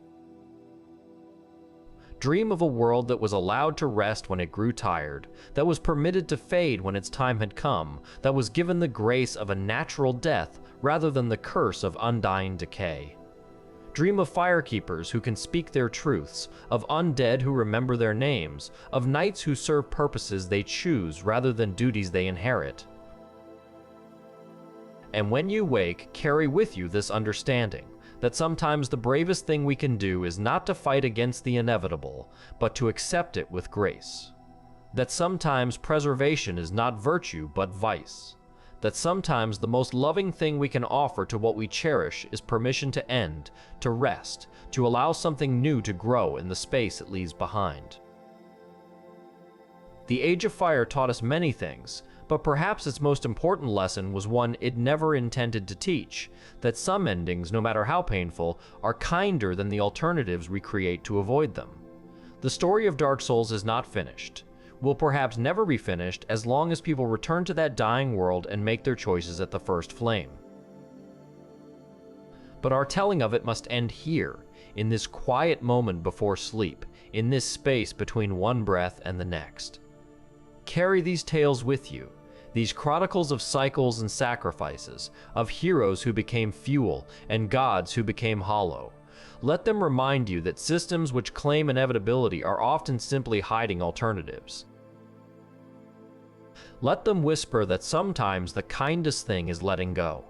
Dream of a world that was allowed to rest when it grew tired, that was permitted to fade when its time had come, that was given the grace of a natural death rather than the curse of undying decay. Dream of firekeepers who can speak their truths, of undead who remember their names, of knights who serve purposes they choose rather than duties they inherit. And when you wake, carry with you this understanding, that sometimes the bravest thing we can do is not to fight against the inevitable, but to accept it with grace. That sometimes preservation is not virtue but vice. That sometimes the most loving thing we can offer to what we cherish is permission to end, to rest, to allow something new to grow in the space it leaves behind. The Age of Fire taught us many things, but perhaps its most important lesson was one it never intended to teach, that some endings, no matter how painful, are kinder than the alternatives we create to avoid them. The story of Dark Souls is not finished. Will perhaps never be finished as long as people return to that dying world and make their choices at the first flame. But our telling of it must end here, in this quiet moment before sleep, in this space between one breath and the next. Carry these tales with you. These chronicles of cycles and sacrifices, of heroes who became fuel and gods who became hollow. Let them remind you that systems which claim inevitability are often simply hiding alternatives. Let them whisper that sometimes the kindest thing is letting go.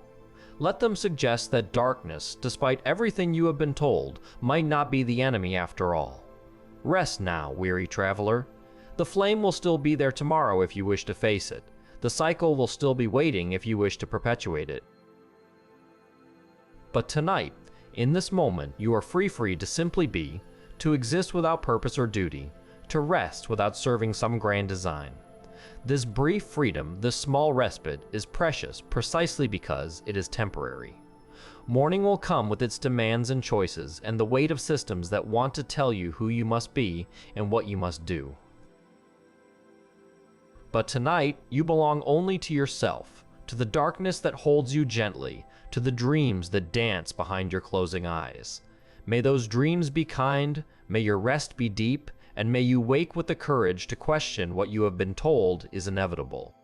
Let them suggest that darkness, despite everything you have been told, might not be the enemy after all. Rest now, weary traveler. The flame will still be there tomorrow if you wish to face it. The cycle will still be waiting if you wish to perpetuate it. But tonight, in this moment, you are free to simply be, to exist without purpose or duty, to rest without serving some grand design. This brief freedom, this small respite, is precious precisely because it is temporary. Morning will come with its demands and choices and the weight of systems that want to tell you who you must be and what you must do. But tonight, you belong only to yourself, to the darkness that holds you gently, to the dreams that dance behind your closing eyes. May those dreams be kind, may your rest be deep, and may you wake with the courage to question what you have been told is inevitable.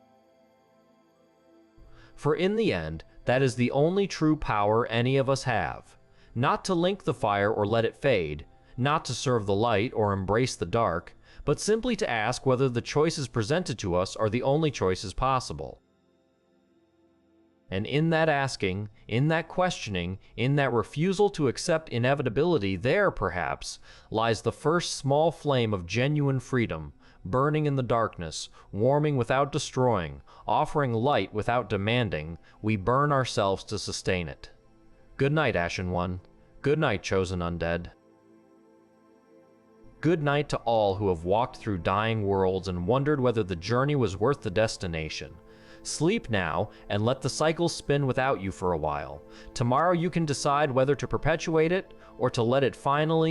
For in the end, that is the only true power any of us have. Not to link the fire or let it fade, not to serve the light or embrace the dark, but simply to ask whether the choices presented to us are the only choices possible. And in that asking, in that questioning, in that refusal to accept inevitability, there, perhaps, lies the first small flame of genuine freedom, burning in the darkness, warming without destroying, offering light without demanding. We burn ourselves to sustain it. Good night, Ashen One. Good night, chosen undead. Good night to all who have walked through dying worlds and wondered whether the journey was worth the destination. Sleep now, and let the cycle spin without you for a while. Tomorrow you can decide whether to perpetuate it, or to let it finally